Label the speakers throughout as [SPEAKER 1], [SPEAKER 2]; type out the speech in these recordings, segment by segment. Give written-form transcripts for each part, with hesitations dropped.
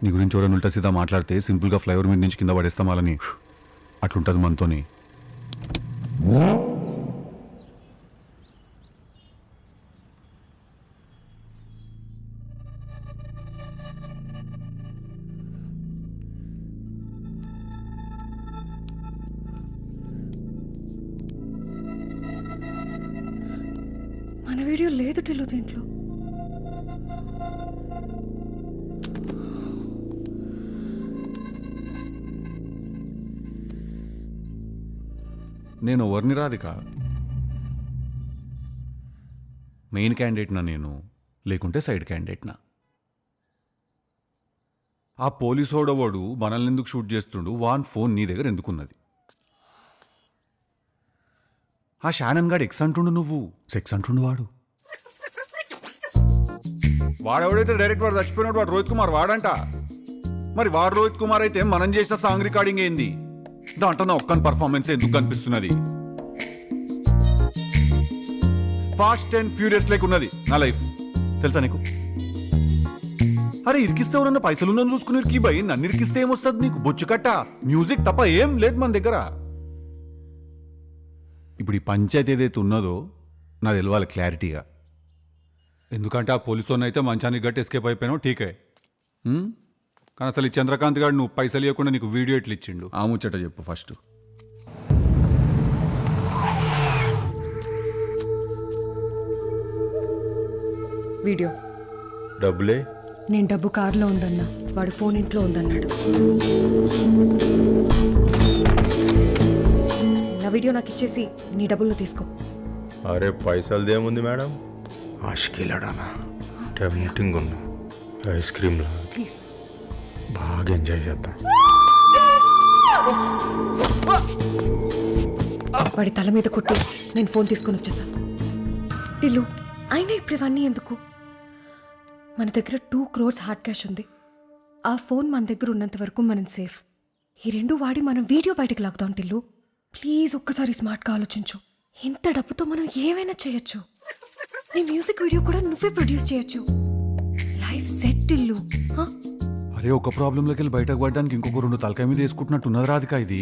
[SPEAKER 1] నీ గురించి ఎవరైనా ఉల్టా సీదా మాట్లాడితే సింపుల్గా ఫ్లైఓవర్ మీద నుంచి కింద పడేస్తాం వాళ్ళని. అట్లుంటుంది మనతోని.
[SPEAKER 2] మన వీడియో లేదు టిల్లు దీంట్లో.
[SPEAKER 1] నేను ఎవరిని రాధిక? మెయిన్ క్యాండిడేట్నా నేను, లేకుంటే సైడ్ క్యాండిడేట్నా? ఆ పోలీసు వాడు మనల్ని ఎందుకు షూట్ చేస్తుండు? వాన్ ఫోన్ నీ దగ్గర ఎందుకున్నది? ఆ షానన్ గాడు ఎక్స్ అంటుండు, నువ్వు సెక్స్ అంటుండు. వాడెవడైతే డైరెక్ట్ వాడు చచ్చిపోయినాడు, వాడు రోహిత్ కుమార్ వాడంట. మరి వాడు రోహిత్ కుమార్ అయితే మనం చేసిన సాంగ్ రికార్డింగ్ ఏంది? దాంట్లో నా ఒక్కని పర్ఫార్మెన్స్ ఎందుకు కనిపిస్తున్నది? ఫాస్ట్ అండ్ ఫ్యూరియస్ లేకున్నది నా లైఫ్, తెలుసా నీకు? అరే ఇరికిస్తే ఎవరన్నా పైసలున్నా చూసుకుని ఇరికి భయ్, నన్ను ఇరికిస్తే ఏమొస్తుంది నీకు? బొచ్చు కట్ట మ్యూజిక్ తప్ప ఏం లేదు మన దగ్గర. ఇప్పుడు ఈ పంచాయతీ ఏదైతే ఉన్నదో నాకు తెలవాలి క్లారిటీగా. ఎందుకంటే ఆ పోలీసు అయితే మంచానికి గట్టి ఎస్కేప్ అయిపోయినావు, ఠీకే. కానీ అసలు ఈ చంద్రకాంత్ గారు నువ్వు పైసలు ఇవ్వకుండా నీకు వీడియో ఎట్లు ఇచ్చిండు? ఆ ముచ్చట చెప్పు ఫస్ట్.
[SPEAKER 2] వీడియో
[SPEAKER 3] డబ్బులే?
[SPEAKER 2] నేను డబ్బు కారులో ఉందన్నా, వాడు ఫోన్ ఇంట్లో ఉందన్నాడు. నా వీడియో నాకు ఇచ్చేసి నీ డబ్బులు తీసుకో.
[SPEAKER 3] అరే పైసలదేముంది మేడం, ఆశకిలాడానా టెంప్టింగ్ ఉన్నా. ఐస్ క్రీమ్లా
[SPEAKER 2] ప్లీజ్
[SPEAKER 3] బాగా ఎంజాయ్ చేద్దాం.
[SPEAKER 2] వాడి తల మీద కొట్టి నేను ఫోన్ తీసుకొని వచ్చేసా. టిల్లు అయినా ఇప్పుడు ఇవన్నీ ఎందుకు? మన దగ్గర 2 crores హార్డ్ క్యాష్ ఉంది. ఆ ఫోన్ మన దగ్గర ఉన్నంత వరకు మనం సేఫ్. ఈ రెండు వాడి మనం వీడియో బయటకు లాగుదాం. టిల్లు ప్లీజ్ ఒక్కసారి స్మార్ట్గా ఆలోచించు. ఇంత డబ్బుతో మనం ఏమైనా చేయొచ్చు. నీ మ్యూజిక్ వీడియో కూడా నువ్వే ప్రొడ్యూస్ చేయొచ్చు. Life set Tillu.
[SPEAKER 1] అరే ఒక ప్రాబ్లంలోకి వెళ్ళి బయటకు పడడానికి ఇంకొక 2 తలకాయ మీద వేసుకుంటున్నట్టు ఉన్నది రాధిక ఇది.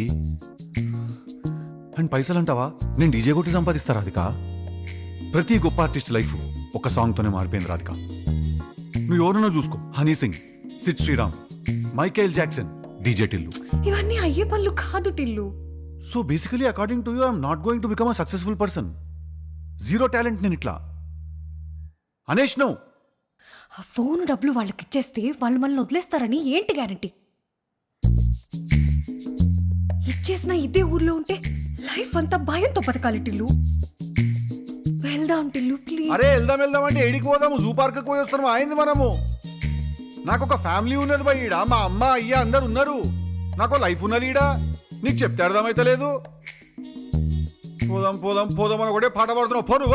[SPEAKER 1] అండ్ పైసలు అంటావా? నేను డీజే కొట్టి సంపాదిస్తా రాధిక. ప్రతి గొప్ప ఆర్టిస్ట్ లైఫ్ ఒక సాంగ్తోనే మారిపోయింది రాధిక. నువ్వు ఎవరన్నా చూసుకో, Honey Singh, Sid Sriram, Michael Jackson, DJ Tillu.
[SPEAKER 2] ఇవన్నీ అయ్యే పనులు కాదు Tillu.
[SPEAKER 1] So basically according to you I'm not going to become a successful person. Zero talent నేను ఇట్లా అనేష్. నో,
[SPEAKER 2] ఆ ఫోన్ డబ్బులు వాళ్ళకి ఇచ్చేస్తే వాళ్ళు మనల్ని వదిలేస్తారని ఏంటి గ్యారంటీ? ఇచ్చేసిన ఇదే ఊర్లో ఉంటే లైఫ్ అంతా భయంతో బతకాలి టిల్లు. వెళ్దాం టిల్లు ప్లీజ్.
[SPEAKER 1] అరే వెళ్దాం అంటే ఏడికి పోదాము? జూ పార్క్ పోయి వస్తాము అయింది మనము. నాకు ఒక ఫ్యామిలీ ఉన్నది బా ఈడ, మా అమ్మ అయ్య అందరు ఉన్నారు. నాకు లైఫ్ ఉన్నది ఈడ. నీకు చెప్తే అర్థమైతే లేదు. పోదాం అని ఒకటే పాట పాడుతున్నావు. ఫోను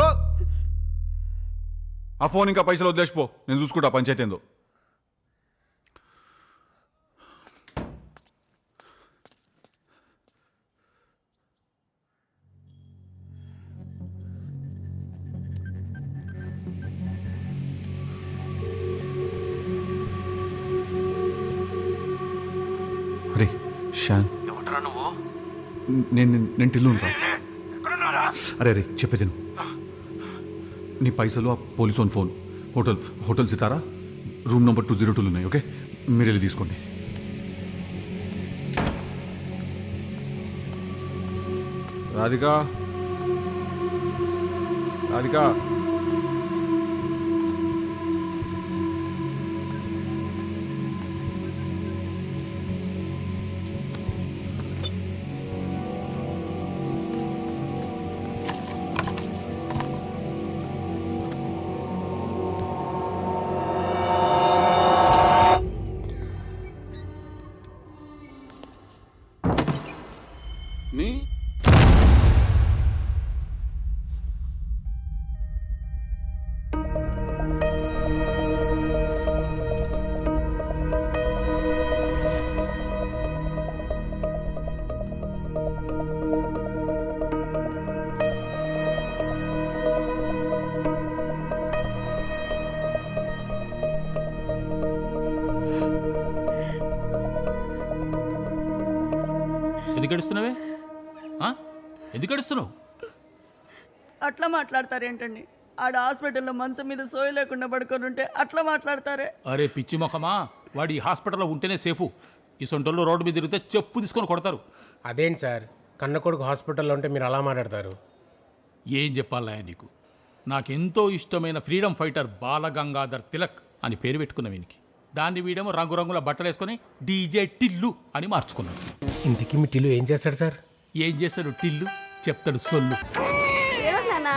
[SPEAKER 1] ఆ ఫోన్ ఇంకా పైసలు వదిలేసిపో, నేను చూసుకుంటా పంచాయతీ ఏందో. అరే షాన్, నేను టిల్లు రా. అరే చెప్పేది నువ్వు. నీ పైసలు ఆ పోలీసు ఫోన్ హోటల్ సితారా రూమ్ నెంబర్ 202 ఉన్నాయి. ఓకే, మీరు వెళ్ళి తీసుకోండి. రాధికా
[SPEAKER 4] ఎందుకు ఏడుస్తున్నావే ఆ? ఎందుకు ఏడుస్తున్నావు?
[SPEAKER 5] అట్లా మాట్లాడతారేంటండి? ఆడ హాస్పిటల్లో మంచం మీద సోయి లేకుండా పడుకొని ఉంటే అట్లా మాట్లాడతారే?
[SPEAKER 4] అరే పిచ్చి మొఖమా, వాడు ఈ హాస్పిటల్లో ఉంటేనే సేఫు. ఈ సొంటల్లో రోడ్డు మీద తిరిగితే చెప్పు తీసుకొని కొడతారు.
[SPEAKER 6] అదేంటి సార్, కన్న కొడుకు హాస్పిటల్లో ఉంటే మీరు అలా మాట్లాడతారు?
[SPEAKER 4] ఏం చెప్పాలా నీకు? నాకెంతో ఇష్టమైన ఫ్రీడమ్ ఫైటర్ బాలగంగాధర్ తిలక్ అని పేరు పెట్టుకున్న వీనికి. దాన్ని వీడేమో రంగురంగుల బట్టలు వేసుకొని డీజే టిల్లు అని మార్చుకున్నాడు.
[SPEAKER 6] ఇంతకీ మీ టిల్లు ఏం చేస్తాడు సార్?
[SPEAKER 4] ఏం చేస్తాడు టిల్లు? చెప్తాడు సొల్లు.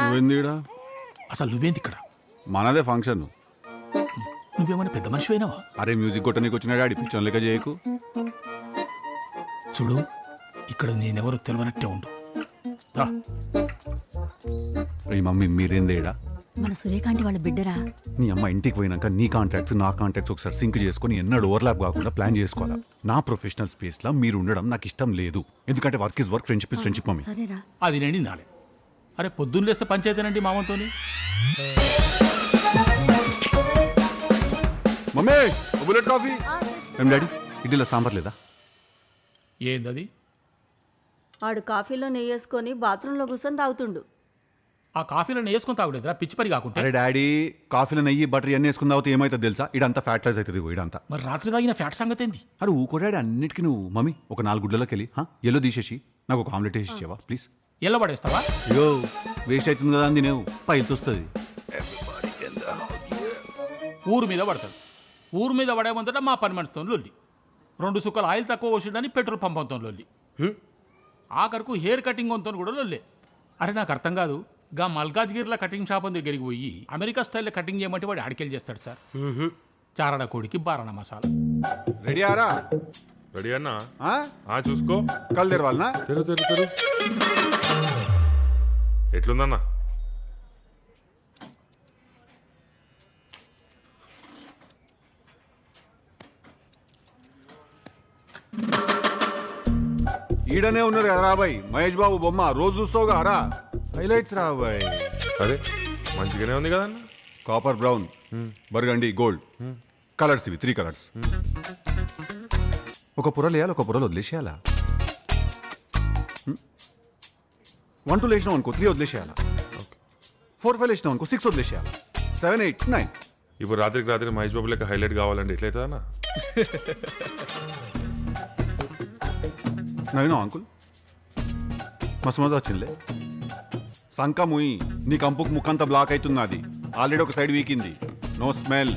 [SPEAKER 1] నువ్వేందిడా?
[SPEAKER 4] అసలు నువ్వేంది ఇక్కడ?
[SPEAKER 1] మనదే ఫంక్షన్.
[SPEAKER 4] నువ్వేమైనా పెద్ద మనిషి అయినావా?
[SPEAKER 1] అరే మ్యూజిక్ కొట్టనీకి వచ్చినాడు ఆడి పిచ్చోన్ లెక్క చేయకు.
[SPEAKER 4] చూడు, ఇక్కడ నేనెవరో తెలియనట్టే ఉండు. రా.
[SPEAKER 1] ఈ మమ్మీ మీరేందేడా?
[SPEAKER 7] మన సురేఖాంటి వాళ్ళ బిడ్డరా?
[SPEAKER 1] నీ అమ్మ ఇంటికి పోయినాక నీ కాంటాక్ట్స్ నా కాంటాక్ట్స్ ఒకసారి సింక్ చేసుకొని ఎన్నడూ ఓవర్లాప్ కాకుండా ప్లాన్ చేసుకోవాలా. నా ప్రొఫెషనల్ స్పేస్లో మీరు ఉండడం నాకు ఇష్టం లేదు. ఎందుకంటే work is work, friendship is friendship mummy.
[SPEAKER 7] సరేరా.
[SPEAKER 4] అది నేను నాలే. అరే పొద్దున్న లేస్తే పంచాయతీనండి మామతోని.
[SPEAKER 1] Mummy bullet coffee. ఏం డాడీ ఇడ్లీలో సాంబార్ లేదా?
[SPEAKER 4] ఏందది?
[SPEAKER 5] ఆడు కాఫీలో నెయ్యేసుకొని బాత్రూంలో కూర్చొని తాగుతుండు.
[SPEAKER 4] ఆ కాఫీలో వేసుకొని తాగులేదురా పిచ్చి పరి కాకుంటే.
[SPEAKER 1] అరే డాడీ కాఫీలో నెయ్యి బటర్ ఇవన్నీ వేసుకుని తాగితే ఏమవుతుంది తెలుసా? ఇదంతా ఫ్యాట్ రైస్ అవుతుంది ఇదంతా.
[SPEAKER 4] మరి రాత్రి తాగిన ఫ్యాట్ సంగతి ఏంది?
[SPEAKER 1] అరే ఊకో డాడీ అన్నిటికీ నువ్వు. మమ్మీ ఒక 4 గుడ్లలోకి వెళ్ళి ఎల్లో తీసేసి నాకు ఒక ఆమ్లెట్ వేసి ఇచ్చేవా ప్లీజ్?
[SPEAKER 4] ఎల్ల పడేస్తావా?
[SPEAKER 1] అయ్యో వేస్ట్ అవుతుంది కదా అని తినేవు, పైల్స్ వస్తుంది.
[SPEAKER 4] ఊరు మీద పడతాడు. ఊరు మీద పడే ముందట మా పని మనిషితో లొల్లి. 2 సుక్కలు ఆయిల్ తక్కువ పోసిండని పెట్రోల్ పంపంతో లొల్లి. ఆఖరకు హెయిర్ కటింగ్ వంతో కూడా లొల్లే. అరే నాకు అర్థం కాదు, గా మల్కాజ్గిరిలో కటింగ్ షాప్ దగ్గరికి పోయి అమెరికా స్టైల్లో కటింగ్ చేయమంటే వాడు ఆడికెళ్ళి చేస్తాడు సార్. చారడ కోడికి బారణ మసాలా.
[SPEAKER 1] రెడీ ఆరా?
[SPEAKER 3] రెడీ అన్నా? చూసుకో.
[SPEAKER 1] కళ్ళు తెరవాలనా?
[SPEAKER 3] తెరు. ఎట్లుందన్నా?
[SPEAKER 1] ఈడనే ఉన్నారు కదా రాబాయ్, మహేష్ బాబు బొమ్మ రోజు చూస్తావుగా రా. హైలైట్స్ రాబాయ్.
[SPEAKER 3] అరే మంచిగానే ఉంది కదన్నా.
[SPEAKER 1] Copper brown, burgundy, gold colours ఇవి 3 కలర్స్. ఒక పొరలు వేయాలి, ఒక పొరలు వదిలేసేయాలా. 1 2 వేసినాం అనుకో 3 వదిలేసేయాలా. 4 5 వేసినాం అనుకో 6 వదిలేసేయాలా. 7 8 9.
[SPEAKER 3] ఇప్పుడు రాత్రికి రాత్రి మహేష్ బాబు లెక్క హైలైట్ కావాలంటే ఎట్లయితుందన్నా?
[SPEAKER 1] నవీనా అంకుల్ మస్తు మజా వచ్చిందిలే. సంక ముయి నీ కంపుకు ముక్కంతా బ్లాక్ అవుతున్నది. ఆల్రెడీ ఒక సైడ్ వీకింది. No smell.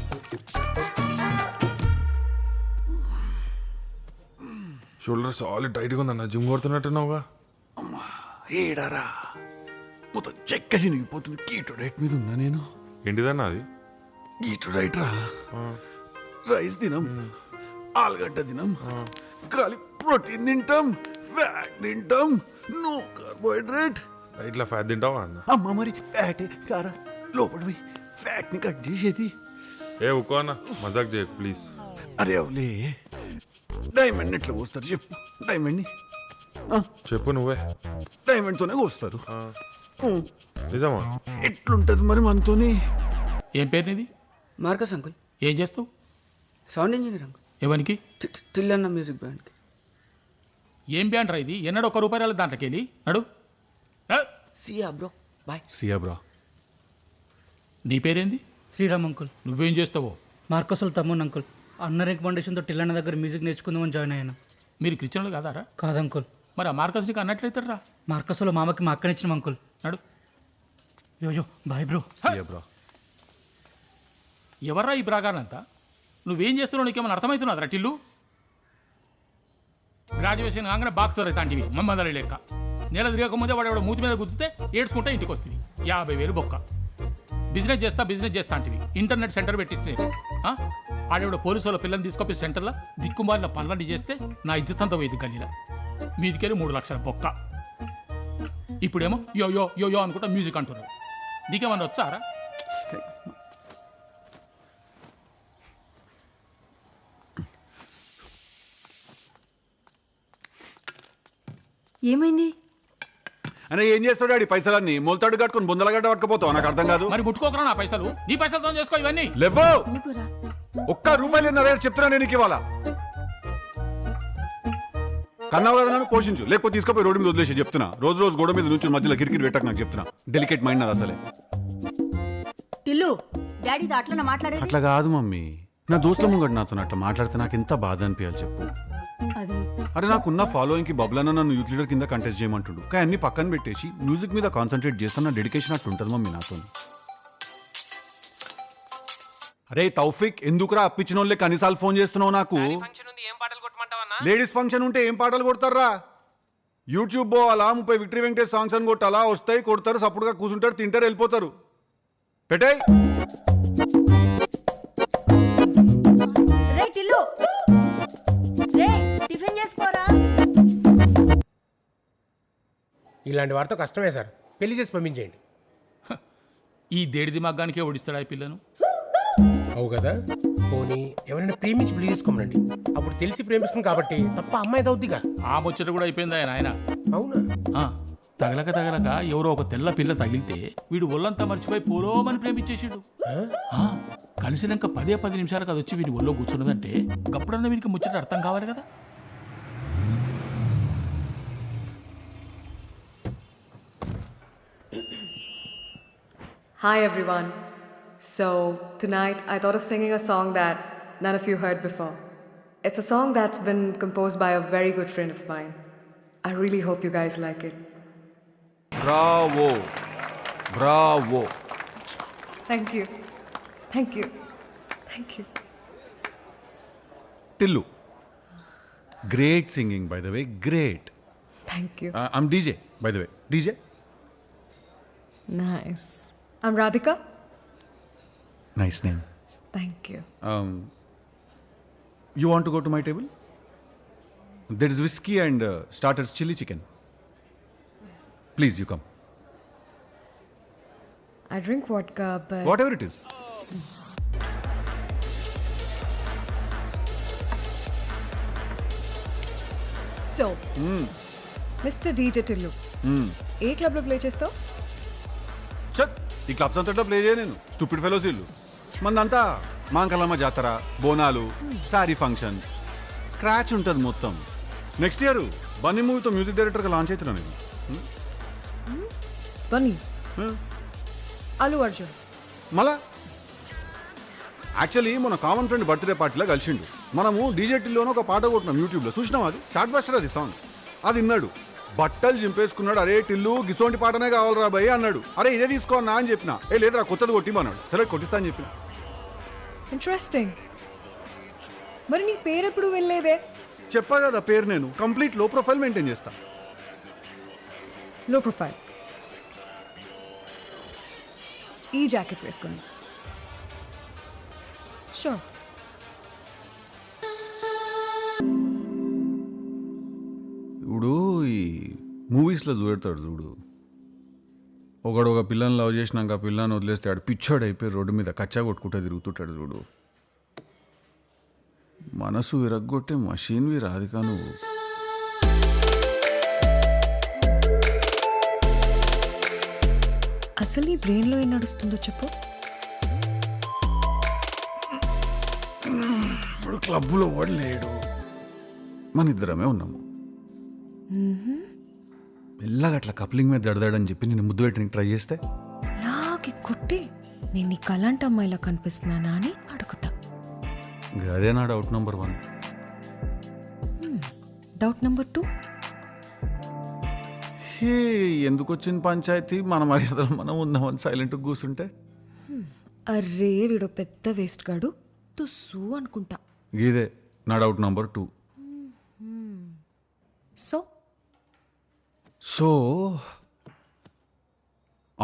[SPEAKER 3] షోల్డర్ సాలిడ్ టైట్గా ఉందన్న. జిమ్ కొడుతున్నట్టున్నావుగా.
[SPEAKER 1] ఏడారా మొత్తం చెక్క చినిగిపోతుంది. కీటో డైట్ మీద ఉన్నా నేను.
[SPEAKER 3] ఏంటిదన్నా అది?
[SPEAKER 1] కీటో డైట్ రా. రైస్ తినం, ఆలుగడ్డ తినం, ఖాళీ ప్రోటీన్ తింటాం, ఫ్యాట్ తింటాం, నో కార్బోహైడ్రేట్.
[SPEAKER 3] ఇట్లా ఫ్యాట్ తింటావా అన్న?
[SPEAKER 1] అమ్మ మరి ఫ్యాటే కారా లోపలివి ఫ్యాట్ ని కట్ చేసేది.
[SPEAKER 3] ఏ ఉక్కో అన్న, మజాక్ చేయకు ప్లీజ్.
[SPEAKER 1] అరే అవులే, డైమండ్ ఎట్లా కోస్తారు చెప్పు? డైమండ్ ని
[SPEAKER 3] చెప్పు నువ్వే.
[SPEAKER 1] డైమండ్ తోనే కోస్తారు.
[SPEAKER 3] నిజమా?
[SPEAKER 1] ఎట్లుంటది మరి మనతోని?
[SPEAKER 4] ఏం పేరు నీది?
[SPEAKER 8] Marcus uncle.
[SPEAKER 4] ఏం చేస్తావు?
[SPEAKER 8] Sound engineer uncle.
[SPEAKER 4] ఎవరికి?
[SPEAKER 8] టిల్లన్న మ్యూజిక్ బ్యాండ్కి.
[SPEAKER 4] ఏం బ్యాండ్ రా ఇది? ఎన్నడూ ₹1 దాంట్లోకి వెళ్ళి నడు.
[SPEAKER 8] సియా బ్రో బాయ్.
[SPEAKER 1] సియా బ్రా.
[SPEAKER 4] నీ పేరేంది?
[SPEAKER 9] శ్రీరామ్ అంకుల్.
[SPEAKER 4] నువ్వేం చేస్తావో?
[SPEAKER 9] మార్కసుల తమ్మున్ అంకుల్. అన్న రికమెండేషన్తో టిల్లన్న దగ్గర మ్యూజిక్ నేర్చుకుందామని జాయిన్ అయ్యాను.
[SPEAKER 4] మీరు క్రిస్టియన్లు కాదారా?
[SPEAKER 9] కాదంకుల్.
[SPEAKER 4] మరి ఆ మార్కస్ నీకు అన్నట్లయితారా?
[SPEAKER 9] మార్కసుల మామకి మా అక్కనిచ్చిన అంకుల్.
[SPEAKER 4] నడు.
[SPEAKER 9] Yo yo boy bro.
[SPEAKER 1] See ya bra.
[SPEAKER 4] ఎవర్రా ఈ బ్రాగానంతా? నువ్వేం చేస్తున్నావు నీకేమైనా అర్థమవుతున్నదిరా టిల్లు? గ్రాడ్యుయేషన్ కాగానే బాక్సర్ అవుతాంటివి మమ్మల్ని లేక. నెల తిరగకముందే వాడు మూతి మీద గుద్దితే ఏడ్చుకుంటే ఇంటికి వస్తుంది. 50,000 బొక్క. బిజినెస్ చేస్తా అంటివి. ఇంటర్నెట్ సెంటర్ పెట్టిస్తే ఆడేవాడు పోలీసు వాళ్ళ పిల్లల్ని తీసుకొప్పి సెంటర్లో దిక్కుమాలిన పనులన్నీ చేస్తే నా ఇజ్జతంతా పోయింది గల్లీలో. మీదికెళ్ళి 3 లక్షల బొక్క. ఇప్పుడేమో యో యో యో యో అనుకుంటా మ్యూజిక్ అంటున్నారు. నీకేమన్నా వచ్చారా?
[SPEAKER 7] ఏమైంది?
[SPEAKER 1] అనే ఏం చేస్తాడు ఆడి పైసలన్నీ మొలతాడు కట్టుకుని బొందలగడ్డ పట్టుకుపోతావు? నాకు అర్థం కాదు.
[SPEAKER 4] మరి ముట్టుకోకరా నా పైసలు. నీ పైసలతో చేసుకో ఇవన్నీ.
[SPEAKER 1] లేవో
[SPEAKER 7] ఎందుకురా?
[SPEAKER 1] ₹1 చెప్తున్నా నేను ఇవాళ. కన్నావు కదా నన్ను పోషించు, లేకపోతే తీసుకుపోయి రోడ్డు మీద వదిలేసి చెప్తున్నా. రోజు రోజు గోడ మీద నుంచి మధ్యలో కిరికిరి పెట్టక నాకు చెప్తున్నా. డెలికేట్ మైండ్ నాది అసలే.
[SPEAKER 7] టిల్లు డాడీతో అట్లా మాట్లాడేది
[SPEAKER 1] అట్లా కాదు మమ్మీ, నా దోస్తుల ముంగడు నాతో అట్లా మాట్లాడితే నాకు ఎంత బాధ అనిపించాలి చెప్పు.
[SPEAKER 7] అది
[SPEAKER 1] అరే నాకున్న ఫాలోయింగ్కి బబ్లన్న నన్ను యూత్ లీడర్ కింద కంటెస్ట్ చేయమంటుండు, కానీ అన్ని పక్కన పెట్టేసి మ్యూజిక్ మీద కాన్సన్ట్రేట్ చేస్తున్న డెడికేషన్ అట్టు ఉంటుంది మమ్మీ నాతో. అరే తౌఫిక్, ఎందుకురా అప్పించిన వాళ్ళే కనీసాలు ఫోన్ చేస్తున్నావు నాకు? లేడీస్ ఫంక్షన్ ఉంటే ఏం పాటలు కొడతారా? యూట్యూబ్ పోవాలా, 30 విక్టరీ వెంకటేష్ సాంగ్స్ అని కొట్టాలా? వస్తాయి, కొడతారు, సపోర్ట్గా కూర్చుంటారు, తింటారు, వెళ్ళిపోతారు. పెట్టాయి.
[SPEAKER 7] రే టిల్లు రే టిఫిన్ చేసుకోరా.
[SPEAKER 6] ఇలాంటి వారితో కష్టమే సార్, పెళ్లి చేసి పంపించేయండి.
[SPEAKER 4] ఈ దేడిది మగ్గానికే ఓడిస్తాడా ఈ పిల్లను?
[SPEAKER 6] అవు కదా, పోనీ ఎవరైనా ప్రేమించి పెళ్లి చేసుకోమనండి. అప్పుడు తెలిసి ప్రేమిస్తుంది కాబట్టి తప్ప అమ్మాయి అవుద్దిగా.
[SPEAKER 4] ఆ ముచ్చట కూడా అయిపోయింది ఆయన.
[SPEAKER 6] అవునా?
[SPEAKER 4] తగలక ఎవరో ఒక తెల్ల పిల్ల తగిలితే వీడు ఒళ్ళంతా మర్చిపోయి పోలోమని ప్రేమించేసాడు. కలిసినాక 10 నిమిషాలకు అది వచ్చి వీడి ఒళ్ళో కూర్చున్నదంటే గప్పుడన్నా వీనికి ముచ్చట అర్థం కావాలి కదా.
[SPEAKER 2] Hi everyone. So tonight I thought of singing a song that none of you heard before. It's a song that's been composed by a very good friend of mine. I really hope you guys like it.
[SPEAKER 1] Bravo Bravo.
[SPEAKER 2] Thank you. Thank you. Thank you.
[SPEAKER 1] Tillu, great singing by the way, great.
[SPEAKER 2] Thank you.
[SPEAKER 1] I'm DJ by the way, DJ.
[SPEAKER 2] Nice. I'm Radhika.
[SPEAKER 1] Nice name.
[SPEAKER 2] Thank you.
[SPEAKER 1] You want to go to my table? There is whiskey and starters chili chicken. Please, you come.
[SPEAKER 2] I drink vodka, but
[SPEAKER 1] Whatever it is.
[SPEAKER 2] so Mr. DJ Tillu. A club లో play చేస్తావు?
[SPEAKER 1] చక్, ఈ clubs అంతటా play చేయ నేను. Stupid fellows ఇల్లు మందంతా మాంకలమ్మ జాతర, Bonalu, sari function, scratch ఉంటుంది మొత్తం. నెక్స్ట్ ఇయర్ బన్నీ మూవీతో మ్యూజిక్ డైరెక్టర్గా లాంచ్ అవుతున్నాను నేను.
[SPEAKER 2] బన్నీ, అల్లు అర్జున్.
[SPEAKER 1] మళ్ళా యాక్చువల్లీ మన కామన్ ఫ్రెండ్ బర్త్డే పార్టీలో కలిసిండు. మనము డీజేటీలోనే ఒక పాట కొట్టినాం, యూట్యూబ్లో చూసినాం. అది చాట్ బస్టర్, అది సాంగ్. అది విన్నాడు, బట్టలు చింపేసుకున్నాడు. అరే టిల్లు గిసోంటి పాటనే కావాలరా భయ్ అన్నాడు. అరే ఇదే తీసుకో అన్నా అని చెప్పిన. లేదురా కొత్తది కొట్టిమన్నాడు. సరే కొట్టిస్తా అని చెప్పిన.
[SPEAKER 2] ఇంట్రెస్టింగ్. మరి నీ పేరు ఎప్పుడు వెళ్ళలేదే?
[SPEAKER 1] చెప్పా కదా పేరు నేను కంప్లీట్ లో ప్రొఫైల్ మెయింటైన్ చేస్తా.
[SPEAKER 2] లో ప్రొఫైల్. ఈ జాకెట్ వేసుకొని షూర్.
[SPEAKER 1] ఇప్పుడు ఈ మూవీస్లో చూపెడతాడు చూడు, ఒకడు ఒక పిల్లని లవ్ చేసినాక ఆ పిల్లని వదిలేస్తే ఆడు పిచ్చోడు అయిపోయి రోడ్డు మీద కచ్చా కొట్టుకుంటూ తిరుగుతుంటాడు చూడు. మనసు విరగ్గొట్టే మషీన్వి రాధికా నువ్వు.
[SPEAKER 2] అసలు నీ బ్రెయిన్లో ఏం నడుస్తుందో చెప్పు.
[SPEAKER 1] ఇప్పుడు క్లబ్లో వాడు లేడు, మన ఇద్దరమే ఉన్నాము. మెల్లగా అట్లా కప్లింగ్ మీద దడదాడని చెప్పి నేను ముద్దు పెట్టడానికి ట్రై చేస్తే
[SPEAKER 2] లాగి కొట్టి నేను నీ కలాంటి అమ్మాయిలా కనిపిస్తున్నానా అని అడుగుతా.
[SPEAKER 1] అదే నా డౌట్ నెంబర్ 1.
[SPEAKER 2] డౌట్ నెంబర్ 2,
[SPEAKER 1] హే ఎందుకు వచ్చిన పంచాయతీ? మన మర్యాదలో మనం ఉందామని సైలెంట్గా కూర్చుంటే
[SPEAKER 2] అర్రే వీడో పెద్ద వేస్ట్ గాడు తుస్సు అనుకుంటా.
[SPEAKER 1] ఇదే నా doubt number 2. So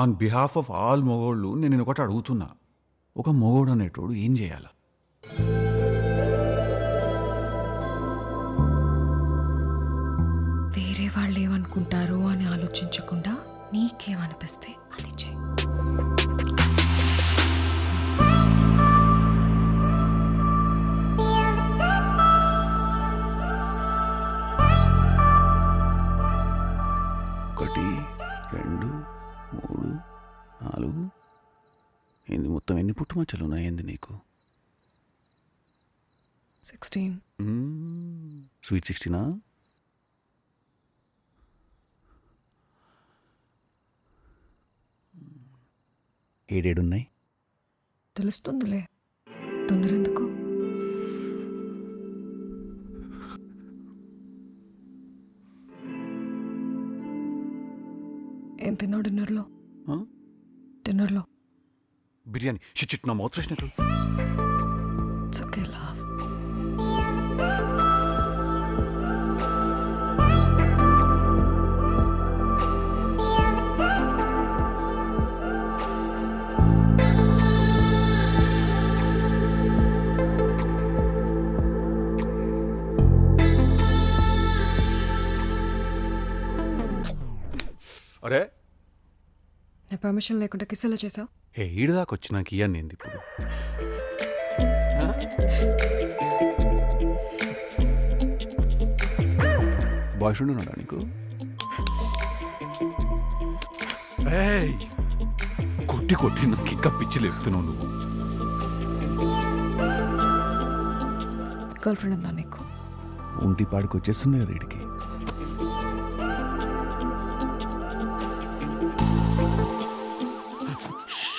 [SPEAKER 1] on behalf of all మొగోళ్ళు నేను ఒకటి అడుగుతున్నా, ఒక మొగోడు అనేటోడు ఏం చేయాలా?
[SPEAKER 2] వేరే వాళ్ళు ఏమనుకుంటారు అని ఆలోచించకుండా నీకేమనిపిస్తే అది చేయి.
[SPEAKER 1] ఒకటి 2 3 4 ఏంది మొత్తం ఎన్ని పుట్టుమచ్చలు ఉన్నాయండి నీకు?
[SPEAKER 2] 16.
[SPEAKER 1] స్వీట్ 16. ఏడేడున్నాయి?
[SPEAKER 2] తెలుస్తుందిలే, తొందర ఎందుకు? ఏం తిన్నావు డిన్నర్లో?
[SPEAKER 1] ఆ?
[SPEAKER 2] డిన్నర్లో
[SPEAKER 1] బిర్యానీ. షిట్, నా mouth freshener.
[SPEAKER 2] It's okay, love.
[SPEAKER 1] అరే
[SPEAKER 2] నా పర్మిషన్ లేకుండా కిస్ ఎలా చేసావు?
[SPEAKER 1] ఏ ఈడు దాకా వచ్చి నాకు ఇయ్యండి ఏంది ఇప్పుడు? బాయ్ ఫ్రెండ్ ఉన్నాడా నీకు? ఏయ్, కొట్టి కొట్టి నాకు ఇంకా పిచ్చి లేపుతున్నావు నువ్వు.
[SPEAKER 2] గర్ల్ ఫ్రెండ్ ఉందా నీకు?
[SPEAKER 1] ఒంటి పాడికి వచ్చేస్తుంది కదా వీడికి.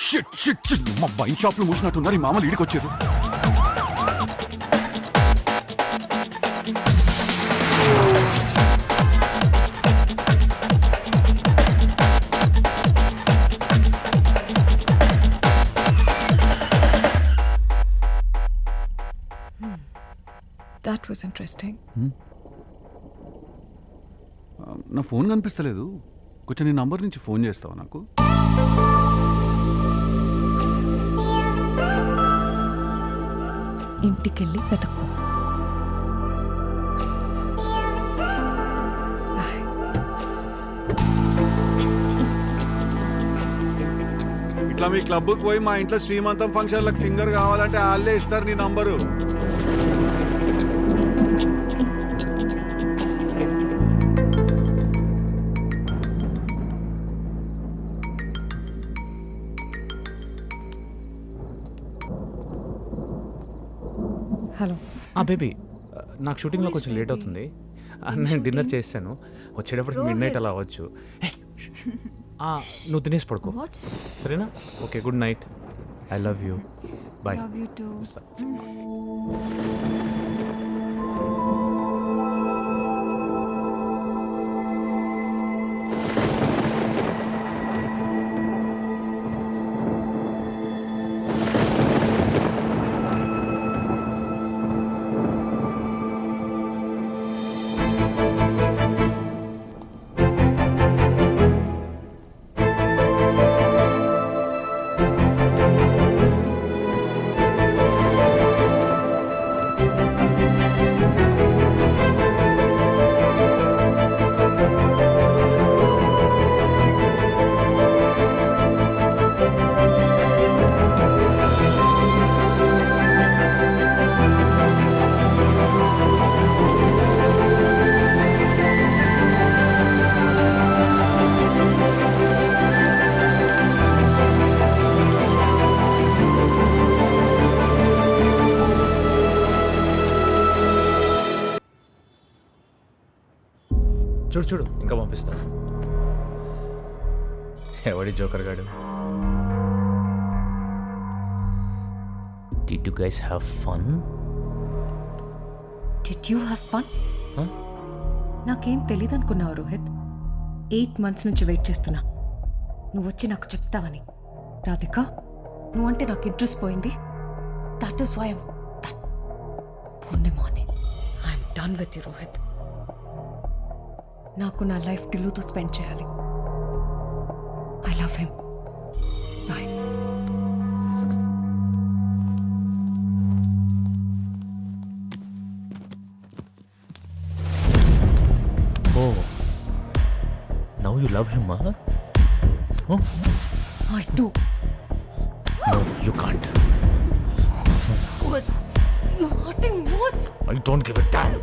[SPEAKER 1] షిట్ షిట్ షిట్, మా వైన్ షాప్లో మూసినట్టున్నారు ఈ మామూలు ఈడికి వచ్చారు.
[SPEAKER 2] That was interesting.
[SPEAKER 1] నా ఫోన్ కనిపిస్తలేదు, కొంచెం నీ నంబర్ నుంచి ఫోన్ చేస్తావా నాకు?
[SPEAKER 2] ఇంటికెళ్ళి వెతుక్కో. Bye.
[SPEAKER 1] ఇట్లా మీ క్లబ్కి పోయి మా ఇంట్లో శ్రీమంతం ఫంక్షన్లకు సింగర్ కావాలంటే వాళ్ళే ఇస్తారు నీ నంబరు.
[SPEAKER 2] హలో.
[SPEAKER 10] బేబీ, నాకు షూటింగ్లో కొంచెం లేట్ అవుతుంది. నేను డిన్నర్ చేశాను, వచ్చేటప్పటికి మిడ్ నైట్ అలా అవ్వచ్చు. నువ్వు తినేసి పడుకో, సరేనా? Okay, good night. I love you. Bye. చూడు చూడు, ఇంకా పంపిస్తా. ఎవడి జోకర్ గాడు? Did you guys have fun?
[SPEAKER 2] Did you have fun? నాకేం తెలీదు అనుకున్నావు రోహిత్. 8 months నుంచి వెయిట్ చేస్తున్నా నువ్వు వచ్చి నాకు చెప్తావని. రాధిక, నువ్వంటే నాకు ఇంట్రెస్ట్ పోయింది. దట్ ఈస్ వై పూర్ణిమాని I'm done with you Rohit. నాకు నా లైఫ్ టిల్లుతో స్పెండ్ చేయాలి. I love him. Bye.
[SPEAKER 10] Oh, now you love him, huh? Huh?
[SPEAKER 2] I do.
[SPEAKER 10] No, you can't.
[SPEAKER 2] What? You're hurting me. What?
[SPEAKER 10] I don't give a damn.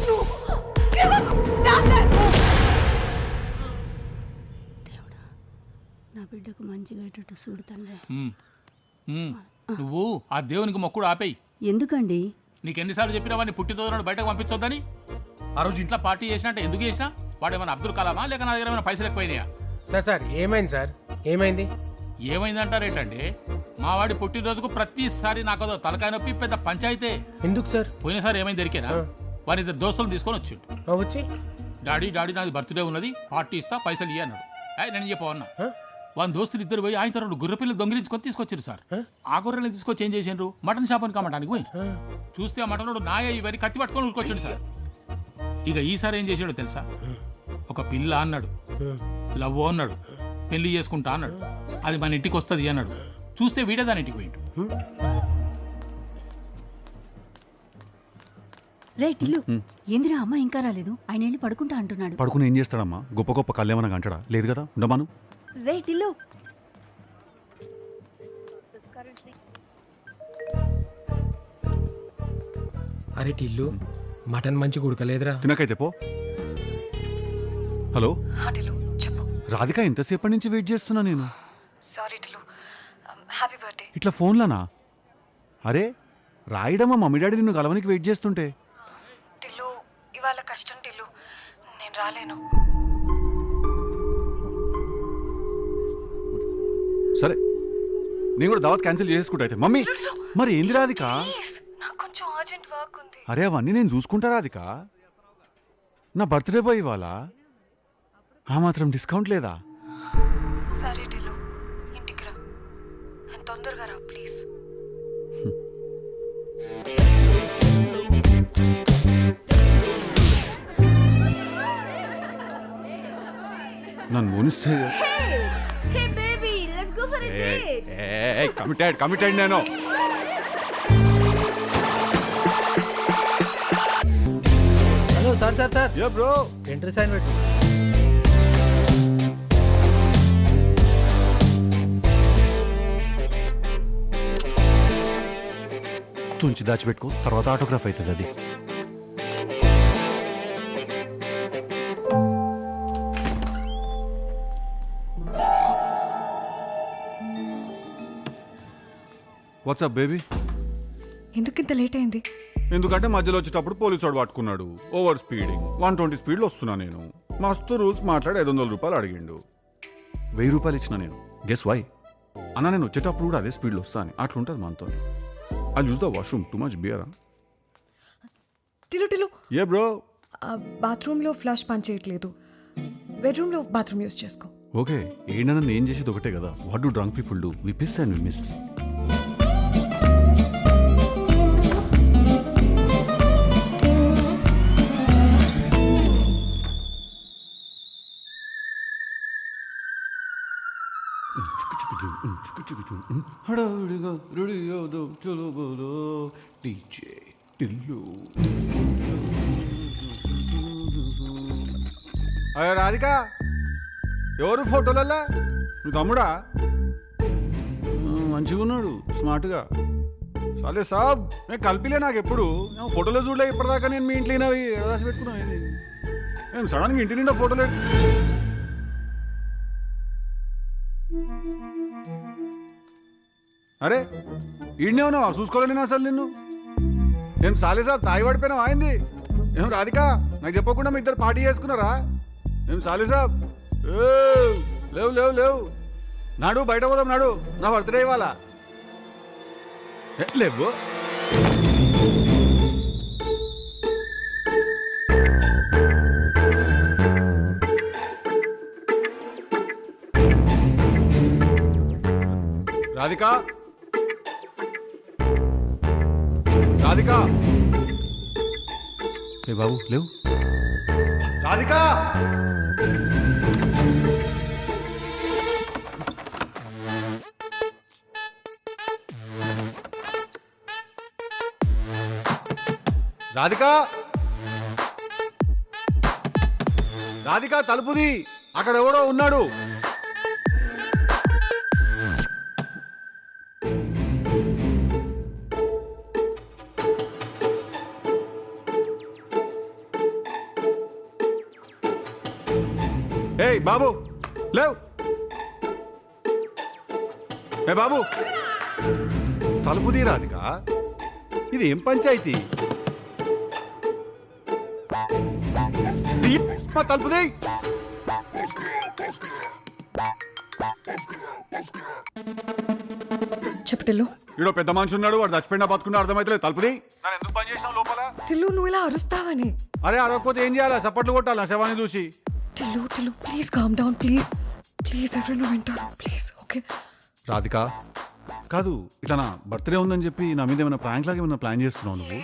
[SPEAKER 2] No. Give up. Stop that.
[SPEAKER 7] దేవుడా, నా బిడ్డకు మంచిగా అయ్యేటట్టు చూడు తండ్రి.
[SPEAKER 4] నువ్వు ఆ దేవునికి మొక్కుడు ఆపేయి.
[SPEAKER 7] ఎందుకండి?
[SPEAKER 4] నీకెన్నిసార్లు చెప్పినా వాడిని పుట్టినరోజు బయటకు పంపించొద్దని. ఆ రోజు ఇంట్లో పార్టీ చేసినట్టు ఎందుకు చేసినా? వాడు ఏమైనా అబ్దుల్ కలామా లేక నా దగ్గర ఏమైనా పైసలు ఎక్కువైనాయా?
[SPEAKER 6] సార్ ఏమైంది సార్? ఏమైంది?
[SPEAKER 4] ఏమైందంటారేంటండి మా వాడి పుట్టినరోజుకు ప్రతిసారి నాకదో తలకాయ నొప్పి పెద్ద పంచాయితే.
[SPEAKER 6] ఎందుకు సార్?
[SPEAKER 4] పోయినసారి ఏమైంది దొరికేనా వారి ఇద్దరు దోస్తులు తీసుకొని వచ్చిండు.
[SPEAKER 6] వచ్చి
[SPEAKER 4] డాడీ నాది బర్త్డే ఉన్నది పార్టీ ఇస్తా పైసలు ఇయ్య అన్నాడు. నేను చెప్పవన్నా వాళ్ళ దోస్తులు ఇద్దరు పోయి ఆయన తర్వాత గుర్రపిల్లలు దొంగిలించుకొని తీసుకొచ్చారు సార్. ఆ గొర్రెల్ని తీసుకొచ్చి ఏం చేసిండ్రు మటన్ షాప్ అని కమ్మటానికి పోయి చూస్తే ఆ మటన్ నాయ ఇవన్నీ కత్తి పట్టుకొని ఉరికొచ్చాడు సార్. ఇక ఈసారి ఏం చేసాడో తెలుసా, ఒక పిల్ల అన్నాడు, లవ్ అన్నాడు, పెళ్లి చేసుకుంటా అన్నాడు, అది మన ఇంటికి వస్తుంది అన్నాడు. చూస్తే వీడే దాని ఇంటికి పోయిండు.
[SPEAKER 7] రే టిల్లు, ఏందిరా అమ్మ ఇంకా రాలేదు? ఆయన వెళ్ళి పడుకుంటా అంటున్నాడు.
[SPEAKER 1] పడుకుని ఏం చేస్తాడమ్మా? గొప్ప గొప్ప కళ్ళేమన్నా అంటాడా? లేదు కదా, ఉండమాను.
[SPEAKER 7] రే టిల్లు,
[SPEAKER 6] అరే టిల్లు, మటన్ మంచి ఉడకలేదురా.
[SPEAKER 1] తినకైతే పో. హలో
[SPEAKER 2] టిల్లు చెప్పు.
[SPEAKER 1] రాధిక, ఎంతసేపటి నుంచి వెయిట్ చేస్తున్నా నేను.
[SPEAKER 2] Sorry Tillu, happy birthday.
[SPEAKER 1] ఇట్లా ఫోన్లోనా? అరే రాయడమ్మా, మమ్మీ డాడీ నిన్ను కలవనికి వెయిట్ చేస్తుంటే.
[SPEAKER 2] టిల్లు ఇవాళ కష్టం టిల్లు, నేను రాలేను.
[SPEAKER 1] సరే నేను కూడా దావత్ క్యాన్సిల్ చేసుకుంటా అయితే. మమ్మీ మరి ఏంది రాధిక?
[SPEAKER 2] నాకు కొంచెం అర్జెంట్ వర్క్ ఉంది.
[SPEAKER 1] అరే అవన్నీ నేను చూసుకుంటా రాధిక. నా బర్త్డే బాయ్ ఇవాళ, ఆ మాత్రం డిస్కౌంట్ లేదా?
[SPEAKER 2] సరే టిల్లు, ఇంటికి రా, అండ్ తొందరగా రా ప్లీజ్.
[SPEAKER 1] నన్ను మునిస్తే
[SPEAKER 7] hey baby, let's go for a date.
[SPEAKER 1] Committed నేను.
[SPEAKER 6] హలో సార్
[SPEAKER 1] ఏ బ్రో,
[SPEAKER 6] ఎంట్రీ సైన్ పెట్టు.
[SPEAKER 1] తుంచి దాచిపెట్టుకో, తర్వాత ఆటోగ్రాఫ్ అవుతుంది అది. What's up baby?
[SPEAKER 2] ఎందుకు ఇంత లేట్ అయింది?
[SPEAKER 1] ఎందుకంటే మధ్యలో వచ్చేటప్పుడు పోలీసు వాడు పట్టుకున్నాడు. ఓవర్ స్పీడింగ్, 120 స్పీడ్లో వస్తున్నా నేను. మస్తు రూల్స్ మాట్లాడి 500 రూపాయలు అడిగిండు. 1000 రూపాయలు ఇచ్చిన నేను. Guess why? అన్న నేను వచ్చేటప్పుడు కూడా అదే స్పీడ్లో వస్తా అని. అట్లుంటుంది మనతో. I use the washroom, too much beer.
[SPEAKER 2] Tillu Tillu,
[SPEAKER 1] ఏ బ్రో?
[SPEAKER 2] బాత్రూంలో ఫ్లాష్ పని చేయట్లేదు, బెడ్రూమ్లో బాత్రూమ్ యూస్ చేసుకో.
[SPEAKER 1] ఓకే, ఏంటన్నా నేను చేసేది ఒకటే కదా. What do drunk people do? We piss and we miss. హడావిడిగా రెడీ అవుదాం, చలో బోలో డీజే టిల్లు. అయ్యో రాధిక, ఎవరు ఫోటోలల్లా? మీ తమ్ముడా? మంచిగా ఉన్నాడు, స్మార్ట్గా. సరే సాబ్, నేను కలిపిలే నాకు ఎప్పుడు. ఫోటోలో చూడలే ఇప్పటిదాకా. నేను మీ ఇంట్లో ఎడదాసి పెట్టుకున్నాను. ఇది నేను సడన్గా ఇంటి నిండా ఫోటోలే. అరే ఈడనే ఉన్నావా? చూసుకోలే నేను అసలు నిన్ను. ఏం సాలే సార్, తాగి పడిపోయినావా? అయింది ఏం రాధిక? నాకు చెప్పకుండా మీ ఇద్దరు పార్టీ చేసుకున్నారా? ఏం సాలే సాబ్? లేవు లేవు లేవు, నాడు బయట పోదాం, నాడు నా బర్త్డే ఇవాళ. లేవు రాధిక, రాధిక. ఏ బాబు లేవు. రాధిక, రాధిక, రాధిక తలుపుది, అక్కడ ఎవడో ఉన్నాడు. ఏయ్ బాబు లేవు. ఏ బాబు, తలుపుది రాధిక. ఇది ఏం పంచాయతీ? మా తలుపుది.
[SPEAKER 2] చెప్పు టిల్లు.
[SPEAKER 1] ఈడో పెద్ద మనిషి ఉన్నాడు, వాడు చచ్చిపోయినా బతుకున్నా అర్థమైతే తలుపుది. నన్ను ఎందుకు పని చేసినావు లోపల?
[SPEAKER 2] టిల్లు నువ్వు ఇలా అరుస్తావని.
[SPEAKER 1] అరే అరవకపోతే ఏం చేయాలి? చప్పట్లు కొట్టాలి నా శవాన్ని చూసి.
[SPEAKER 2] Tillu Tillu please calm down please please, ఎవరైనా వింటారు ప్లీజ్. ఓకే
[SPEAKER 1] రాధిక కాదు, ఇట్లా నా బర్త్డే ఉందని చెప్పి నా మీద ఏమైనా ప్రాంక్ లాగా ఏమైనా ప్లాన్ చేస్తున్నావు నువ్వు?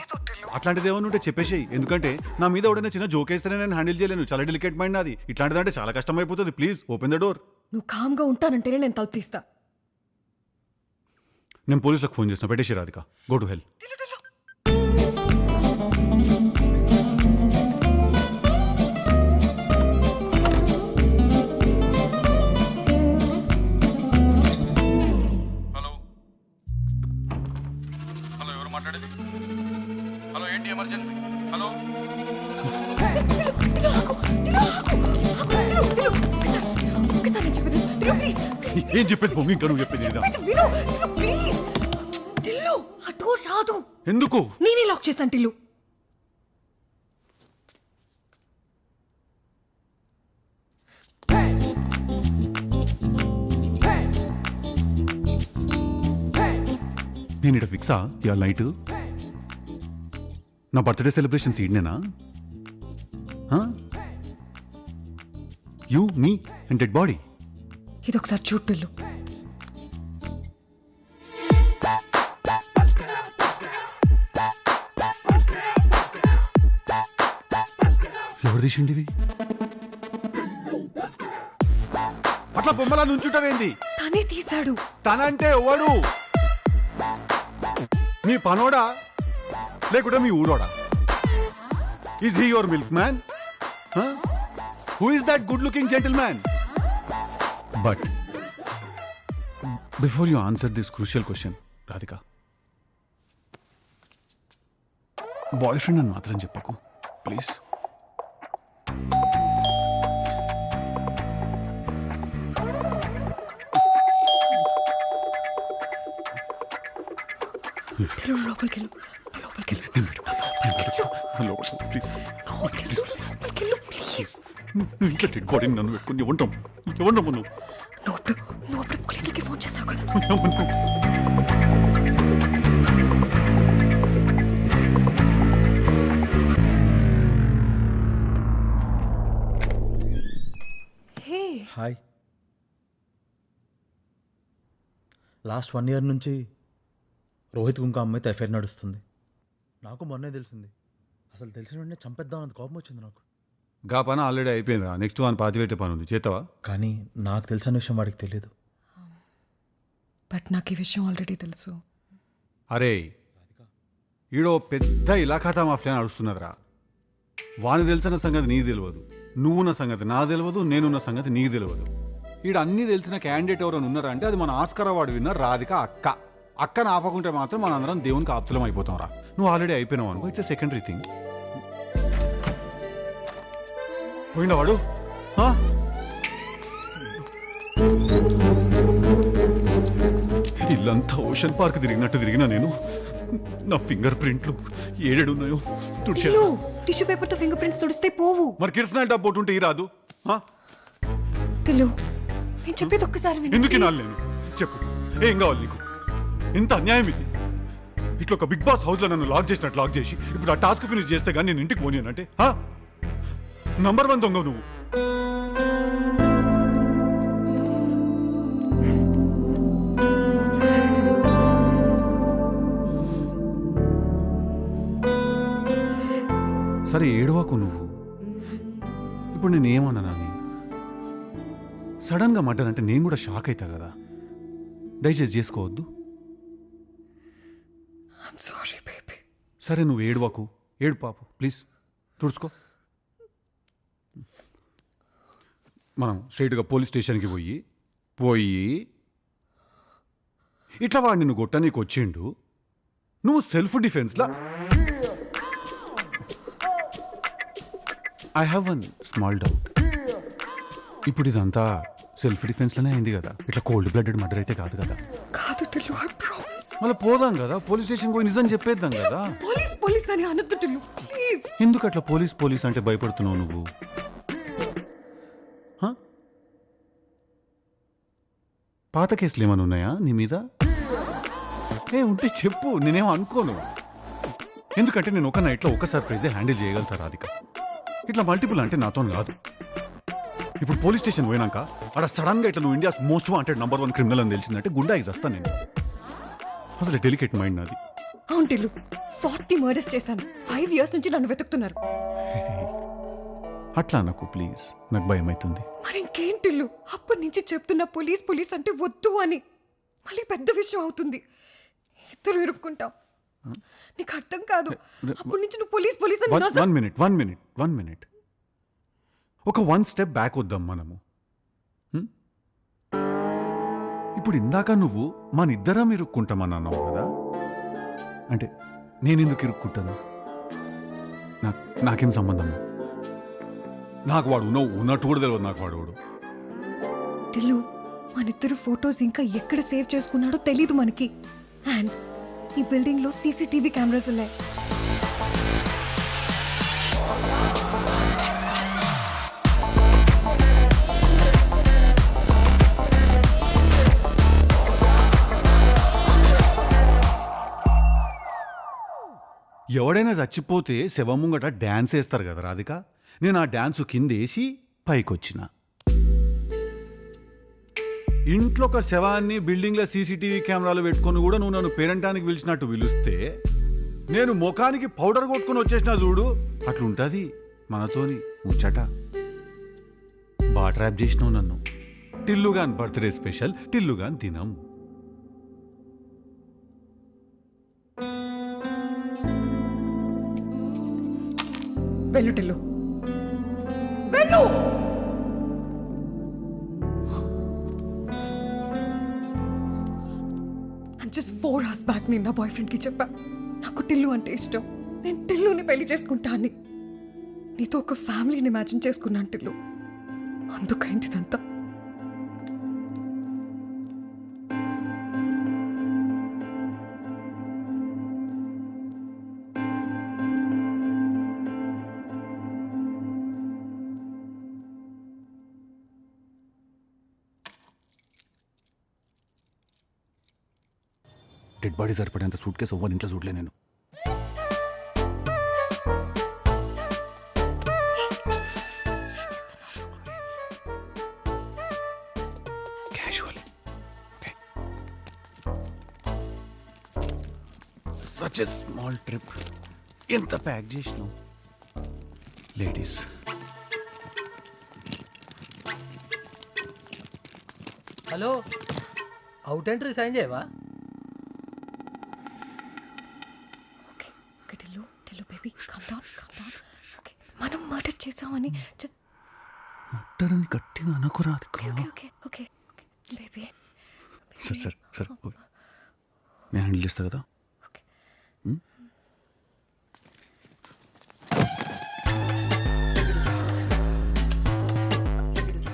[SPEAKER 1] అట్లాంటిది ఏమైనా ఉంటే చెప్పేసేయి, ఎందుకంటే నా మీద ఎవడైనా చిన్న జోక్ వేస్తేనే నేను హ్యాండిల్ చేయలేను. చాలా డెలికేట్ మైండ్ నాది. ఇట్లాంటిదంటే చాలా కష్టం అయిపోతుంది. Please open the door.
[SPEAKER 2] నువ్వు కామ్గా ఉంటానంటేనే నేను తలుపు తీస్తా.
[SPEAKER 1] నేను పోలీసులకు ఫోన్ చేసిన, పెట్టేసి Radhika. Go to hell.
[SPEAKER 3] Hello hello, ఎవరు మాట్లాడేది? హలో, ఏంటి ఎమర్జెన్సీ? హలో,
[SPEAKER 1] ఏం చెప్పేది పొంగి, ఇంకా నువ్వు చెప్పేది ఇదా?
[SPEAKER 2] రాదు.
[SPEAKER 1] ఎందుకు?
[SPEAKER 2] నేనే లాక్ చేస్తాను టిల్లు.
[SPEAKER 1] నేను ఇక్కడ ఫిక్సా ఇవాళ నైట్? నా బర్త్డే సెలబ్రేషన్స్ ఈడ్నేనా? You me and dead body.
[SPEAKER 2] ఇదొకసారి చూడు టిల్లు.
[SPEAKER 1] ఎవరు తీసిండివి? అట్లా బొమ్మలా నుంచుంటావేంది?
[SPEAKER 2] తనే తీశాడు.
[SPEAKER 1] తనంటే ఎవడు? మీ పనోడా లేకుంటే మీ ఊరోడా? Is he your milkman? Who is that good looking gentleman? But before you answer this crucial question Radhika, boyfriend అని మాత్రం చెప్పకు ప్లీజ్.
[SPEAKER 2] లోపలికి వెళ్ళు, లోపలికి వెళ్ళు.
[SPEAKER 1] ఇంట్లో డెడ్ బాడీని నన్ను పెట్టుకుని ఇవ్వంటాం నువ్వు.
[SPEAKER 2] నువ్వు అప్పుడు పోలీసులకి ఫోన్ చేసావు కదా. Hey
[SPEAKER 11] hi. లాస్ట్ 1 year నుంచి రోహిత్ ఇంకో అమ్మాయితో ఎఫ్ఐఆర్ నడుస్తుంది. నాకు మొన్నే తెలిసింది. అసలు తెలిసిన వెంటనే చంపేద్దామని కోపం వచ్చింది నాకు.
[SPEAKER 1] గా పని ఆల్రెడీ అయిపోయింది. నెక్స్ట్ వన్ పాతిపెట్టే పని ఉంది, చేతావా?
[SPEAKER 11] కానీ నాకు తెలిసిన విషయం వాడికి తెలియదు.
[SPEAKER 2] బట్ నాకు ఈ విషయం ఆల్రెడీ తెలుసు.
[SPEAKER 1] అరే ఈడో పెద్ద ఇలాఖాతా మాఫియా నడుస్తున్నదిరా. వాని తెలిసిన సంగతి నీకు తెలియదు, నువ్వున్న సంగతి నాకు తెలియదు, నేనున్న సంగతి నీకు తెలియదు. ఈడ అన్నీ తెలిసిన క్యాండిడేట్ ఎవరైనా ఉన్నారా అంటే అది మన ఆస్కార్ అవార్డు విన్నర్ రాధిక అక్క. అక్కను ఆపకుంటే మాత్రం మనందరం దేవునికి ఆప్తులం అయిపోతాం రా. నువ్వు ఆల్రెడీ అయిపోయినావు అనుకో, ఇట్స్ ఎ సెకండరీ థింగ్. పోయినా వాడు ఇల్లంతా ఓషన్ పార్క్ తిరిగినట్టు తిరిగినా నేను. నా ఫింగర్ ప్రింట్లు ఏడేడున్నాయో తుడిచాను.
[SPEAKER 2] టిష్యూ పేపర్తో ఫింగర్ ప్రింట్స్ తుడిస్తే పోవు.
[SPEAKER 1] మరి కిడ్స్ నైట్ పోతుంటే ఈ రాదు?
[SPEAKER 2] టిల్లు నేను చెప్పేది ఒక్కసారి విను.
[SPEAKER 1] ఎందుకు నాలు నేను చెప్పు, ఏం కావాలి నీకు? ఎంత అన్యాయం ఇది. ఇట్లా ఒక బిగ్ బాస్ హౌస్లో నన్ను లాక్ చేసినట్టు లాక్ చేసి ఇప్పుడు ఆ టాస్క్ ఫినిష్ చేస్తే కానీ నేను ఇంటికి పోనీనంటే నంబర్ 1 దొంగ నువ్వు. సరే ఏడవాకు నువ్వు. ఇప్పుడు నేను ఏమన్నానని సడన్గా మటన్ అంటే నేను కూడా షాక్ అవుతా కదా. దయచేసి చేసుకోవద్దు.
[SPEAKER 2] Sorry baby.
[SPEAKER 1] సరే నువ్వు ఏడవాకు, ఏడు పాపు ప్లీజ్, తుడుచుకో. మనం స్ట్రైట్గా పోలీస్ స్టేషన్కి పోయి ఇట్లా వాడు నిన్ను కొట్ట నీకు వచ్చిండు, నువ్వు సెల్ఫ్ డిఫెన్స్లా. I have one small doubt. ఇప్పుడు ఇదంతా సెల్ఫ్ డిఫెన్స్లోనే అయింది కదా, ఇట్లా కోల్డ్ బ్లడెడ్ మర్డర్ అయితే కాదు కదా?
[SPEAKER 2] కాదు టిల్లు, ఐ ప్రామిస్.
[SPEAKER 1] మళ్ళీ పోదాం కదా పోలీస్ స్టేషన్ పోయి నిజం చెప్పేద్దాం కదా.
[SPEAKER 2] పోలీస్ పోలీస్ అని అనొద్దు టిల్లు ప్లీజ్.
[SPEAKER 1] ఎందుకు అట్లా పోలీస్ పోలీస్ అంటే భయపడుతున్నావు నువ్వు? పాత కేసులు ఏమైనా ఉన్నాయా నీ మీద? ఉంటే చెప్పు, నేనేం అనుకోను. ఎందుకంటే నేను ఒక నైట్లో ఒక సర్ప్రైజే హ్యాండిల్ చేయగలుగుతా రాధిక. ఇట్లా మల్టిపుల్ అంటే నాతో కాదు. ఇప్పుడు పోలీస్ స్టేషన్ పోయినాక అక్కడ సడన్గా ఇట్లా నువ్వు India's most wanted number 1 criminal అని తెలిసిందంటే గుండా ఇది వస్తాను నేను. అసలు డెలికేట్ మైండ్ నాది.
[SPEAKER 2] అవును టిల్లు, 40 మర్డర్స్ చేశాను. 5 years నుంచి నన్ను వెతుకుతున్నారు.
[SPEAKER 1] అట్లా నాకు ప్లీజ్, నాకు భయం అవుతుంది.
[SPEAKER 2] మరి ఇంకేం టిల్లు, అప్పటి నుంచి చెప్తున్నా పోలీస్ అంటే వద్దు అని. మళ్ళీ పెద్ద విషయం అవుతుంది, ఇద్దరు ఇరుక్కుంటాం. నీకు అర్థం కాదు. అప్పటి నుంచి నువ్వు పోలీస్ అని
[SPEAKER 1] వన్ మినిట్ ఒక 1 step బ్యాక్ వద్దాం మనము. ఇప్పుడు ఇందాక నువ్వు మనిద్దరం ఇరుక్కుంటామని అన్నావు కదా, అంటే నేనెందుకు ఇరుక్కుంటాను? నాకేం సంబంధం? నాకు వాడు ఉన్నట్టు కూడా తెలియదు. నాకు వాడు
[SPEAKER 2] టిల్లు, మనిద్దరు ఫొటోస్ ఇంకా ఎక్కడ సేవ్ చేసుకున్నాడో తెలీదు మనకి. అండ్ ఈ బిల్డింగ్ లో CCTV కెమెరాస్ ఉన్నాయి.
[SPEAKER 1] ఎవడైనా చచ్చిపోతే శవం ముంగట డ్యాన్స్ వేస్తారు కదా రాధిక. నేను ఆ డ్యాన్స్ కిందేసి పైకొచ్చిన. ఇంట్లో ఒక శవాన్ని బిల్డింగ్లో CCTV కెమెరాలు పెట్టుకొని కూడా నువ్వు నన్ను పేరంటానికి పిలిచినట్టు పిలిస్తే నేను ముఖానికి పౌడర్ కొట్టుకొని వచ్చేసిన చూడు. అట్లుంటుంది మనతోని ముచ్చట. బాగా ట్రాప్ చేసినావు నన్ను. టిల్లుగాన్ బర్త్డే స్పెషల్, టిల్లుగాన్ దినం.
[SPEAKER 2] వెళ్ళు టిల్లు, వెళ్ళు. జస్ట్ 4 hours బ్యాక్ నేను నా బాయ్ ఫ్రెండ్కి చెప్పా నాకు టిల్లు అంటే ఇష్టం, నేను టిల్లుని పెళ్లి చేసుకుంటా అని. నీతో ఒక ఫ్యామిలీని ఇమాజిన్ చేసుకున్నాను టిల్లు, అందుకైంది ఇదంతా.
[SPEAKER 1] డెడ్ బాడీ సరిపడేంత సూట్ కేసు అవ్వని ఇంట్లో చూడలే నేను. Casual. Such a small trip. ఎంత ప్యాక్ చేసినావు ladies.
[SPEAKER 12] Hello, out entry sign చేయవా?
[SPEAKER 2] మనం మర్డర్ చేసామని
[SPEAKER 1] మర్డర్ని గట్టిగా అనుకురాదు. సరే నేను హ్యాండిల్ చేస్తా కదా.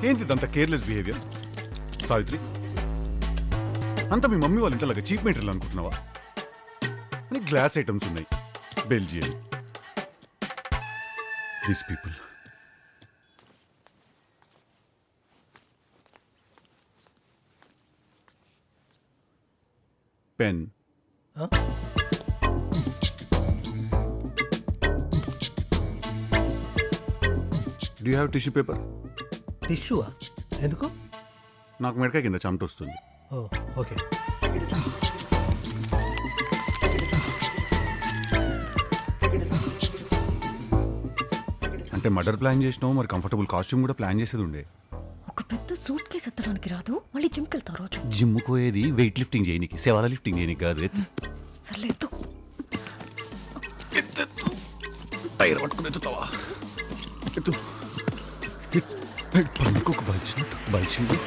[SPEAKER 1] ఏంటి అంత కేర్లెస్ బిహేవియర్ సావిత్రి? అంత మీ మమ్మీ వాళ్ళ ఇంట్లో చీప్ మెటీరియల్ అనుకుంటున్నావా? అని గ్లాస్ ఐటమ్స్ ఉన్నాయి, Belgian. These people. Pen.
[SPEAKER 12] Huh?
[SPEAKER 1] Do you have tissue paper?
[SPEAKER 12] టిష్యూవా? ఎందుకు?
[SPEAKER 1] నాకు మెడకాయ కింద చెమట వస్తుంది.
[SPEAKER 12] ఓ ఓకే.
[SPEAKER 1] అంటే మర్డర్ ప్లాన్ చేసినావు, మరి కంఫర్టబుల్ కాస్ట్యూమ్ కూడా ప్లాన్ చేసేది ఉండే.
[SPEAKER 2] ఒక పెద్ద సూట్ కేసు ఎత్తడానికి రాదు, మళ్ళీ జిమ్కి వెళ్తావు రోజు.
[SPEAKER 1] జిమ్ పోయేది వెయిట్ లిఫ్టింగ్ చేయనికి, శవాల లిఫ్టింగ్ చేయనికి కాదు.
[SPEAKER 2] సర్లే ఎత్తు.
[SPEAKER 1] టైర్ పట్టుకుని ఎత్తుతావా? ఎత్తు. పనికొక బలిచింది.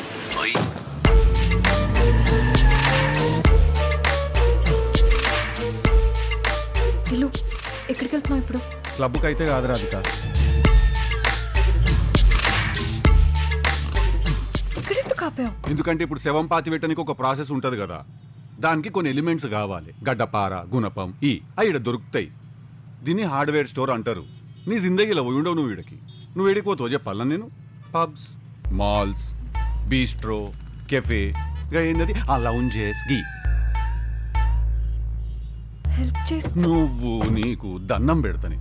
[SPEAKER 2] ఇల్లు ఎక్కడికి వెళ్తున్నావు ఇప్పుడు?
[SPEAKER 1] క్లబ్కి అయితే కాదు రాధిక.
[SPEAKER 2] ఇక్కడెందుకు ఆపావు?
[SPEAKER 1] ఎందుకంటే ఇప్పుడు శవం పాతి పెట్టడానికి ఒక ప్రాసెస్ ఉంటుంది కదా, దానికి కొన్ని ఎలిమెంట్స్ కావాలి. గడ్డపార, గుణపం, ఈడ దొరుకుతాయి. దీన్ని హార్డ్వేర్ స్టోర్ అంటారు. నీ జిందగీలో ఉండవు. నువ్వు వీడికి నువ్వు ఏడిపోతావు చెప్పాలా నేను? పబ్స్, మాల్స్, బీస్ట్రో, కెఫే, ఇక ఏంటది ఆ లౌంజెస్,
[SPEAKER 2] హెల్ప్ చేస్తా.
[SPEAKER 1] నువ్వు నీకు దండం పెడతని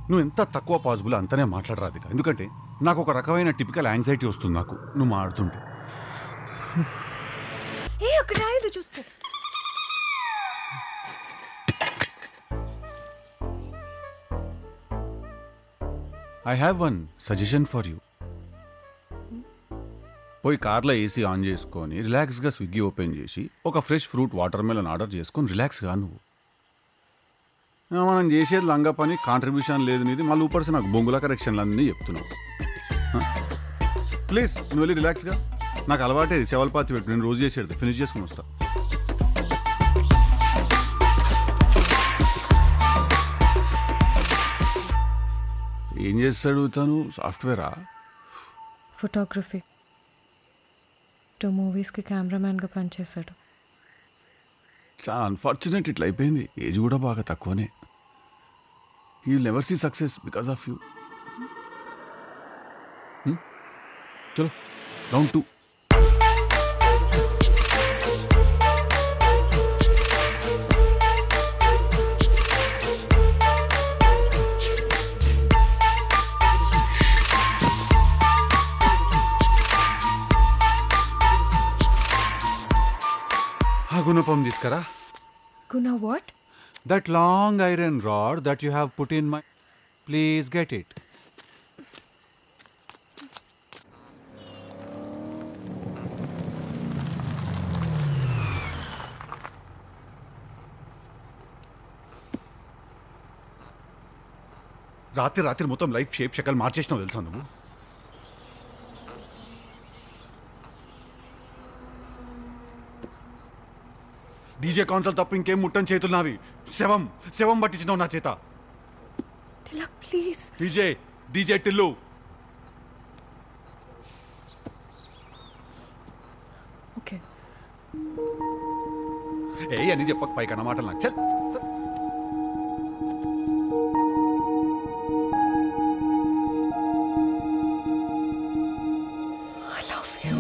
[SPEAKER 1] నువ్వు ఎంత తక్కువ పాసిబుల్ అంతనే మాట్లాడరాదు ఇక. ఎందుకంటే నాకు ఒక రకమైన టిపికల్ యాంగ్జైటీ వస్తుంది నాకు నువ్వు మాడుతుంటే.
[SPEAKER 2] ఏ అక్కడ రాయదు చూసుకో.
[SPEAKER 1] I have one suggestion for you. పోయి కార్లో ఏసీ ఆన్ చేసుకొని రిలాక్స్గా స్విగ్గీ ఓపెన్ చేసి ఒక fresh fruit water melon order చేసుకొని రిలాక్స్గా నువ్వు. మనం చేసేది లంగా పని, కాంట్రిబ్యూషన్ లేదు నీది, మళ్ళీ ఊపర్సి నాకు బొంగుల కరెక్షన్లు అన్నీ చెప్తున్నావు. ప్లీజ్ నువ్వు వెళ్ళి రిలాక్స్గా. నాకు అలవాటే సెవల్పాతి పెట్టు, నేను రోజు చేసేది ఫినిష్ చేసుకుని వస్తా. ఏం చేస్తాడు తను? సాఫ్ట్వేరా?
[SPEAKER 2] ఫోటోగ్రఫీ. 2 మూవీస్కి కెమెరామ్యాన్గా పనిచేశాడు.
[SPEAKER 1] చాలా అన్ఫార్చునేట్ ఇట్లా అయిపోయింది. ఏజ్ కూడా బాగా తక్కువనే. You will never see success because of you. చలో రౌండ్ 2. గుణపం తీసుకురా.
[SPEAKER 2] గుణ what?
[SPEAKER 1] That long iron rod that you have put in my... Please get it. రాత్రి మొత్తం లైఫ్ షేప్ షకల్ మార్చేసినావు తెలుసా నువ్వు? డీజే కాన్సల్ తప్ప ఇంకేం ముట్టని చేతులు నావి. శవం పట్టించినావు నా చేత.
[SPEAKER 2] Tilak please.
[SPEAKER 1] DJ Tillu.
[SPEAKER 2] Okay.
[SPEAKER 1] ఏ అని చెప్పక పైకన్న మాటలు నాకు. చల్.
[SPEAKER 2] I love you.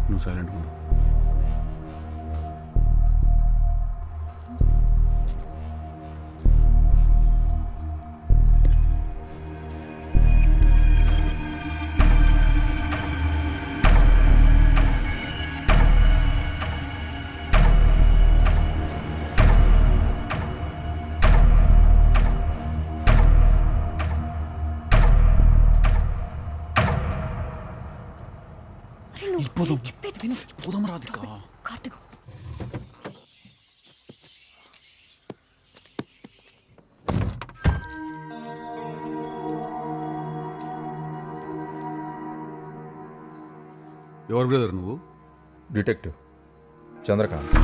[SPEAKER 2] నువ్వు సైలెంట్గా ఉండు. చెప్పేది విను.
[SPEAKER 1] పోదాం రాధిక.
[SPEAKER 2] కార్తిక్
[SPEAKER 1] ఎవరు బ్రదర్ నువ్వు?
[SPEAKER 13] డిటెక్టివ్ చంద్రకాంత్.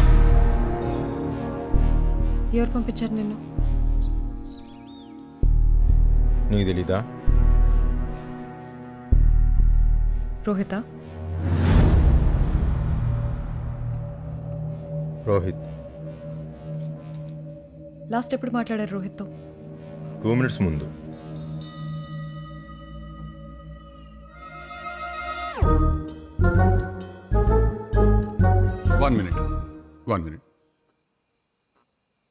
[SPEAKER 2] ఎవరు పంపించారు నిన్ను?
[SPEAKER 13] నీకు తెలీదా?
[SPEAKER 2] రోహిత.
[SPEAKER 13] రోహిత్.
[SPEAKER 2] లాస్ట్ ఎప్పుడు మాట్లాడారు రోహిత్తో?
[SPEAKER 13] 2 minutes ముందు.
[SPEAKER 1] One minute.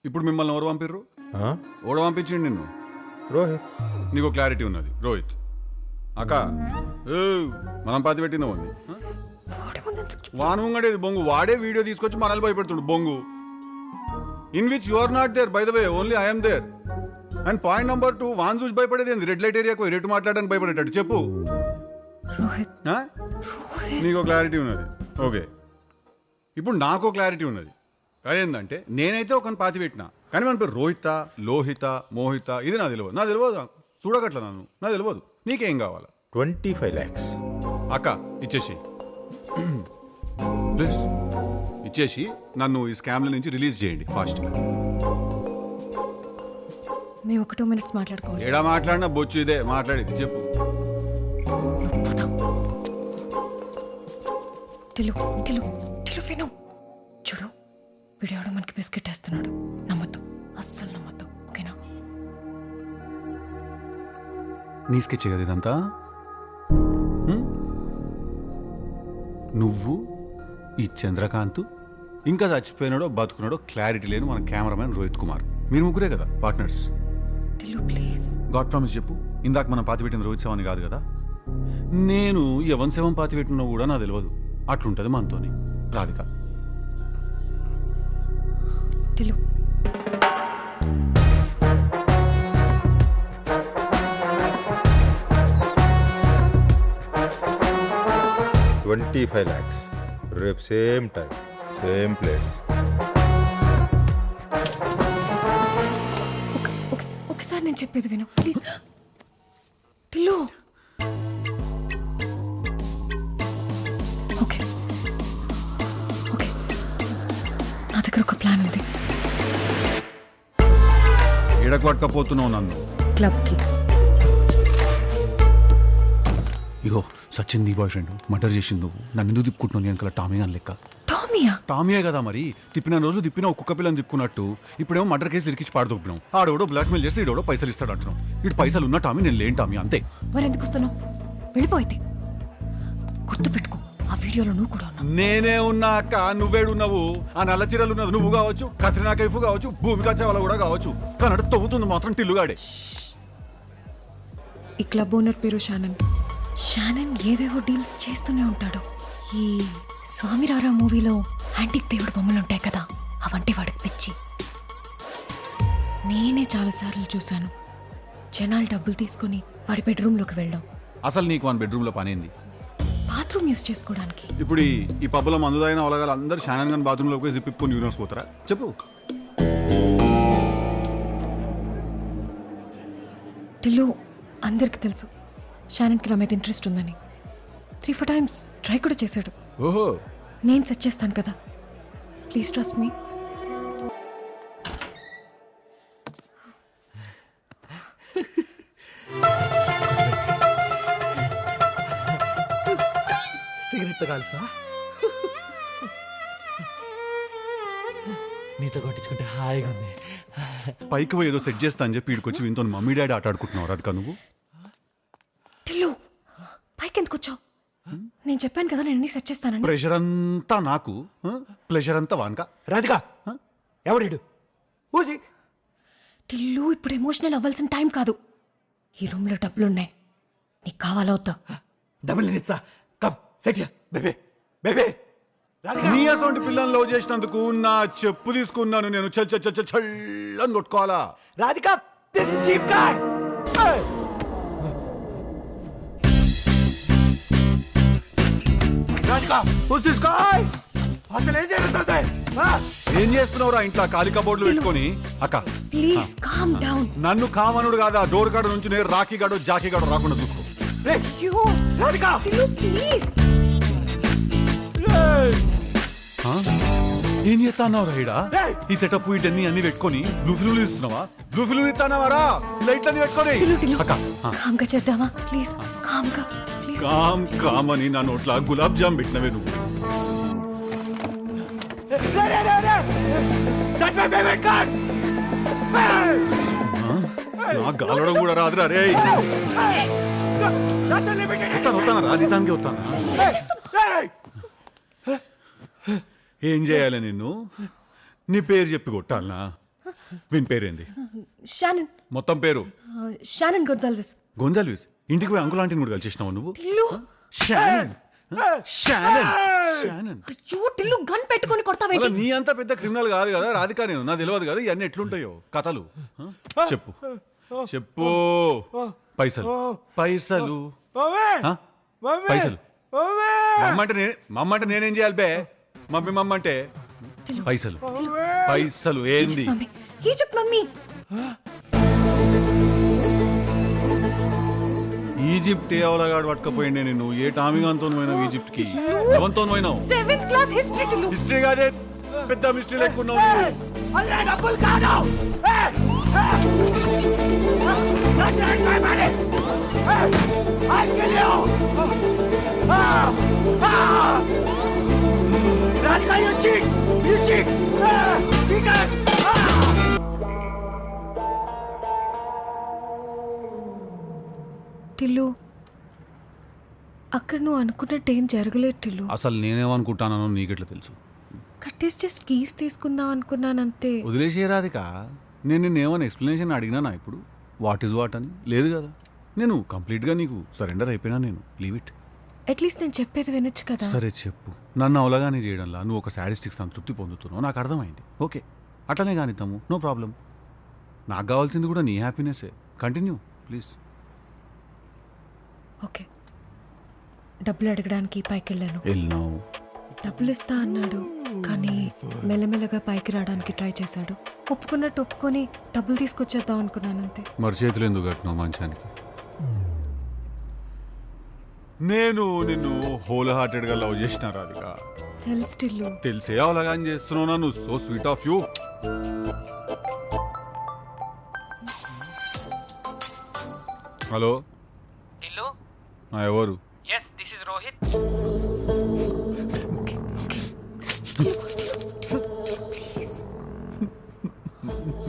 [SPEAKER 1] ఇప్పుడు మిమ్మల్ని ఎవరు పంపిర్రు? ఎవడు పంపించిండు నిన్ను?
[SPEAKER 13] రోహిత్.
[SPEAKER 1] నీకు క్లారిటీ ఉన్నది. రోహిత్ అక్క మనం పాతి పెట్టిన ఉంది. వాను ఉంగడేది బొంగు. వాడే వీడియో తీసుకొచ్చి మనల్ని భయపెడుతుండు బొంగు. In which you are not there by the way, only I'm there. And point number 2, van చూసి భయపడేది ఏంది? రెడ్ లైట్ ఏరియాకు రెడ్ మాట్లాడడానికి భయపడేటట్టు చెప్పు. నీకు క్లారిటీ ఉన్నది. ఓకే, ఇప్పుడు నాకు క్లారిటీ ఉన్నది. అదేంటంటే నేనైతే ఒకని పాతి పెట్టినా, కానీ మన పేరు రోహిత, లోహిత, మోహిత ఇది నాకు తెలియదు. చూడగట్ల నన్ను నాకు తెలియదు. నీకేం కావాలా?
[SPEAKER 13] 25 lakhs.
[SPEAKER 1] అక్క ఇచ్చేసి ప్లీజ్ ఇచ్చేసి నన్ను ఈ స్కామ్ల నుంచి రిలీజ్ చేయండి ఫాస్ట్గా.
[SPEAKER 2] మేము ఒక 2 minutes మాట్లాడుకోవాలి.
[SPEAKER 1] ఏడా మాట్లాడినా బొచ్చు ఇదే మాట్లాడేది. చెప్పు.
[SPEAKER 2] టిల్లు టిల్లు టిల్లు విను. చూడు వీడెవడో మనకి బిస్కెట్ వేస్తున్నాడు. నమ్మద్దు, అస్సలు నమ్మద్దు. ఓకేనా?
[SPEAKER 1] నీ స్కెచ్ కదా ఇదంతా? నువ్వు ఈ చంద్రకాంత్ ఇంకా చచ్చిపోయినాడో బతుకున్నాడో క్లారిటీ లేని మన కెమెరామెన్ రోహిత్ కుమార్, మీరు ముగ్గురే కదా partners?
[SPEAKER 2] Tillu please
[SPEAKER 1] God promise చెప్పు. ఇందాక మనం పాతి పెట్టిన రోహిత్ శవాన్ని కాదు కదా? నేను ఎవరి శవం పాతి పెట్టినా కూడా నాకు తెలియదు. అట్లుంటది మనతోని రాధిక.
[SPEAKER 2] టిల్లు
[SPEAKER 13] 25 lakhs. రేపు సేమ్ టైం సేమ్ ప్లేస్.
[SPEAKER 2] ఒకసారి నేను చెప్పేది విను ప్లీజ్. టిల్లు ఓకే ఓకే, నా దగ్గర ఒక ప్లాన్ ఉంది.
[SPEAKER 1] ఎడకు పట్టుకపోతున్నావు నన్ను?
[SPEAKER 2] క్లబ్కి.
[SPEAKER 1] ఇగో సచిన్ నీ బాయ్ ఫ్రెండ్ మర్డర్ చేసింది నువ్వు. నన్ను ఎందుకు తిప్పుకుంటున్నావు? నేను అంకల్ టామీ అని లెక్క.
[SPEAKER 2] టామీయా?
[SPEAKER 1] టామీయే కదా మరి. తిప్పిన రోజు తిప్పిన ఒక్కొక్క పిల్లని తిప్పుకున్నట్టు ఇప్పుడేమో మర్డర్ కేసు ఇరికించి పాడుతున్నావు. ఆడోడో బ్లాక్మెయిల్ చేస్తే ఈడోడో పైసలు ఇస్తాడు అంటున్నావు. ఇటు పైసలు ఉన్న టామీ, నేను లేని టామీ, అంతే.
[SPEAKER 2] మరి ఎందుకు వస్తున్నావు? వెళ్ళిపోయితే గుర్తు పెట్టుకో, ఆ వీడియోలో నువ్వు కూడా ఉన్నావు.
[SPEAKER 1] నేనే ఉన్నా అక్క, నువ్వేడున్నావు? ఆ నల్ల చీరలు ఉన్నది నువ్వు కావచ్చు, కత్రినా కైఫ్ కావచ్చు, భూమికా చావ్లా కూడా కావచ్చు. కానీ తవ్వుతుంది మాత్రం టిల్లుగాడే.
[SPEAKER 2] ఈ క్లబ్ ఓనర్ పేరు షానన్. షానన్ ఏవేవో డీల్స్ చేస్తూనే ఉంటాడు. ఈ స్వామిరారా మూవీలో యాంటిక్ దేవుడు బొమ్మలు ఉంటాయి కదా, అవంటే వాడికి పిచ్చి. నేనే చాలాసార్లు చూశాను జనాలు డబ్బులు తీసుకుని వాడి బెడ్రూమ్లోకి వెళ్ళాం.
[SPEAKER 1] అసలు నీకు వన్ బెడ్రూమ్లో పనేంది?
[SPEAKER 2] బాత్రూమ్ యూజ్ చేసుకోవడానికి.
[SPEAKER 1] ఇప్పుడు ఈ పబ్బులో మందుదైన ఒలగాలు అందరూ షానన్ గాని బాత్రూంలోకి జిప్పిప్పుకొని యూనివర్స్ పోతారా? చెప్పు.
[SPEAKER 2] టిల్లు అందరికి తెలుసు షానన్కి నా మీద ఇంట్రెస్ట్ ఉందని. 3-4 times ట్రై కూడా చేశాడు.
[SPEAKER 1] ఓహో,
[SPEAKER 2] నేను సెట్ చేస్తాను కదా, ప్లీజ్ ట్రస్ట్ మీ.
[SPEAKER 12] సిగరెట్ కాల్సా? నీతో కొట్టించుకుంటే హాయిగా ఉంది.
[SPEAKER 1] పైకి పోయి ఏదో సెట్ చేస్తా అని చెప్పి వీడికి వచ్చి వీళ్ళతో మమ్మీ డాడీ ఆట ఆడుకుంటున్నావు రాధిక నువ్వు.
[SPEAKER 2] టిల్లు పైకి ఎందుకు వచ్చావు? నేను చెప్పాను కదా నేను అన్ని సెట్ చేస్తానని.
[SPEAKER 1] ప్రెషర్ అంతా నాకు, ప్లెజర్ అంతా వానక.
[SPEAKER 12] రాధిక ఎవడు ఊజీ?
[SPEAKER 2] టిల్లు ఇప్పుడు ఎమోషనల్ అవ్వాల్సిన టైం కాదు. ఈ రూమ్లో డబ్బులున్నాయి, నీకు కావాలా వద్దా?
[SPEAKER 12] డబ్బులు నేను ఇస్తా. Come set baby baby.
[SPEAKER 1] నీ అసొంటి పిల్లల్ని లవ్ చేసినందుకు నా చెప్పు తీసుకున్నాను నేను. చల్లని కొట్టుకోవాలా?
[SPEAKER 12] Radhika this cheap guy. Radhika who's this guy? అసలు ఏం జరుగుతుంది?
[SPEAKER 1] ఏం చేస్తున్నావురా ఇంట్లో ఖాళీ కబోర్డులు పెట్టుకొని? అక్క
[SPEAKER 2] ప్లీజ్ కామ్ డౌన్.
[SPEAKER 1] నన్ను కామనుడు కాదా, డోర్ కాడ నుంచి నేను రాఖీ గాడో జాకీ గాడో రాకుండా చూసుకో.
[SPEAKER 12] రాధిక
[SPEAKER 2] ప్లీజ్.
[SPEAKER 1] ఏం చేస్తా అన్నావు రైడా? ఈ సెటప్ వీటన్ని అన్ని పెట్టుకొని బ్లూ ఫిల్మ్ ఇస్తున్నావా? బ్లూ ఫిల్మ్ ఇస్తానావారా? లైట్లన్నీ పెట్టుకొని అక్క
[SPEAKER 2] కామ్గా చేద్దామా ప్లీజ్? కామ్గా ప్లీజ్.
[SPEAKER 1] కామ్ అని నా నోట్ల గులాబ్ జామ్ పెట్టినవే నువ్వు. నా గాలడం కూడా రాదురా రే. వస్తానా రాధితానికి వస్తానా? ఏం చేయాలి నిన్ను? నీ పేరు చెప్పి కొట్టాలనా? వీని పేరేంది?
[SPEAKER 2] షానన్.
[SPEAKER 1] మొత్తం పేరు?
[SPEAKER 2] షానన్ గొన్సాల్విస్.
[SPEAKER 1] గొన్సాల్విస్. ఇంటికి పోయి అంకుల్ ఆంటీని కూడా కలిసేసినావు నువ్వు?
[SPEAKER 2] Tillu
[SPEAKER 1] Shannon Shannon Shannon.
[SPEAKER 2] అయ్యో టిల్లు గన్ పెట్టుకొని కొడతావేంటి?
[SPEAKER 1] నీ అంత పెద్ద క్రిమినల్ కాదు కదా రాధిక, నేను నాకు తెలియదు కదా ఇవన్నీ ఎట్లుంటాయో కథలు. చెప్పు చెప్పు. పైసలు పైసలు పైసలు. మమ్మంటే నేనేం చేయాలి బే? మమ్మంటే పైసలు పైసలు ఏంది?
[SPEAKER 2] Egypt mummy.
[SPEAKER 1] ఈజిప్ట్ ఏ అవలగాడు పట్టుకపోయిండే నేను ఏ టామిగాంతో పోయినావు ఈజిప్ట్కి ఎవరితో పోయినావు
[SPEAKER 2] 7th class history Tillu.
[SPEAKER 1] History కాదే పెద్ద మిస్టరీ లేకున్నావు
[SPEAKER 2] టిల్లు అక్కడ నువ్వు అనుకున్నట్టు ఏం జరగలేదు టిల్లు.
[SPEAKER 1] అసలు నేనేమనుకుంటానో నీకెట్లా తెలుసు
[SPEAKER 2] కట్టేసి జస్ట్ కీస్ తీసుకుందాం అనుకున్నానంతే.
[SPEAKER 1] వదిలేసే రాధిక నేను నిన్నేమైనా ఎక్స్ప్లెనేషన్ అడిగినా ఇప్పుడు వాట్ ఈజ్ వాట్ అని లేదు కదా. నేను కంప్లీట్గా నీకు సరెండర్ అయిపోయినా. నేను లీవ్ ఇట్.
[SPEAKER 2] అట్లీస్ట్ నేను చెప్పేది వినొచ్చు కదా.
[SPEAKER 1] సరే చెప్పు. నన్ను అవలగానే చేయడంలా నువ్వు ఒక శాడిస్టిక్ సంతృప్తి పొందుతున్నావు నాకు అర్థమైంది. ఓకే అట్లనే కానిద్దాము, నో ప్రాబ్లం. నాకు కావాల్సింది కూడా నీ హ్యాపీనెస్సే. Continue please.
[SPEAKER 2] ఓకే డబ్బులు అడగడానికి పైకి వెళ్ళాను.
[SPEAKER 1] వెళ్ళినావు,
[SPEAKER 2] డబ్బులు ఇస్తా అన్నాడు కానీ మెల్లమెల్లగా పైకి రావడానికి ట్రై చేశాడు. ఒప్పుకున్నట్టు ఒప్పుకొని డబ్బులు తీసుకొచ్చేద్దాం అనుకున్నానంతే.
[SPEAKER 1] మరి చేతులు ఎందుకు కట్టినావు మంచానికి? నేను నిన్ను హోల్ హార్టెడ్గా లవ్ చేసిన రాధిక.
[SPEAKER 2] తెలుసు టిల్లు.
[SPEAKER 1] తెలిసే అవలగాని చేస్తున్నావు. నువ్వు so sweet of you. Hello
[SPEAKER 9] Tillu.
[SPEAKER 1] ఎవరు?
[SPEAKER 9] Yes this is Rohit.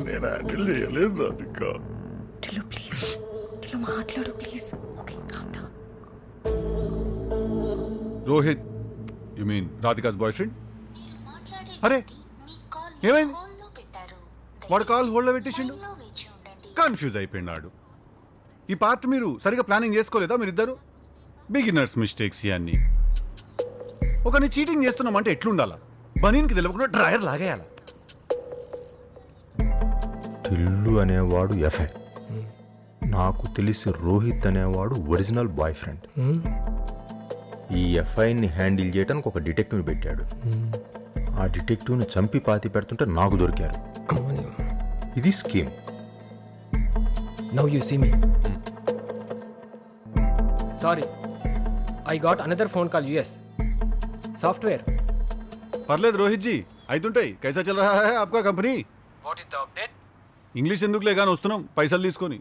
[SPEAKER 1] నేను హ్యాండిల్ చేయలేదు రాధిక.
[SPEAKER 2] టిల్లు ప్లీజ్, టిల్లు మాట్లాడు please. Okay calm down.
[SPEAKER 1] Rohit you mean Radhika's boyfriend? అరే ఏమైంది? వాడు కాల్ హోల్డ్లో పెట్టేసిండు. కన్ఫ్యూజ్ అయిపోయింది ఆడు. ఈ పార్ట్ మీరు సరిగా ప్లానింగ్ చేసుకోలేదా మీరిద్దరు? బిగినర్స్ మిస్టేక్స్ ఇవన్నీ. ఒకరిని చీటింగ్ చేస్తున్నామంటే ఎట్లుండాలా? బనీన్కి తెలియకుండా డ్రైయర్ లాగేయాల.
[SPEAKER 13] టిల్లు అనేవాడు ఎఫ్ఐ, నాకు తెలిసి రోహిత్ అనేవాడు ఒరిజినల్ బాయ్ ఫ్రెండ్. ఈ ఎఫ్ఐని హ్యాండిల్ చేయడానికి ఒక డిటెక్టివ్ని పెట్టాడు. ఆ డిటెక్టివ్ని చంపి పాతి పెడుతుంటే నాకు దొరికారు. ఇది scheme.
[SPEAKER 14] Now you see me. Sorry, I got another phone call. US software.
[SPEAKER 1] పర్లేదు రోహిత్ జీ, అయితుంటాయి. కైసా చల్ రహా హై ఆప్కా company?
[SPEAKER 14] What is the update?
[SPEAKER 1] English ఎందుకులే కానీ వస్తున్నాం పైసలు తీసుకొని.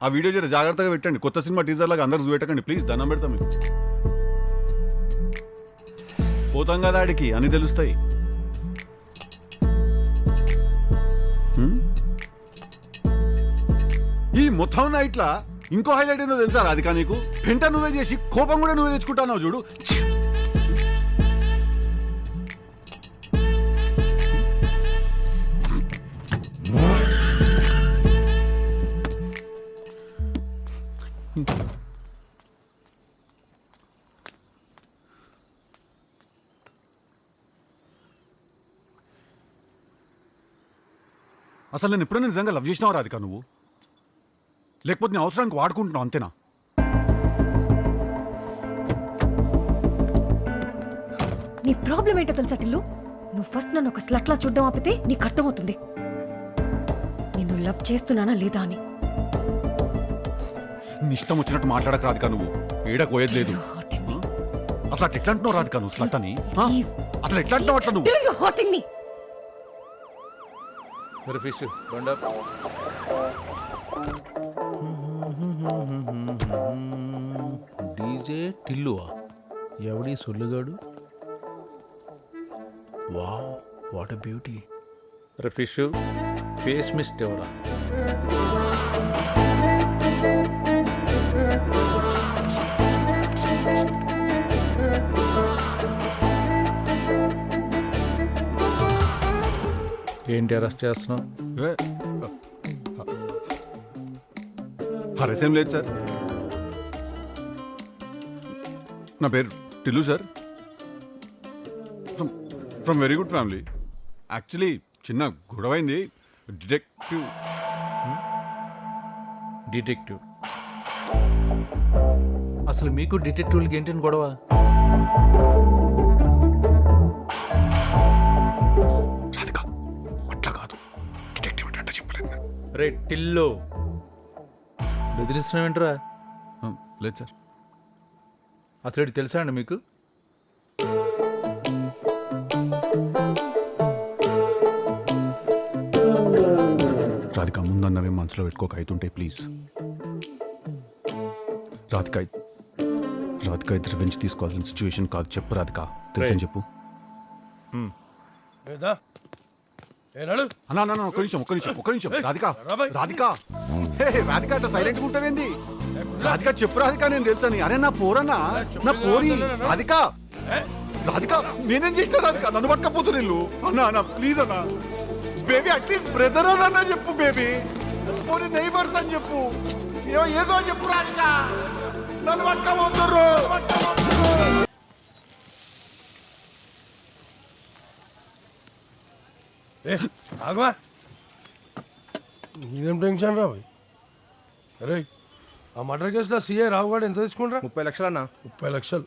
[SPEAKER 1] ఆ వీడియో జర జాగ్రత్తగా పెట్టండి. కొత్త సినిమా టీజర్ లాగా అందరికి చూపెట్టకండి ప్లీజ్. దండం పెడతాం మీకు. పోతాం కదా ఆడికి అని తెలుస్తాయి. ఈ మొత్తం నైట్లా ఇంకో హైలైట్ ఏందో తెలుసా రాధిక నీకు? పెంట నువ్వే చేసి కోపం కూడా నువ్వే తెచ్చుకుంటున్నావు చూడు. అసలు నేను ఎప్పుడైనా నిజంగా లవ్ చేసినావు రాధిక నువ్వు? లేకపోతే నీ అవసరానికి వాడుకుంటున్నావు అంతేనా?
[SPEAKER 2] నీ ప్రాబ్లం ఏంటో తెలుసా టిల్లు? నువ్వు ఫస్ట్ నన్ను ఒక స్లట్లా చూడడం ఆపితే నీకు అర్థమవుతుంది నేను లవ్ చేస్తున్నానా లేదా అని.
[SPEAKER 1] నీ ఇష్టం వచ్చినట్టు మాట్లాడక రాధిక నువ్వు. ఏడకోయేది లేదు. అసలు అట్లా ఎట్లా అంటున్నావు రాధిక నువ్వు స్లట్ అని? అసలు ఎట్లా అంటున్నావు అట్లా నువ్వు?
[SPEAKER 2] You're hurting me.
[SPEAKER 10] ఫిష్ బండా.
[SPEAKER 3] డీజే టిల్లువా? ఎవడి సొల్లుగాడు? Wow what a beauty.
[SPEAKER 10] Fish face mist ఎవరా?
[SPEAKER 3] ఏంటి అరెస్ట్ చేస్తున్నావు?
[SPEAKER 1] హరసేం లేదు సార్. నా పేరు Tillu sir. From very good family. Actually చిన్న గొడవైంది.
[SPEAKER 3] డిటెక్టివ్ అసలు మీకు డిటెక్టివ్లకి ఏంటని గొడవ?
[SPEAKER 1] అట్లా కాదు, డిటెక్టివ్ అంటే చెప్పలేదు.
[SPEAKER 3] రే టిల్లు బెదిరిస్తున్నావేంట్రా?
[SPEAKER 1] లేదు సార్.
[SPEAKER 15] అసలు తెలుసా అండి మీకు?
[SPEAKER 1] రాధిక ముందన్నవే మనసులో పెట్టుకోక అవుతుంటాయి ప్లీజ్. రాధిక ఇది రివెంజ్ తీసుకోవాల్సిన సిచ్యువేషన్ కాదు. చెప్పు రాధిక, తెలుసని చెప్పు. అన్నా ఒక్క నిమిషం రాధిక రాధిక అట్లా సైలెంట్గా ఉంటావేంది? రాధిక చెప్పు రాధిక, నేను తెలుసని. అరే నా పోరన్నా, నా పోరి రాధిక. రాధిక నేనేం చేసిన రాధిక? నన్ను పట్టకపోతున్నారు ఇల్లు. అన్నా ప్లీజ్ అన్నా, బేబీ అట్లీస్ట్ బ్రదర్ అన్నా చెప్పు బేబీ, పోనీ నైబర్స్ అని చెప్పు, ఏదో చెప్పు రాధిక. నన్ను పట్టకపోతుర్రు.
[SPEAKER 3] ఆగవా, నీదేం టెన్షన్ రా భయ్. అరే ఆ మర్డర్ కేసులో సీఐ రావుగాడు ఎంత తీసుకుంటా?
[SPEAKER 14] 30 లక్షలు అన్న.
[SPEAKER 3] 30 లక్షలు.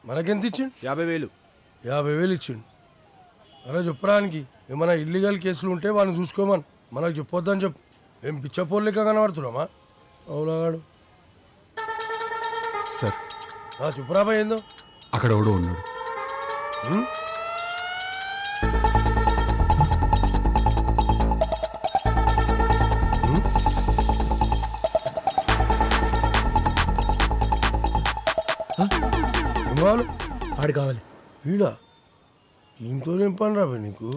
[SPEAKER 3] మనకెంత ఇచ్చిండు?
[SPEAKER 14] 50,000.
[SPEAKER 3] 50,000 ఇచ్చిండు. అరే చెప్పడానికి ఏమైనా ఇల్లీగల్ కేసులు ఉంటే వాళ్ళని చూసుకోమని మనకు చెప్పొద్దని చెప్పు. ఏం పిచ్చపోర్లేక కనబడుతున్నామా అవులాగాడు?
[SPEAKER 1] సార్
[SPEAKER 3] చెప్పురా భయ్, ఏందో
[SPEAKER 1] అక్కడ ఎవడో ఉన్నాడు.
[SPEAKER 3] కావాలి
[SPEAKER 6] ఆడు కావాలి.
[SPEAKER 3] వీడా ఇంతో ఏం పని రా భయ్ నీకు?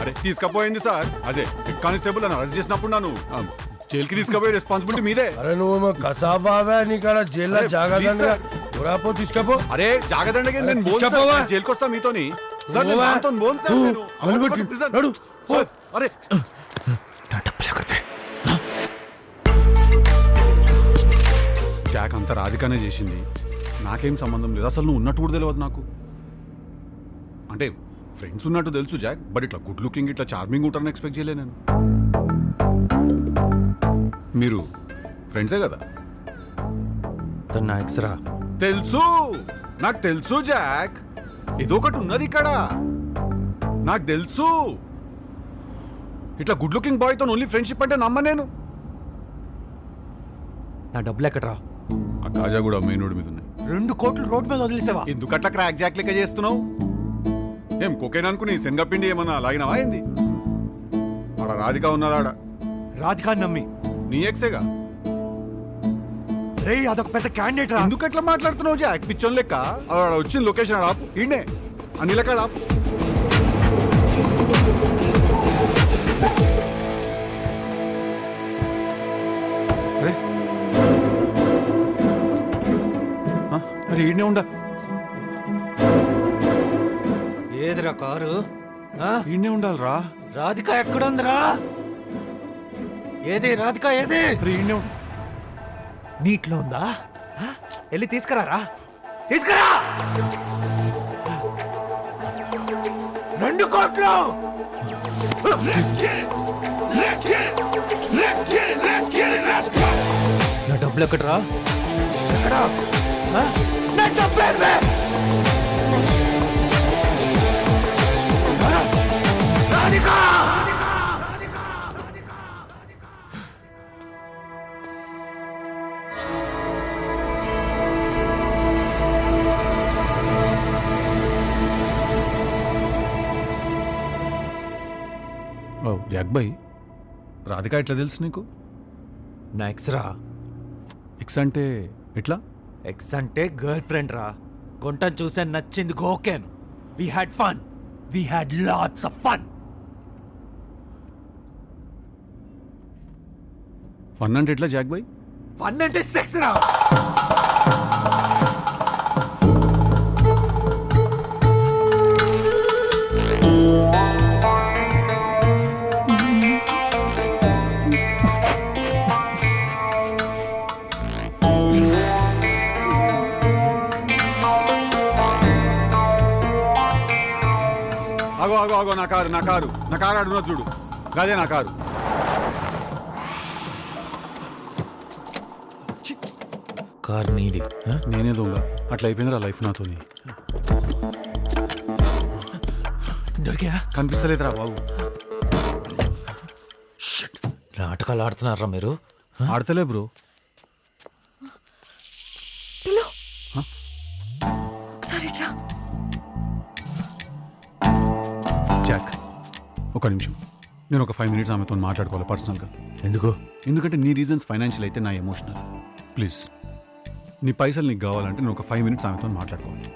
[SPEAKER 1] అరే తీసుకపోయింది సార్, అదే కానిస్టేబుల్ అని అరెస్ట్ చేసినప్పుడు నన్ను జైలుకి తీసుకుపోయే రెస్పాన్సిబిలిటీ మీదే.
[SPEAKER 3] అరే నువ్వు కసాబావా నీకాడ జైల్లో జాగ్రత్త తీసుకపో.
[SPEAKER 1] అరే జాగ్రత్త జైలుకి వస్తా మీతోని. అరే జాక్ అంత రాధికానే చేసింది, నాకేం సంబంధం లేదు. అసలు నువ్వు ఉన్నట్టు కూడా తెలియదు నాకు. అంటే ఫ్రెండ్స్ ఉన్నట్టు తెలుసు జాక్, బట్ ఇట్లా గుడ్ లుకింగ్ ఇట్లా చార్మింగ్ ఉంటారని ఎక్స్పెక్ట్ చేయలే నేను. మీరు ఫ్రెండ్సే కదా? తెలుసు, నాకు తెలుసు జాక్, ఏదో ఒకటి ఉన్నది ఇక్కడ, నాకు తెలుసు. ఇట్లా గుడ్ లుకింగ్ బాయ్తో ఓన్లీ ఫ్రెండ్షిప్ అంటే నమ్మ నేను.
[SPEAKER 12] నా డబ్బులు ఎక్కడరా?
[SPEAKER 1] ఆ కాజా కూడా మెయిన్ రోడ్ మీద ఉన్నాయి.
[SPEAKER 12] 2 కోట్లు రోడ్ మీద వదిలేసావా?
[SPEAKER 1] ఎందుకట్లా క్రాక్ జాక్ లెక్క చేస్తున్నావు? ఏం కోకేన్ అనుకుని శనగపిండి ఏమన్నా లాగినవా ఏంది? ఆడ రాధిక ఉన్నదాడ.
[SPEAKER 12] రాధికా నమ్మి
[SPEAKER 1] నీ ఎక్సేగా?
[SPEAKER 12] రే అదొక పెద్ద క్యాండిడేట్ రా.
[SPEAKER 1] ఎందుకు అట్లా మాట్లాడుతున్నావు జాక్? పిచ్చోన్ లెక్క. ఆడ వచ్చింది లొకేషన్ ఆపు, ఈయనే అన్ని లెక్క ఆపు. అరే ఈయనే ఉండ.
[SPEAKER 12] ఏదిరా కారు?
[SPEAKER 1] ఈయనే ఉండాలిరా.
[SPEAKER 12] రాధిక ఎక్కడుందిరా? ఏది రాధిక ఏది? నీట్లో ఉందా? వెళ్ళి తీసుకురా, తీసుకురా. 2 కోట్లు. నా డబ్బులు ఎక్కడరా? ఎక్కడ నా డబ్బులు? రాధిక
[SPEAKER 1] జాక్ బాయ్, రాధిక ఎట్లా తెలుసు నీకు?
[SPEAKER 12] నా ఎక్స్ రా.
[SPEAKER 1] ఎక్స్ అంటే ఎట్లా?
[SPEAKER 12] ఎక్స్ అంటే గర్ల్ ఫ్రెండ్ రా. కొంటని చూసాను, నచ్చింది, గోకెన్. We had fun, we had lots of fun.
[SPEAKER 1] Fun అంటే ఎట్లా జాక్ బాయ్?
[SPEAKER 12] ఫన్ అంటే సెక్స్ రా.
[SPEAKER 1] ఆగో నా కారు ఆడున్న చూడు, అదే నా కారు.
[SPEAKER 10] కార్ నీది?
[SPEAKER 1] నేనే దొంగ. అట్లా అయిపోయిందిరా లైఫ్ నాతోని.
[SPEAKER 12] దొరికా
[SPEAKER 1] కనిపిస్తలేదురా బాబు.
[SPEAKER 12] నాటకాలు ఆడుతున్నారా మీరు?
[SPEAKER 1] ఆడతలే బ్రో.
[SPEAKER 2] టిల్లు ఒకసారి రా.
[SPEAKER 1] జాక్ ఒక నిమిషం, నేను ఒక 5 minutes ఆమెతో మాట్లాడుకోవాలి పర్సనల్గా.
[SPEAKER 12] ఎందుకు?
[SPEAKER 1] ఎందుకంటే నీ రీజన్స్ ఫైనాన్షియల్ అయితే నా ఎమోషనల్. ప్లీజ్ నీ పైసలు నీకు కావాలంటే నేను ఒక 5 minutes ఆమెతో మాట్లాడుకోవాలి.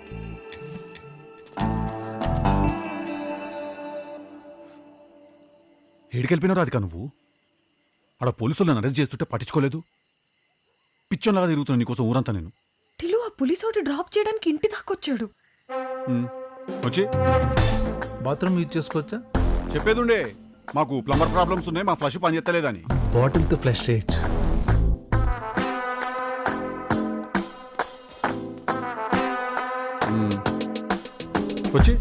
[SPEAKER 1] ఏడికెళ్ళిపోయినావు రాధిక నువ్వు? ఆడ పోలీసులు నన్ను అరెస్ట్ చేస్తుంటే పట్టించుకోలేదు. పిచ్చోన్లాగా తిరుగుతున్నా నీకోసం ఊరంతా నేను.
[SPEAKER 2] టిల్లు ఆ పోలీస్ ఒకటి డ్రాప్ చేయడానికి ఇంటి దాకా వచ్చాడు.
[SPEAKER 1] వచ్చి
[SPEAKER 15] బాత్రూమ్ యూజ్ చేసుకోవచ్చా?
[SPEAKER 1] చెప్పేది ఉండే, మాకు ప్లంబర్ ప్రాబ్లమ్స్ ఉన్నాయి, మా ఫ్లష్ పని చేస్తలేదని.
[SPEAKER 10] బాటిల్తో ఫ్లష్ చేయొచ్చు.
[SPEAKER 1] వచ్చి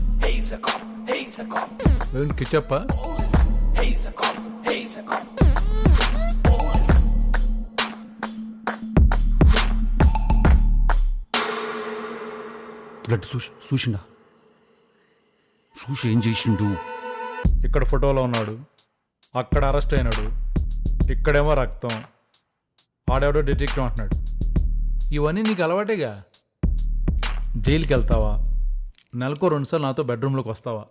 [SPEAKER 15] కిచప్పా?
[SPEAKER 1] బ్లడ్ చూసిండా? చూసి ఏం చేసిండు?
[SPEAKER 15] ఇక్కడ ఫోటోలో ఉన్నాడు, అక్కడ అరెస్ట్ అయినాడు, ఇక్కడేమో రక్తం, ఆడెవడో డిటెక్టివ్ అంటున్నాడు. ఇవన్నీ నీకు అలవాటేగా. జైలుకి వెళ్తావా? నెలకు 2 సార్లు నాతో బెడ్రూమ్లోకి వస్తావా?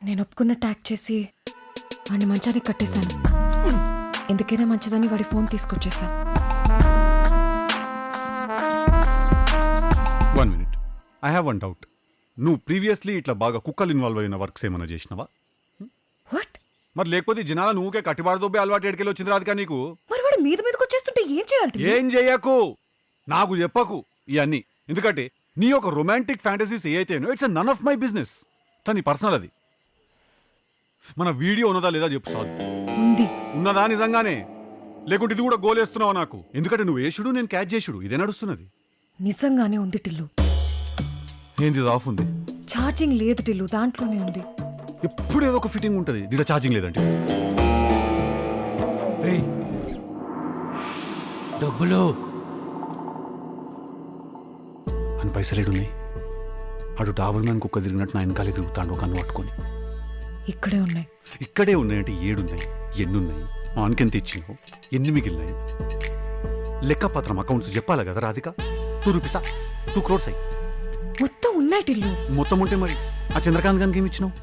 [SPEAKER 2] నేను ఒప్పుకున్న ట్యాగ్ చేసి వాడిని మంచానికి కట్టేశాను. ఎందుకైనా మంచిదని వాడి ఫోన్ తీసుకొచ్చేసా.
[SPEAKER 1] 1 minute, ఐ హ్యావ్ 1 doubt. నువ్వు ప్రీవియస్లీ ఇట్లా బాగా కుక్కలు ఇన్వాల్వ్ అయిన వర్క్స్ ఏమైనా చేసినావా? మరి లేకపోతే జనాల నువ్వుకే కట్టిబాడుదోబే అలవాటు ఎడికెళ్ళి వచ్చింది రాదుగా నీకు?
[SPEAKER 2] మరి వాడు మీదకి వచ్చేస్తుంటే ఏం చేయాలి?
[SPEAKER 1] ఏం చెయ్యకు, నాకు చెప్పకు ఇవన్నీ. ఎందుకంటే నీ యొక్క రొమాంటిక్ ఫ్యాంటసీస్ ఏ అయితేనో it's none of my business. తని పర్సనల్ అది. మన వీడియో ఉన్నదా లేదా చెప్పు సార్. ఉన్నదా నిజంగానే? లేకుంటే ఇది కూడా గోలేస్తున్నావు నాకు? ఎందుకంటే నువ్వు వేసుడు, నేను క్యాచ్ చేసుడు, ఇదే నడుస్తున్నది.
[SPEAKER 2] నిజంగానే ఉంది టిల్లు.
[SPEAKER 1] ఏంది ఆఫ్ ఉంది?
[SPEAKER 2] ఛార్జింగ్ లేదు టిల్లు, దాంట్లోనే ఉంది.
[SPEAKER 1] ఎప్పుడు ఏదో ఒక ఫిట్టింగ్ ఉంటుంది, దీంట్లో ఛార్జింగ్ లేదంటే.
[SPEAKER 12] డబ్బులు
[SPEAKER 1] అని పైసలేడున్నాయి. అటు డాబర్ మ్యాన్ కుక్క తిరిగినట్టు నా వెనకాలే తిరుగుతాడు ఒక అన్ను పట్టుకొని.
[SPEAKER 2] ఇక్కడే ఉన్నాయి.
[SPEAKER 1] ఇక్కడే ఉన్నాయంటే 7 ఉన్నాయి. ఎన్నున్నాయి? ఆన్కెంత ఇచ్చినావు? ఎన్ని మిగిలినాయి? లెక్కపత్రం అకౌంట్స్ చెప్పాలి కదా రాధిక. 2 rupees 2 crores అయ్యి
[SPEAKER 2] మొత్తం ఉన్నాయి టిల్లు.
[SPEAKER 1] మొత్తం ఉంటే మరి ఆ చంద్రకాంత్ గారికి ఏమి ఇచ్చినావు?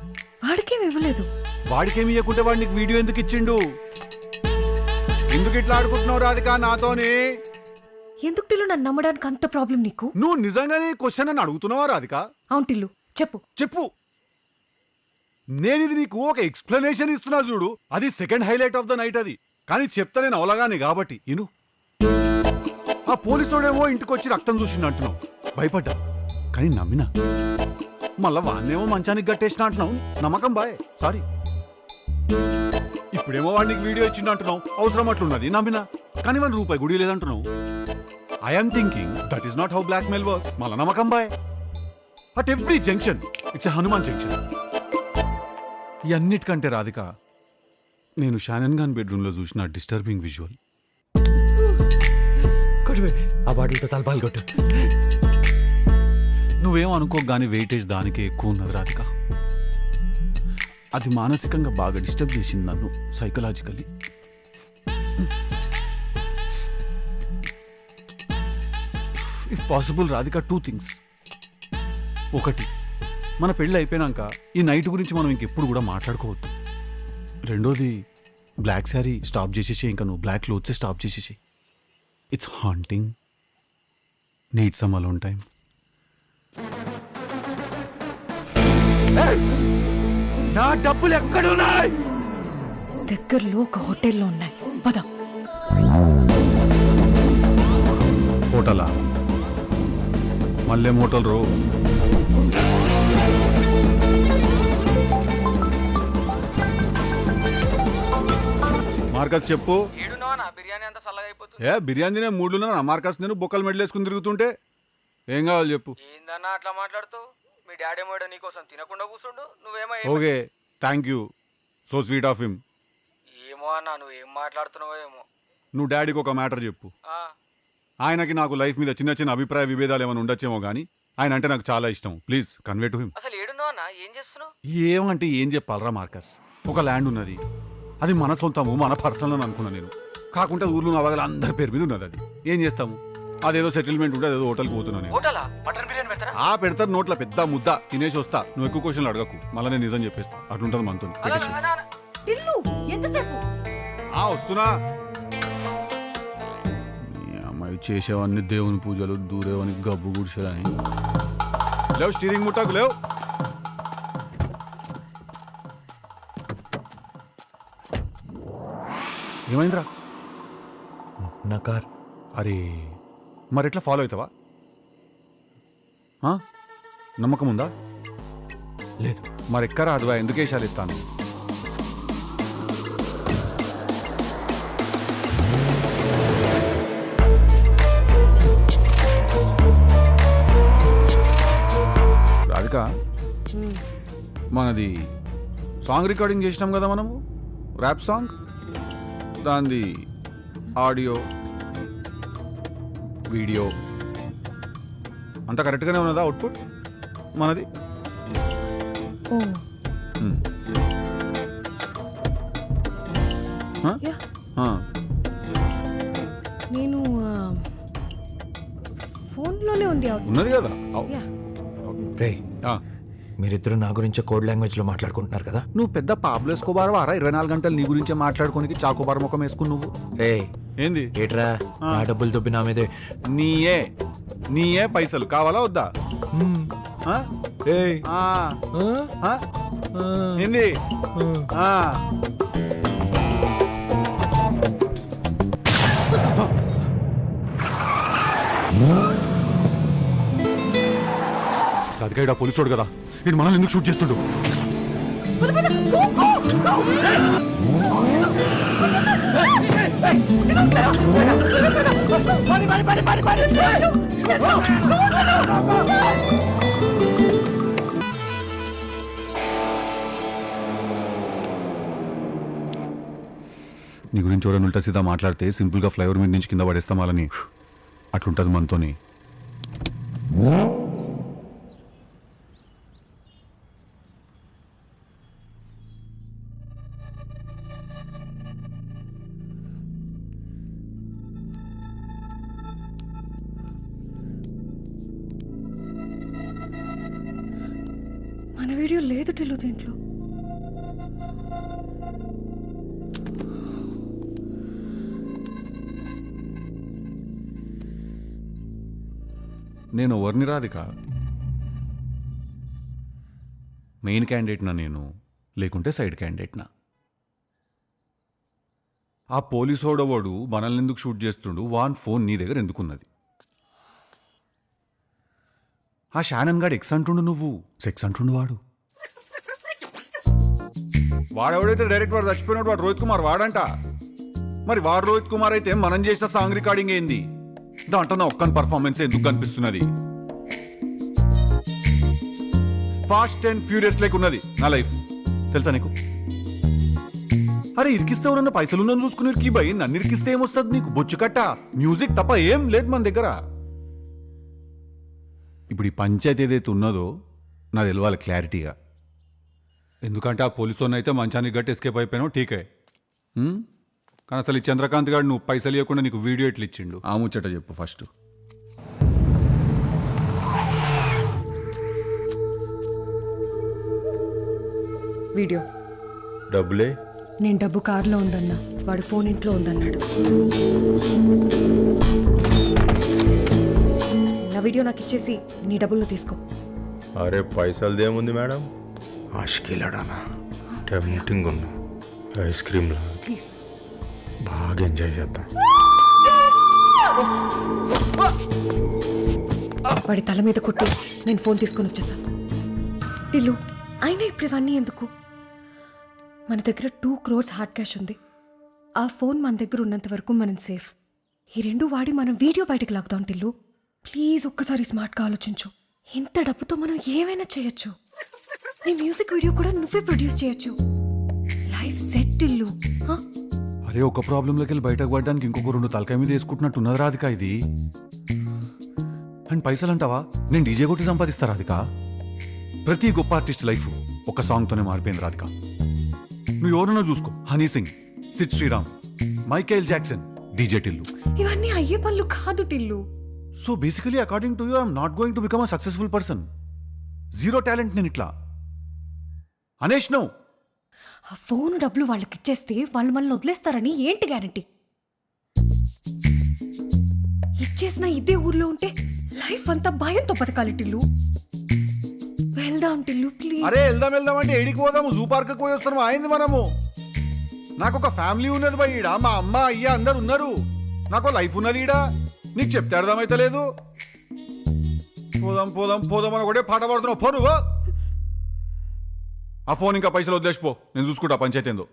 [SPEAKER 2] వాడికేమి ఇవ్వలేదు.
[SPEAKER 1] వాడికేమి ఇవ్వకుంటే వాడు నీకు వీడియో ఎందుకు ఇచ్చిండు? ఎందుకు ఇట్లా ఆడుకుంటున్నావు రాధిక నాతోనే?
[SPEAKER 2] ఎందుకు టిల్లు నన్ను నమ్మడానికి అంత ప్రాబ్లం నీకు?
[SPEAKER 1] నువ్వు నిజంగానే క్వశ్చన్ అని అడుగుతున్నావా రాధిక?
[SPEAKER 2] అవును టిల్లు, చెప్పు
[SPEAKER 1] చెప్పు. నేను ఇది నీకు ఒక ఎక్స్ప్లెనేషన్ ఇస్తున్నా చూడు, అది second highlight of the night. అది కానీ చెప్తా నేను అవలగానే కాబట్టి ఇను. ఆ పోలీసుడేమో ఇంటికొచ్చి రక్తం చూసిండు అంటున్నావు, భయపడ్డా కానీ నమ్మినా. మళ్ళా వాడినేమో మంచానికి గట్టేసిన అంటున్నావు, నమ్మకం బాయ్, సారీ. ఇప్పుడేమో వాడికి వీడియో ఇచ్చిండు అంటున్నావు, అవసరం అట్లున్నది, నమ్మినా. కానీ ₹1 గుడి లేదంటున్నావు. I'm thinking that is not how blackmail works. మళ్ళా నమ్మకం boy. At every junction it's Hanuman junction. ఇవన్నిటికంటే రాధిక, నేను షానన్ ఖాన్ బెడ్రూమ్లో చూసిన డిస్టర్బింగ్ విజువల్.
[SPEAKER 12] ఆ బాటిల్తో తలపాలు కొట్టు.
[SPEAKER 1] నువ్వేమో అనుకో కానీ వెయిటేజ్ దానికే ఎక్కువ ఉన్నది రాధిక. అది మానసికంగా బాగా డిస్టర్బ్ చేసింది నన్ను, psychologically. If possible Radhika, 2 things. ఒకటి, మన పెళ్ళి అయిపోయినాక ఈ నైట్ గురించి మనం ఇంకెప్పుడు కూడా మాట్లాడుకోవద్దు. రెండోది, బ్లాక్ శారీ స్టాప్ చేసేసి, ఇంకా నువ్వు బ్లాక్ క్లోత్సే స్టాప్ చేసేసి. It's haunting. Need some alone time.
[SPEAKER 12] నా డబ్బులు ఎక్కడున్నాయి?
[SPEAKER 2] దగ్గరలో ఒక హోటల్లో ఉన్నాయి, పద.
[SPEAKER 1] హోటలా? మళ్ళీ హోటల్ రో. మార్కస్ చెప్పు. బిర్యానీ తినే మూడ్లున్నా నా మార్కస్ నేను బొక్కలు మెడలేసుకుని తిరుగుతుంటే ఏం కావాలి చెప్పు.
[SPEAKER 8] ఏందన్నా అట్లా మాట్లాడుతావు? మీ డాడీ మోడో నీకోసం తినకుండా కూర్చుండు, నువ్వేమో
[SPEAKER 1] okay, thank you, so sweet of him.
[SPEAKER 8] ఏమో అన్నా, నువ్వు ఏం మాట్లాడుతున్నావో ఏమో.
[SPEAKER 1] నువ్వు డాడీకి ఒక మ్యాటర్ చెప్పు. ఆయనకి నాకు లైఫ్ మీద చిన్న చిన్న అభిప్రాయ విభేదాలు ఏమైనా ఉండొచ్చేమో కానీ ఆయన అంటే నాకు చాలా ఇష్టం. Please convey to him.
[SPEAKER 8] అసలు ఏడున్నావు అన్న, ఏం చేస్తున్నావు?
[SPEAKER 1] ఏమంటే ఏం చెప్పాలరా మార్కస్, ఒక ల్యాండ్ ఉన్నది, అది మన సొంతము, మన పర్సనల్ అని అనుకున్నా నేను. కాకుంటే ఊర్లో నవగల అందరి పేరు మీద ఉన్నది. అది ఏం చేస్తాము, అదేదో సెటిల్మెంట్ ఉంటే అదేదో హోటల్కి పోతున్నాను నేను.
[SPEAKER 8] హోటలా? మటన్ బిర్యానీ పెడతారా?
[SPEAKER 1] పెడతారు నోట్ల పెద్ద ముద్ద తినేసి వస్తా. నువ్వు ఎక్కువ క్వశ్చన్లు అడగకు, మళ్ళీ నేను నిజం చెప్పేస్తా. అటుంటుంది మనతో.
[SPEAKER 2] టిల్లు ఎంతసేపు?
[SPEAKER 1] వస్తున్నా. ఈ అమ్మాయి చేసేవన్నీ దేవుని పూజలు, దూరేవని గబ్బు గుడిసేదని. లేవు స్టీరింగ్ ముట్టాకు లేవు. ఏమైందిరా?
[SPEAKER 12] నా కార్.
[SPEAKER 1] అరే మరి ఎట్లా ఫాలో అవుతావా? నమ్మకం ఉందా?
[SPEAKER 12] లేదు.
[SPEAKER 1] మరి ఎక్కరా అదివా, ఎందుకు వేసాలు ఇస్తాను? రాధిక, మనది సాంగ్ రికార్డింగ్ చేసినాం కదా మనము, ర్యాప్ సాంగ్. దాంది ఆడియో వీడియో అంతా కరెక్ట్గానే ఉన్నదా? అవుట్పుట్ మనది?
[SPEAKER 2] నేను ఫోన్లోనే ఉంది.
[SPEAKER 1] ఉన్నది కదా.
[SPEAKER 12] రే, మీరిద్దరు నా గురించి కోడ్ లాంగ్వేజ్ లో మాట్లాడుకుంటున్నారు కదా.
[SPEAKER 1] నువ్వు పెద్ద పాబ్లో ఎస్కోబార్ వారా? 24 గంటలు నీ గురించే మాట్లాడుకోనికి చాకోబార్ ముఖం వేసుకుని నువ్వు.
[SPEAKER 12] రే
[SPEAKER 1] ఏంది
[SPEAKER 12] ఏట్రా, నా డబ్బులు దొబ్బి నా మీదే.
[SPEAKER 1] నీయే పైసలు కావాలా వద్దా? ఏంది? రాధిక పోలీసు కదా, వీడు మనల్ని ఎందుకు షూట్ చేస్తుండు? నీ గురించి ఎవరైనా ఉల్టా సీదా మాట్లాడితే సింపుల్గా ఫ్లైఓవర్ మీద నుంచి కింద పడేస్తాం వాళ్ళని. అట్లుంటుంది మనతోని.
[SPEAKER 2] మన వీడియో లేదు టిల్లు దీంట్లో.
[SPEAKER 1] నేను ఎవరిని రాధిక? మెయిన్ క్యాండిడేట్నా నేను, లేకుంటే సైడ్ క్యాండిడేట్నా? ఆ పోలీసోడవాడు మనల్ని ఎందుకు షూట్ చేస్తుండు? వాన్ ఫోన్ నీ దగ్గర ఎందుకున్నది? ఆ షానన్ గాడు ఎక్స్ అంటుండు, నువ్వు సెక్స్ అంటుండు. వాడెవడైతే డైరెక్ట్ వాడు చచ్చిపోయినాడు, వాడు రోహిత్ కుమార్ వాడంట. మరి వాడు రోహిత్ కుమార్ అయితే మనం చేసిన సాంగ్ రికార్డింగ్ ఏంది? దాంట్లో నా ఒక్కని పర్ఫార్మెన్స్ ఎందుకు కనిపిస్తున్నది? ఫాస్ట్ అండ్ ఫ్యూరియస్ లేకున్నది నా లైఫ్, తెలుసా నీకు? అరే ఇరికిస్తే ఎవరన్నా పైసలున్నా చూసుకుని ఇరికి భయ్, నన్ను ఇరికిస్తే ఏమొస్తుంది నీకు? బొచ్చు కట్ట మ్యూజిక్ తప్ప ఏం లేదు మన దగ్గర. ఇప్పుడు ఈ పంచాయతీ ఏదైతే ఉన్నదో నాకు తెలియాలి క్లారిటీగా. ఎందుకంటే ఆ పోలీసు అయితే మంచానికి గట్టి ఎస్కేప్ అయిపోయినావు, ఠీకే. కానీ అసలు ఈ చంద్రకాంత్ గారు నువ్వు పైసలు ఇవ్వకుండా నీకు వీడియో ఎట్లా ఇచ్చిండు? ఆ ముచ్చట చెప్పు ఫస్ట్.
[SPEAKER 2] వీడియో
[SPEAKER 13] డబ్బులే?
[SPEAKER 2] నేను డబ్బు కారులో ఉందన్నా, వాడు ఫోన్ ఇంట్లో ఉందన్నాడు. నా వీడియో నాకు ఇచ్చేసి నీ డబ్బులు తీసుకో.
[SPEAKER 13] అరే పైసలదేముంది మేడం, ఆష్కిలాడానా టెంప్టింగ్ ఉన్నా. ఐస్ క్రీమ్లా
[SPEAKER 2] ప్లీజ్
[SPEAKER 13] బాగా ఎంజాయ్ చేద్దాం.
[SPEAKER 2] వాడి తల మీద కొట్టి నేను ఫోన్ తీసుకొని వచ్చేసా. టిల్లు, అయినా ఇప్పుడు ఇవన్నీ ఎందుకు? మన దగ్గర 2 crores హార్డ్ క్యాష్ ఉంది. ఆ ఫోన్ మన దగ్గర ఉన్నంత వరకు మనం సేఫ్. ఈ 2 వాడి మనం వీడియో బయటకు లాగుతాం. టిల్లు ప్లీజ్ ఒక్కసారి స్మార్ట్గా ఆలోచించు. ఇంత డబ్బుతో మనం ఏమైనా చేయొచ్చు. నీ మ్యూజిక్ వీడియో కూడా నువ్వే ప్రొడ్యూస్ చేయొచ్చు. Life set Tillu.
[SPEAKER 1] అరే ఒక ప్రాబ్లంలోకి వెళ్ళి బయటకు పడడానికి ఇంకొక 2 తలకాయ మీద వేసుకుంటున్నట్టున్నది రాధిక ఇది. అండ్ పైసలు అంటావా నేను డీజే కొట్టి సంపాదిస్తా రాధిక. ప్రతి గొప్ప ఆర్టిస్ట్ లైఫ్ ఒక సాంగ్తోనే మారిపోయింది రాధిక. నువ్వు ఎవరన్నా చూసుకో, Honey Singh, Sid Sriram, Michael Jackson, DJ Tillu.
[SPEAKER 2] ఇవన్నీ అయ్యే పనులు కాదు Tillu.
[SPEAKER 1] So basically according to you I'm not going to become a successful person. Zero talent నేను ఇట్లా అనేష్ నో.
[SPEAKER 2] ఆ ఫోన్ డబ్బులు వాళ్ళకి ఇచ్చేస్తే వాళ్ళు మనల్ని వదిలేస్తారని ఏంటి గ్యారంటీ? ఇచ్చేసిన ఇదే ఊర్లో ఉంటే లైఫ్ అంతా భయంతో బతకాలి టిల్లు. వెళ్దాం టిల్లు ప్లీజ్.
[SPEAKER 1] అరే వెళ్దాం అంటే ఏడికి పోదాము? జూ పార్క్ పోయి వస్తాము అయింది మనము. నాకు ఒక ఫ్యామిలీ ఉన్నది బా ఈడ, మా అమ్మ అయ్య అందరు ఉన్నారు. నాకు లైఫ్ ఉన్నది ఈడ. నీకు చెప్తే అర్థమైతే లేదు. పోదాం పోదాం పోదాం అని ఒకటే పాట పాడుతున్నావు. ఫోను ఆ ఫోన్ ఇంకా పైసలు వదిలేసిపో, నేను చూసుకుంటా పంచాయతీ ఏందో.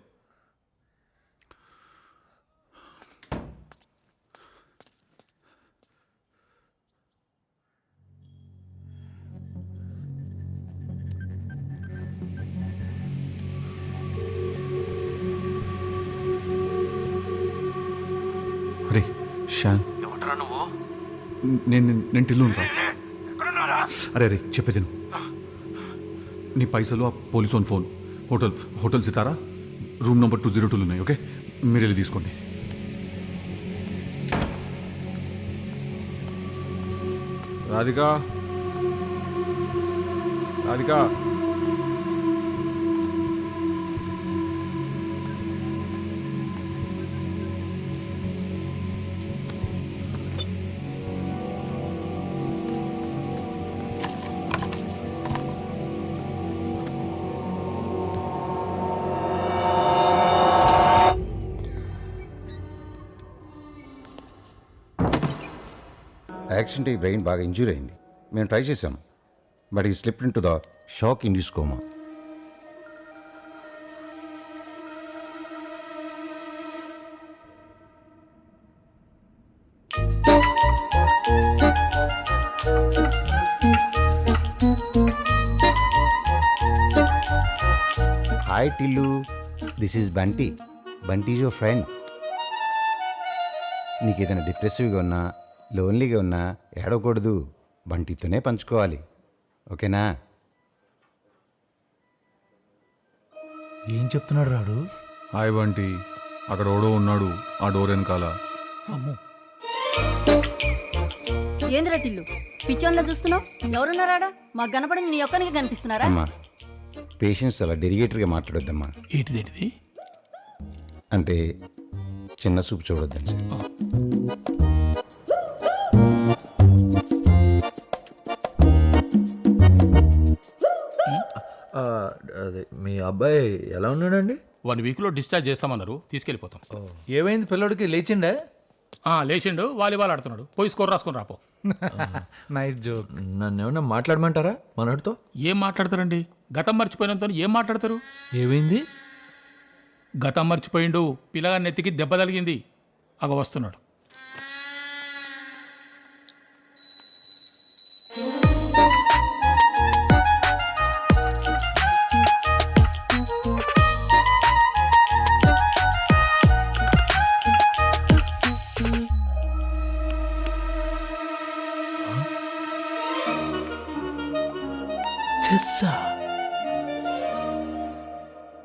[SPEAKER 1] అరే షాన్, నేను టిల్లు రా. అరే అరే చెప్పేది నువ్వు. నీ పైసలు ఆ పోలీస్ ఓన్ ఫోన్ హోటల్ సితారా రూమ్ నెంబర్ 202 ఉన్నాయి. ఓకే, మీరు వెళ్ళి తీసుకోండి. రాధికా రాధికా
[SPEAKER 16] యాక్సిడెంట్ అయ్యి బ్రెయిన్ బాగా ఇంజూరీ అయింది. మేము ట్రై చేసాం, బట్ ఈ slip in to the shock induce coma. Hi Tillu, this is Bunty. Bunty is your friend. నీకు ఏదైనా డిప్రెసివ్గా ఉన్నా, లోన్లీగా ఉన్నా ఏడవకూడదు, బంటితోనే పంచుకోవాలి. ఓకేనా?
[SPEAKER 15] ఏం చెప్తున్నాడు రాడు?
[SPEAKER 1] హాయ్ బంటి, అక్కడ ఓడో ఉన్నాడు ఆ డోర్ వెనకాల.
[SPEAKER 5] ఏంద్రా టిల్లు పిచ్చోన్లా చూస్తున్నావు? ఎవరున్నారాడా? మాకు కనపడింది నీ ఒక్కనికి కనిపిస్తున్నారా?
[SPEAKER 16] అమ్మా, పేషెంట్స్ అలా డెరిగేటర్గా మాట్లాడొద్దమ్మా.
[SPEAKER 4] ఏంటిదేంటిది?
[SPEAKER 16] అంటే చిన్న చూపు చూడొద్దని.
[SPEAKER 13] అదే మీ అబ్బాయి ఎలా ఉన్నాడండి?
[SPEAKER 4] 1 వీక్లో డిశ్చార్జ్ చేస్తామన్నారు, తీసుకెళ్ళిపోతాం.
[SPEAKER 15] ఏమైంది పిల్లడికి? లేచిండే?
[SPEAKER 4] లేచిండు, వాలీబాల్ ఆడుతున్నాడు. పోయి స్కోర్ రాసుకొని రాపో.
[SPEAKER 15] Nice joke.
[SPEAKER 13] నన్ను ఏమన్నా మాట్లాడమంటారా మనోడితో?
[SPEAKER 4] ఏం మాట్లాడతారండి? గతం మర్చిపోయినంత ఏం మాట్లాడతారు?
[SPEAKER 15] ఏమైంది?
[SPEAKER 4] గతం మర్చిపోయిండు, పిల్లగా నెత్తికి దెబ్బ తగిలింది, అగ వస్తున్నాడు.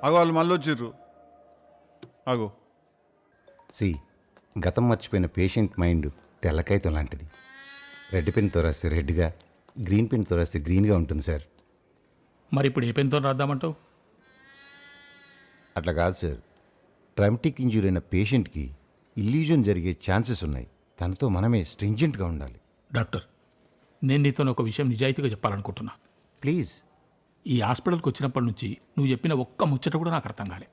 [SPEAKER 1] అగో వాళ్ళు మళ్ళీ వచ్చిర్రు. అగో
[SPEAKER 16] సి, గతం మర్చిపోయిన పేషెంట్ మైండ్ తెల్లకాయతం లాంటిది. రెడ్ పెన్తో రాస్తే రెడ్గా, గ్రీన్ పెన్తో రాస్తే గ్రీన్గా ఉంటుంది సార్.
[SPEAKER 4] మరి ఇప్పుడు ఏ పెన్తో రాద్దామంటావు?
[SPEAKER 16] అట్లా కాదు సార్. ట్రామాటిక్ ఇంజూరీ అయిన పేషెంట్కి ఇల్యూజన్ జరిగే ఛాన్సెస్ ఉన్నాయి. తనతో మనమే స్ట్రింజెంట్గా ఉండాలి.
[SPEAKER 4] డాక్టర్, నేను నీతో ఒక విషయం నిజాయితీగా చెప్పాలనుకుంటున్నా.
[SPEAKER 16] ప్లీజ్.
[SPEAKER 4] ఈ హాస్పిటల్కి వచ్చినప్పటి నుంచి నువ్వు చెప్పిన ఒక్క ముచ్చట కూడా నాకు అర్థం కాలే.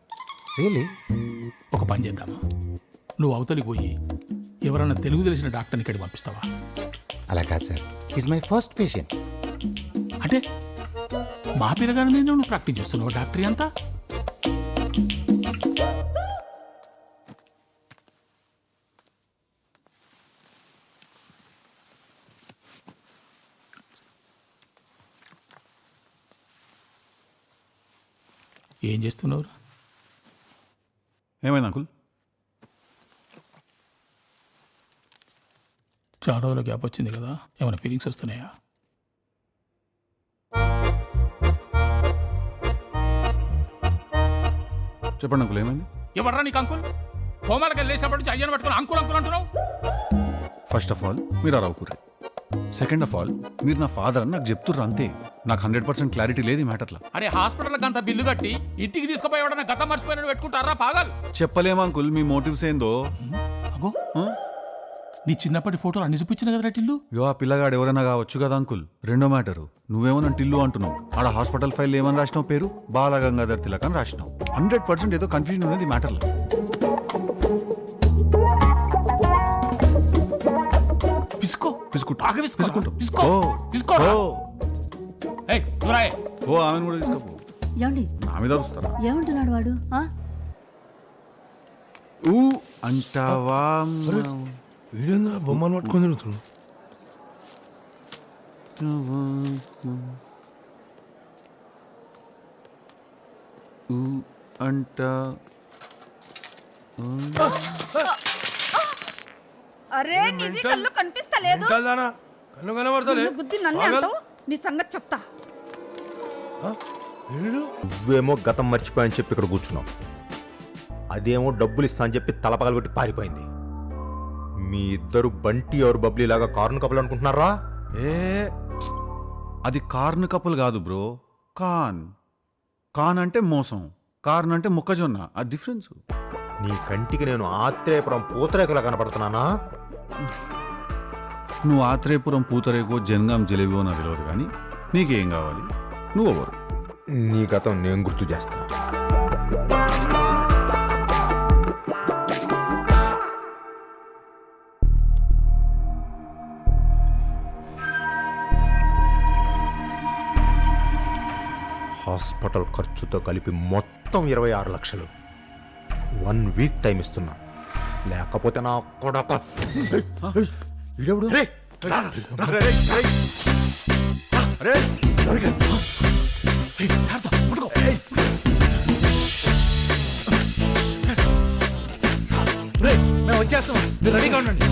[SPEAKER 16] రియలీ?
[SPEAKER 4] ఒక పని చేద్దామా? నువ్వు అవతలికి పోయి ఎవరైనా తెలుగు తెలిసిన డాక్టర్ని ఇక్కడికి పంపిస్తావా?
[SPEAKER 16] అలా కాదు sir, is my first patient.
[SPEAKER 4] అంటే మా పిల్లగారిని నువ్వు ప్రాక్టీస్ చేస్తున్నావు డాక్టరీ అంతా? ఏం చేస్తున్నావురా?
[SPEAKER 1] ఏమైంది అంకుల్?
[SPEAKER 4] చాలా రోజుల గ్యాప్ వచ్చింది కదా, ఏమైనా ఫీలింగ్స్ వస్తున్నాయా?
[SPEAKER 1] చెప్పండి అంకుల్, ఏమైంది?
[SPEAKER 4] ఎవర్రా నీకు అంకుల్? హోమాలకు వెళ్ళేసినప్పటి నుంచి అయ్యను పట్టుకుని అంకుల్ అంకుల్ అంటున్నావు.
[SPEAKER 1] ఫస్ట్ ఆఫ్ ఆల్ మీరు అలా అవుకుర్రే. సెకండ్ ఆఫ్ ఆల్ మీరు నా ఫాదర్ అని నాకు చెప్తుర్రు అంతే. నాకు 100% క్లారిటీ లేదు ఈ మ్యాటర్లో.
[SPEAKER 4] అరే హాస్పిటల్కి అంత బిల్లు కట్టి ఇంటికి తీసుకుపోయేవాడన్నా గతం మర్చిపోయినట్టు పెట్టుకుంటారా పాగాలు?
[SPEAKER 1] చెప్పలేము అంకుల్ మీ మోటివ్స్ ఏందో.
[SPEAKER 4] అగో నీ చిన్నప్పటి ఫోటోలు అన్ని చూపించిన కదా టిల్లు.
[SPEAKER 1] యో ఆ పిల్లగాడు ఎవరైనా కావచ్చు కదా అంకుల్. రెండో మ్యాటరు, నువ్వేమో నన్ను టిల్లు అంటున్నావు. ఆడ హాస్పిటల్ ఫైల్ ఏమని రాసినావు? పేరు బాలగంగాధర్ తిలక్ అని రాసినావు. 100% ఏదో కన్ఫ్యూజన్ ఉన్నది ఈ మ్యాటర్లో.
[SPEAKER 4] పిసుకో
[SPEAKER 1] పిసుకుంటా
[SPEAKER 4] బాగా పిసుకుంటా పిసుకో
[SPEAKER 1] ఓ
[SPEAKER 4] పిసుకో. ఏయ్ నువ్వు
[SPEAKER 1] ఓ ఆమెను కూడా తీసుకోపో.
[SPEAKER 5] ఏమండి
[SPEAKER 1] నా మీద అరుస్తారా?
[SPEAKER 5] ఏమంటున్నాడు వాడు?
[SPEAKER 1] ఊ అంటావా?
[SPEAKER 3] వీడేంద్ర బొమ్మను పట్టుకొని తిరుగుతున్నాడు.
[SPEAKER 1] ఊ అంటా
[SPEAKER 7] అరే నీది కళ్ళు కనిపిస్తలేదు.
[SPEAKER 3] కన్ను కనబడతలే.
[SPEAKER 7] గుద్ది నన్ను అంటావు, నీ సంగతి చెప్తా.
[SPEAKER 13] నువ్వేమో గతం మర్చిపోయని చెప్పి ఇక్కడ కూర్చున్నావు, అదేమో డబ్బులు ఇస్తా అని చెప్పి తలపగలు కొట్టి పారిపోయింది. మీ ఇద్దరు బంటి ఎవరు బబ్లీ లాగా కారును కప్పులు అనుకుంటున్నారా?
[SPEAKER 1] అది కార్న్ కప్పులు కాదు బ్రో, కాన్. కాన్ అంటే మోసం, కార్న్ అంటే మొక్కజొన్న. ఆ డిఫరెన్స్.
[SPEAKER 13] నీ కంటికి నేను ఆత్రేయపురం పూతరేకులా కనపడుతున్నానా?
[SPEAKER 1] నువ్వు ఆత్రేయపురం పూతరేకో జనగాం జలేబియో నాకు తెలియదు, కానీ నీకేం కావాలి? నువ్వెవరు?
[SPEAKER 13] నీ గతం నేను గుర్తు చేస్తా. హాస్పిటల్ ఖర్చుతో కలిపి మొత్తం 26 లక్షలు. 1 వీక్ టైం ఇస్తున్నా, లేకపోతే నా కొడక.
[SPEAKER 15] మేము వచ్చేస్తాం, మీరు రెడీగా ఉండండి.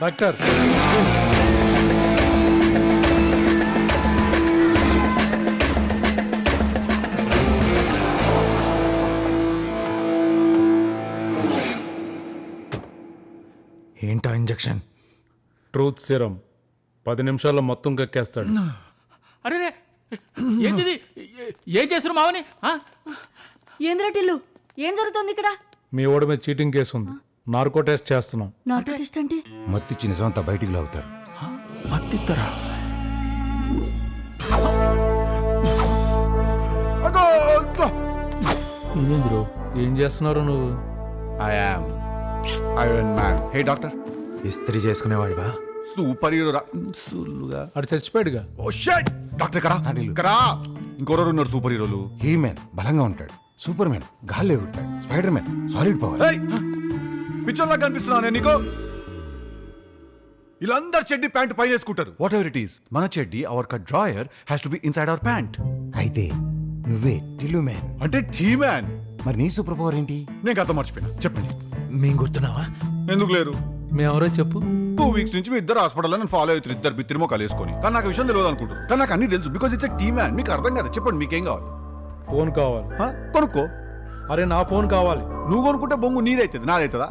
[SPEAKER 15] డాక్టర్
[SPEAKER 12] ఏంటా ఇంజెక్షన్?
[SPEAKER 15] ట్రూత్ సిరం 10 నిమిషాల్లో మొత్తం కక్కేస్తాడు.
[SPEAKER 4] అరే ఏంటిది? ఏం చేస్తున్నారు మావని?
[SPEAKER 5] ఏంద్రా టిల్లు, ఏం జరుగుతుంది ఇక్కడ?
[SPEAKER 15] మీ ఓడి మీద చీటింగ్ కేసు ఉంది, నార్కో టెస్ట్ చేస్తున్నాం.
[SPEAKER 5] నార్కో టెస్ట్ అంటే?
[SPEAKER 16] మత్తిచ్చి నిజమంతా బయటికి లాగుతారు.
[SPEAKER 4] మత్తిస్తారా?
[SPEAKER 15] ఏం బ్రో, ఏం చేస్తున్నారు నువ్వు?
[SPEAKER 1] I am iron man. Hey doctor.
[SPEAKER 12] ఇస్త్రీ చేసుకునేవాడివా?
[SPEAKER 1] సూపర్ హీరో రా. సుల్లుగా
[SPEAKER 15] అటు చచ్చిపోయాడుగా.
[SPEAKER 1] ఓ షట్. డాక్టర్ కరా ఇంకొరరు ఉన్నారు సూపర్ హీరోలు.
[SPEAKER 16] హీ మ్యాన్ బలంగా ఉంటాడు, సూపర్ మ్యాన్ గాల్లో ఎగురుతాడు, స్పైడర్ మ్యాన్ సాలిడ్ పవర్.
[SPEAKER 1] పిచ్చోల్లా కనిపిస్తున్నా నేను నీకు? వీళ్ళందరు చెడ్డి ప్యాంట్ పైన వేసుకుంటారు. వాట్ ఎవర్ ఇట్ ఈస్, మన చెడ్డి our cut drawer has to be inside our pant.
[SPEAKER 16] అయితే నువ్వే టిల్లు మ్యాన్
[SPEAKER 1] అంటే టీ మ్యాన్.
[SPEAKER 16] మరి నీ సూపర్ పవర్ ఏంటి?
[SPEAKER 1] నేను గతం మర్చిపోయినా, చెప్పండి.
[SPEAKER 12] మేము గుర్తున్నావా?
[SPEAKER 1] ఎందుకు లేరు?
[SPEAKER 15] మేమెవరో చెప్పు.
[SPEAKER 1] 2 వీక్స్ నుంచి మీ ఇద్దరు హాస్పిటల్లో నన్ను ఫాలో అవుతారు, ఇద్దరు బిత్తిరిమో కలిసుకొని. కానీ నాకు విషయం తెలియదు అనుకుంటారు, కానీ నాకు అన్ని తెలుసు. Because it's a tea man. మీకు అర్థం కదా. చెప్పండి మీకేం కావాలి?
[SPEAKER 15] ఫోన్ కావాలి.
[SPEAKER 1] కొనుక్కో.
[SPEAKER 15] అరే నా ఫోన్ కావాలి.
[SPEAKER 1] నువ్వు కొనుక్కుంటే బొంగు నీదైతుంది, నాదైతుందా?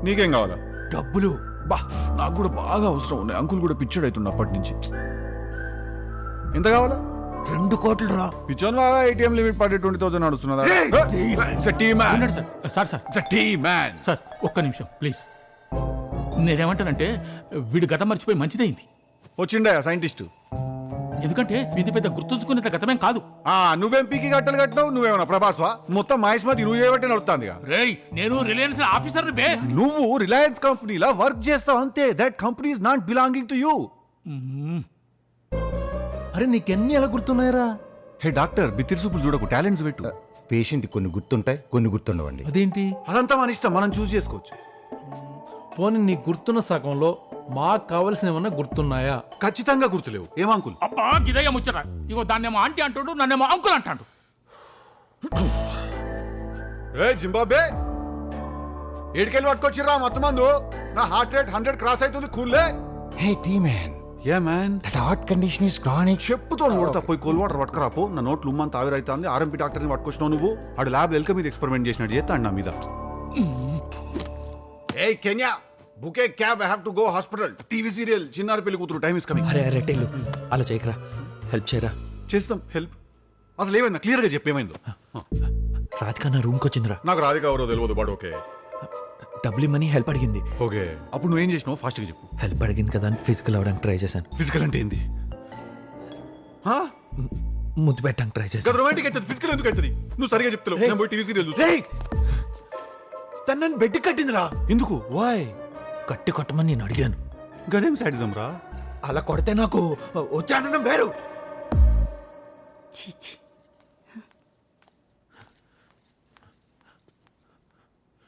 [SPEAKER 1] నీకేం కావాలా?
[SPEAKER 12] డబ్బులు.
[SPEAKER 1] బా నాకు కూడా బాగా అవసరం ఉన్నాయి. అంకుల్ కూడా పిచ్చోడు అవుతుంది అప్పటి నుంచి. ఎంత కావాలా?
[SPEAKER 12] 2 కోట్లు రా.
[SPEAKER 1] పిచ్చోన్ లాగా ATM లిమిట్ పడి 20,000 నడుస్తున్నదా?
[SPEAKER 4] సార్ ఒక్క నిమిషం ప్లీజ్. నేనేమంటానంటే వీడు గతం మర్చిపోయి మంచిదైంది.
[SPEAKER 1] వచ్చిండే సైంటిస్ట్.
[SPEAKER 4] ఎందుకంటే ఇది పెద్ద గుర్తుంచుకునేంత గతమేం కాదు.
[SPEAKER 1] నువ్వేం పీకి గట్టలు కట్టినావు? నువ్వేమన్నా ప్రభాస్వా? మొత్తం మహేష్మతి నువ్వు చేయబట్టి నడుస్తుంది.
[SPEAKER 4] రేయ్ నేను రిలయన్స్ ఆఫీసర్ బే.
[SPEAKER 1] నువ్వు రిలయన్స్ కంపెనీలా వర్క్ చేస్తావు అంతే. That company is not belonging to you.
[SPEAKER 12] అరే నీకెన్ని ఎలా గుర్తున్నాయరా?
[SPEAKER 1] హే డాక్టర్, బిత్తిరి సూపులు చూడకు, టాలెంట్స్ పెట్టు.
[SPEAKER 16] పేషెంట్ కొన్ని గుర్తుంటాయి, కొన్ని గుర్తుండవండి.
[SPEAKER 12] అదేంటి?
[SPEAKER 1] అదంతా మన ఇష్టం, మనం చూస్ చేసుకోవచ్చు.
[SPEAKER 15] పోనీ నీకు గుర్తున్న సగంలో మాకు కావలసిన ఏమన్నా గుర్తున్నాయా?
[SPEAKER 1] ఖచ్చితంగా గుర్తులేవు. ఏం అంకుల్?
[SPEAKER 4] అబ్బా గిదయ్య ముచ్చట. ఇగో దాన్నేమో ఆంటీ అంటాడు, నన్నేమో అంకుల్ అంటాడు.
[SPEAKER 1] ఏ జింబాబే ఏడికెళ్ళి పట్టుకొచ్చిర్రా మొత్తం మందు. నా హార్ట్ రేట్ 100 క్రాస్ అవుతుంది. కూల్లే.
[SPEAKER 16] Hey T man,
[SPEAKER 1] ya man,
[SPEAKER 16] that heart condition is chronic.
[SPEAKER 1] చెప్పుతో కొడతా. పోయి కోల్ వాటర్ పట్టుకురాపో. నా నోట్లు ఉమ్మంత ఆవిరైతుంది. ఆర్ఎంపీ డాక్టర్ని పట్టుకొచ్చినావు నువ్వు. ఆడు ల్యాబ్ ఎల్క మీద ఎక్స్పెరిమెంట్ చేసినట్టు చేస్తాడు నా మీద. ఏ can you book a cab, I have to go hospital. TV serial చిన్నారి పెళ్లి కూతురు టైం ఇస్ కమింగ్.
[SPEAKER 12] అరే అరే టైలు అలా చేయకరా, హెల్ప్ చేయరా.
[SPEAKER 1] చేస్తాం హెల్ప్. అసలు ఏమైందా క్లియర్ గా చెప్పేమైందో.
[SPEAKER 12] రాధిక నా రూమ్కి వచ్చిందిరా.
[SPEAKER 1] నాకు రాధిక ఎవరో తెలియదు. బట్ ఓకే,
[SPEAKER 12] డబ్బులు ఇమ్మని హెల్ప్ అడిగింది.
[SPEAKER 1] ఓకే, అప్పుడు నువ్వేం చేసినావు ఫాస్ట్గా చెప్పు.
[SPEAKER 12] హెల్ప్ అడిగింది కదా అని ఫిజికల్ అవ్వడానికి ట్రై చేశాను.
[SPEAKER 1] ఫిజికల్ అంటే ఏంది?
[SPEAKER 12] ముద్దు పెట్టడానికి ట్రై చేశాను.
[SPEAKER 1] రొమాంటిక్ అవుతుంది, ఫిజికల్ ఎందుకు అవుతుంది? నువ్వు సరిగా చెప్తావు. నేను పోయి టీవీ సీరియల్ చూస్తా.
[SPEAKER 12] తను నన్ను బెడ్ కట్టిందిరా.
[SPEAKER 1] ఎందుకు? వాయ్?
[SPEAKER 12] కట్టి కొట్టమని నేను అడిగాను.
[SPEAKER 1] గదేం సైడిజం రా?
[SPEAKER 12] అలా కొడితే నాకు వచ్చానడం వేరు.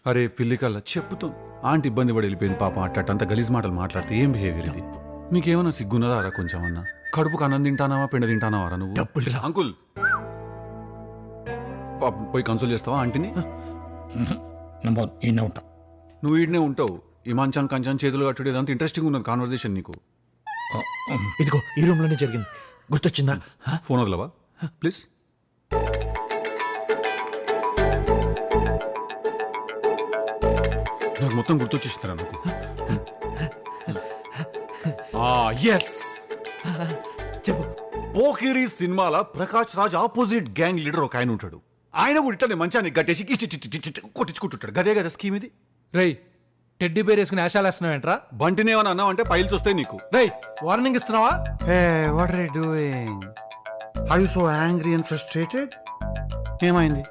[SPEAKER 1] అరే పిల్లి కల్లా చెప్పుతాం. ఆంటీ ఇబ్బంది పడి వెళ్ళిపోయింది పాపం. అట్టంత గలీజ్ మాటలు మాట్లాడితే ఏం బిహేవియర్ ఇది? నీకేమన్నా సిగ్గున్నదా రా కొంచెం అన్నా? కడుపుకు అన్నం తింటానావా పిండ తింటానావా రా నువ్వు?
[SPEAKER 12] డబ్బులు
[SPEAKER 1] అంకుల్ పోయి కన్సోల్ చేస్తావా ఆంటీని?
[SPEAKER 4] ఉంటా.
[SPEAKER 1] నువ్వు ఈడనే ఉంటావు. ఈ మంచం కంచం చేతులు కట్టుడు ఇదంతా ఇంట్రెస్టింగ్ ఉన్నది కాన్వర్సేషన్ నీకు.
[SPEAKER 12] ఇదిగో ఈ రూమ్ లోనే జరిగింది. గుర్తొచ్చిందా?
[SPEAKER 1] ఫోన్ వదలవా ప్లీజ్? నాకు మొత్తం గుర్తొచ్చేసిందిరా నాకు.
[SPEAKER 12] చెప్పు.
[SPEAKER 1] పోకిరి సినిమాల Prakash Raj opposite gang leader ఒక ఆయన ఉంటాడు. ఆయన కూడా ఇట్లా మంచాన్ని గట్టేసి కొట్టించుకుంటుంటాడు. గదే కదా స్కీమ్ ఇది.
[SPEAKER 15] రేయ్ టెడ్డీ బేర్ వేసుకుని ఆశాలు వేస్తున్నావేంట్రా?
[SPEAKER 1] బంటినేమని అన్నావు అంటే ఫైల్స్ వస్తాయి నీకు.
[SPEAKER 15] రేయ్ వార్నింగ్ ఇస్తున్నావా?
[SPEAKER 1] What are you doing? Are you so angry and frustrated? ఏమైంది?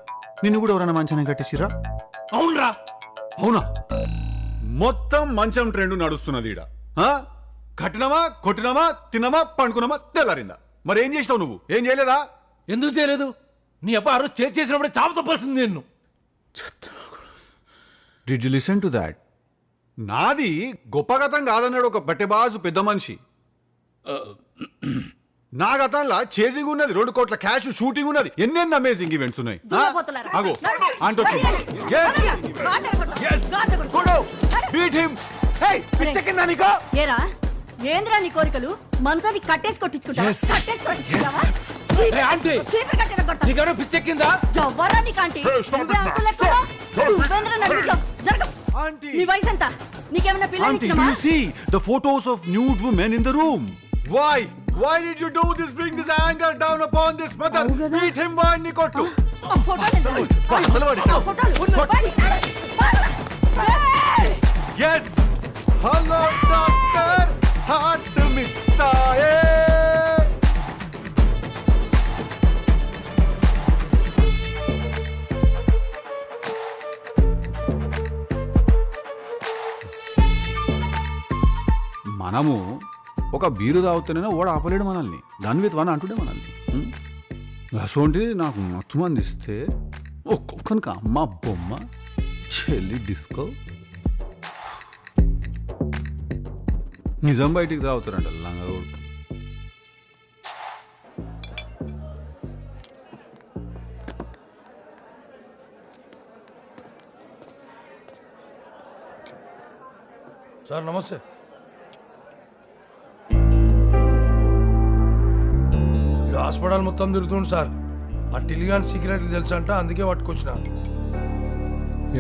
[SPEAKER 1] నిన్ను కూడా ఎవరైనా మంచాన్ని కట్టేసిరా?
[SPEAKER 15] అవునరా.
[SPEAKER 1] అవునా? మొత్తం మంచం ట్రెండ్ నడుస్తున్నది ఈడ. కట్టినమా, కొట్టినమా, తిన్నమా, పండుకున్నామా, తెల్లారిందా? మరి ఏం చేసినావు నువ్వు? ఏం చేయలేదా?
[SPEAKER 15] ఎందుకు చేయలేదు? నీ అబ్బా ఆ రోజు చేసినప్పుడే చావు తప్పాల్సింది నిన్ను.
[SPEAKER 1] Did you listen to that? నాది గొప్ప గతం కాదన్నాడు ఒక బట్టెబాజు పెద్ద మనిషి. నా గతంలో చేజింగ్ ఉన్నది, 2 కోట్ల క్యాష్, షూటింగ్ ఉన్నది, ఎన్నెన్ని అమేజింగ్ ఈవెంట్స్ ఉన్నాయి. ఆగో
[SPEAKER 5] ఏరా ఏంద్రా నీ కోరికలు? మంచాన్ని కట్టేసి కొట్టించుకుంటా.
[SPEAKER 15] పిచ్చెక్కిందా?
[SPEAKER 5] ఎవ్వరా నీకాంటీ? నీ వయసు ఎంత? నీకేమైనా పిల్లలు ఇచ్చినామా?
[SPEAKER 1] You see the photos of nude women in the room. Why did you do this? Bring this anger down upon this mother. Beat him వాడిని కొట్టు. Yes. Hello doctor. Heart miss aaye. మనము ఒక బీరు తాగుతూనే ఓడ ఆపలేడు మనల్ని. Gun with one అంటుండే మనల్ని. అసోంటిది నాకు మొత్తం అందిస్తే ఒక్కొక్కనికి అమ్మ బొమ్మ చెల్లి డిస్కో. నిజం బయటికి తాగుతారంట లంగరోడు.
[SPEAKER 3] సార్ నమస్తే. హాస్పిటల్ మొత్తం తిరుగుతుంది సార్. ఆ టిలిగాన్ సీక్రెట్లు తెలుసా అంట, అందుకే పట్టుకొచ్చిన.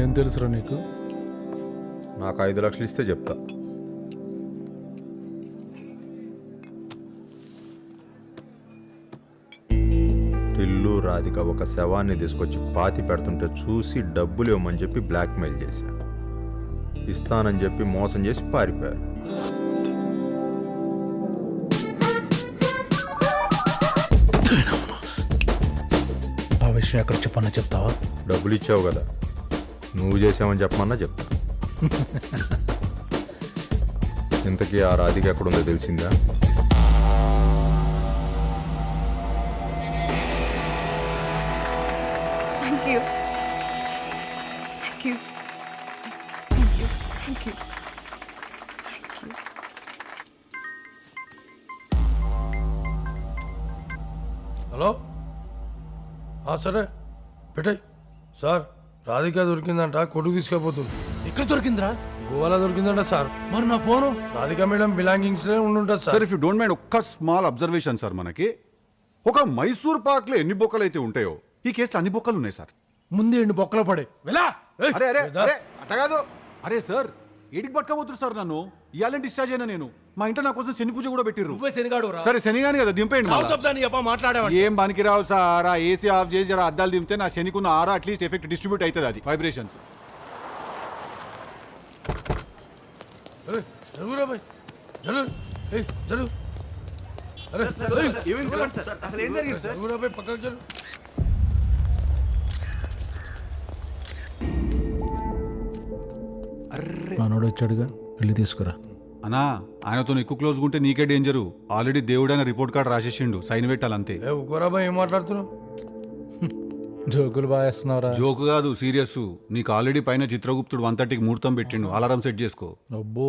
[SPEAKER 15] ఏం తెలుసురా నీకు?
[SPEAKER 13] నాకు 5 లక్షలు ఇస్తే చెప్తా. టిల్లు రాధిక ఒక శవాన్ని తీసుకొచ్చి పాతి పెడుతుంటే చూసి డబ్బులు ఇవ్వమని చెప్పి బ్లాక్మెయిల్ చేశా. ఇస్తానని చెప్పి మోసం చేసి పారిపోయారు.
[SPEAKER 15] ఆ విషయం ఎక్కడ చెప్పన్నా చెప్తావా?
[SPEAKER 13] డబ్బులు ఇచ్చావు కదా, నువ్వు చేసావని చెప్పమన్నా చెప్తా. ఇంతకీ ఆ రాధిక ఎక్కడుందో తెలిసిందా?
[SPEAKER 2] Thank you. Thank you. Thank you. Thank you.
[SPEAKER 3] Hello సరే పెట్టాయి సార్. రాధిక దొరికిందంట, కొడుకు తీసుకెళ్ళిపోతుంది.
[SPEAKER 15] ఎక్కడ దొరికిందిరా?
[SPEAKER 3] గోవాలో దొరికిందంట సార్.
[SPEAKER 15] మరి నా ఫోను?
[SPEAKER 3] రాధిక మేడం బిలాంగింగ్స్ ఉండుంటుంది
[SPEAKER 1] sir. If you don't mind ఒక్క స్మాల్ అబ్జర్వేషన్ సార్. మనకి ఒక మైసూర్ పాక్లో ఎన్ని బొక్కలు అయితే ఉంటాయో ఈ కేసులో అన్ని బొక్కలు ఉన్నాయి సార్.
[SPEAKER 15] ముందు ఎండు బొక్కలో పడే వెళ్ళా.
[SPEAKER 1] అరే అరే అరే అట్ట కాదు. అరే సార్ ఏడికి పట్టుకోబోతున్నారు సార్ నన్ను? ఇవాళ డిశ్చార్జ్ అయినా నేను. మా ఇంట్లో నా కోసం శని పూజ కూడా పెట్టిర్రు.
[SPEAKER 15] నువ్వే శనిగాడు రా.
[SPEAKER 1] సరే శనిగాని కదా దింపేయండి మళ్ళా.
[SPEAKER 15] మాట్లాడేవాడు
[SPEAKER 1] ఏం పనికి రావు సార్. ఆ ఏసీ ఆఫ్ చేసి జర అద్దాలు దింపితే నా శనికున్న ఆరా అట్లీస్ట్ ఎఫెక్ట్ డిస్ట్రిబ్యూట్ అవుతుంది. అది వైబ్రేషన్స్.
[SPEAKER 3] జరుగురా భాయ్ జరుగు. జరుగు. అరే
[SPEAKER 1] అసలు ఏం జరిగింది సార్?
[SPEAKER 3] జరుగురా భాయ్ పక్కకు జరుగు.
[SPEAKER 15] మనోడు వచ్చాడుగా, వెళ్ళి తీసుకురా.
[SPEAKER 1] అన్నా ఆయనతో ఎక్కువ క్లోజ్గా ఉంటే నీకే డేంజరు. ఆల్రెడీ దేవుడైన రిపోర్ట్ కార్డ్ రాసేసిండు, సైన్ పెట్టాలంతే.
[SPEAKER 3] ఊకోరా భాయ్ ఏం మాట్లాడుతున్నావు?
[SPEAKER 15] జోకులు బాగా వేస్తున్నావురా.
[SPEAKER 1] జోకు కాదు సీరియస్. నీకు ఆల్రెడీ పైన చిత్రగుప్తుడు 1:30కి ముహూర్తం పెట్టిండు. అలారం సెట్ చేసుకో.
[SPEAKER 15] అబ్బో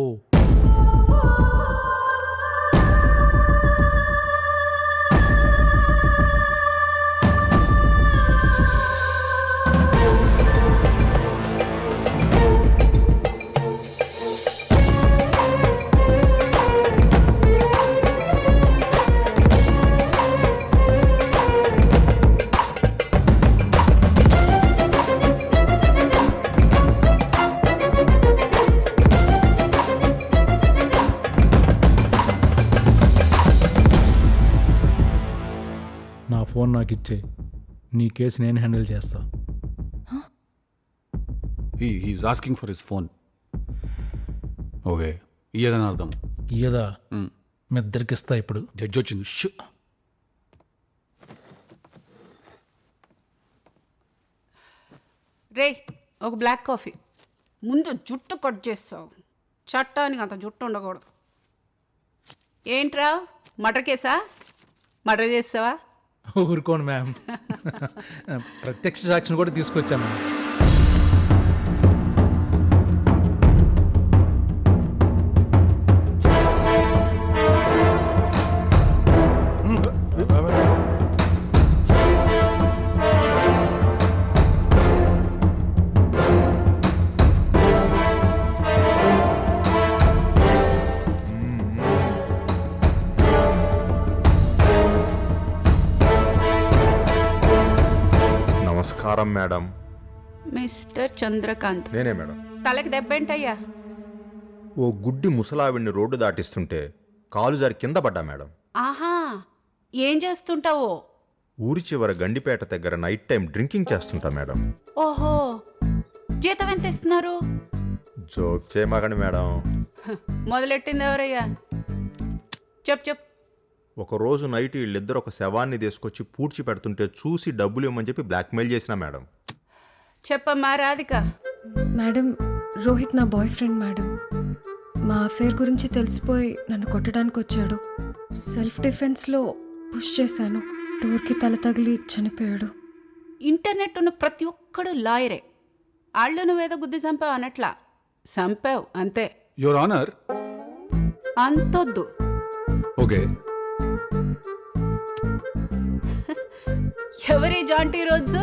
[SPEAKER 15] నా ఫోన్ నాకు ఇచ్చే, నీ కేసు నేను హ్యాండిల్ చేస్తా.
[SPEAKER 1] He is asking for his phone. Okay ఇయ్యదని అర్థం.
[SPEAKER 15] ఇయ్యదా? మీ ఇద్దరికి ఇస్తా. ఇప్పుడు
[SPEAKER 1] జడ్జి వచ్చింది.
[SPEAKER 17] రే ఒక బ్లాక్ కాఫీ. ముందు జుట్టు కట్ చేస్తావు. చట్టానికి అంత జుట్టు ఉండకూడదు. ఏంట్రా మర్డర్ కేసా? మర్డర్ చేస్తావా?
[SPEAKER 15] ఊరుకోండి మ్యామ్. ప్రత్యక్ష సాక్షిని కూడా తీసుకొచ్చాను.
[SPEAKER 13] నమస్కారం మేడం.
[SPEAKER 17] మిస్టర్ చంద్రకాంత్.
[SPEAKER 13] నేనే మేడం.
[SPEAKER 17] తలకి దెబ్బేంటయ్యా?
[SPEAKER 13] ఓ గుడ్డి ముసలావిడిని రోడ్డు దాటిస్తుంటే కాలు జారి కింద పడ్డా మేడం.
[SPEAKER 17] ఆహా, ఏం చేస్తుంటావో?
[SPEAKER 13] ఊరి చివర గండిపేట దగ్గర నైట్ టైం డ్రింకింగ్ చేస్తుంటా మేడం.
[SPEAKER 17] ఓహో, జీతం ఎంత ఇస్తున్నారు?
[SPEAKER 13] జోక్ చేయమాకండి మేడం.
[SPEAKER 17] మొదలెట్టింది ఎవరయ్యా? చెప్పు.
[SPEAKER 13] ఒకరోజు నైట్ వీళ్ళిద్దరు ఒక శవాన్ని తీసుకొచ్చి పూడ్చి పెడుతుంటే చూసి డబ్బులు ఇవ్వమని చెప్పి బ్లాక్మెయిల్ చేసిన మేడం.
[SPEAKER 17] చెప్పమ్మా రాధిక.
[SPEAKER 2] మేడం, రోహిత్ నా బాయ్ ఫ్రెండ్ మేడం. మా అఫేర్ గురించి తెలిసిపోయి నన్ను కొట్టడానికి వచ్చాడు. సెల్ఫ్ డిఫెన్స్లో పుష్ చేశాను. డోర్కి తల తగిలి చనిపోయాడు.
[SPEAKER 17] ఇంటర్నెట్ ఉన్న ప్రతి ఒక్కడు లాయరే. ఆళ్ళు నువ్వేదో బుద్ధి చంపావు అన్నట్లా. చంపావు అంతే.
[SPEAKER 1] Your honour.
[SPEAKER 17] అంతొద్దు.
[SPEAKER 1] ఓకే.
[SPEAKER 17] ఎవరి జాంటీ రోజు?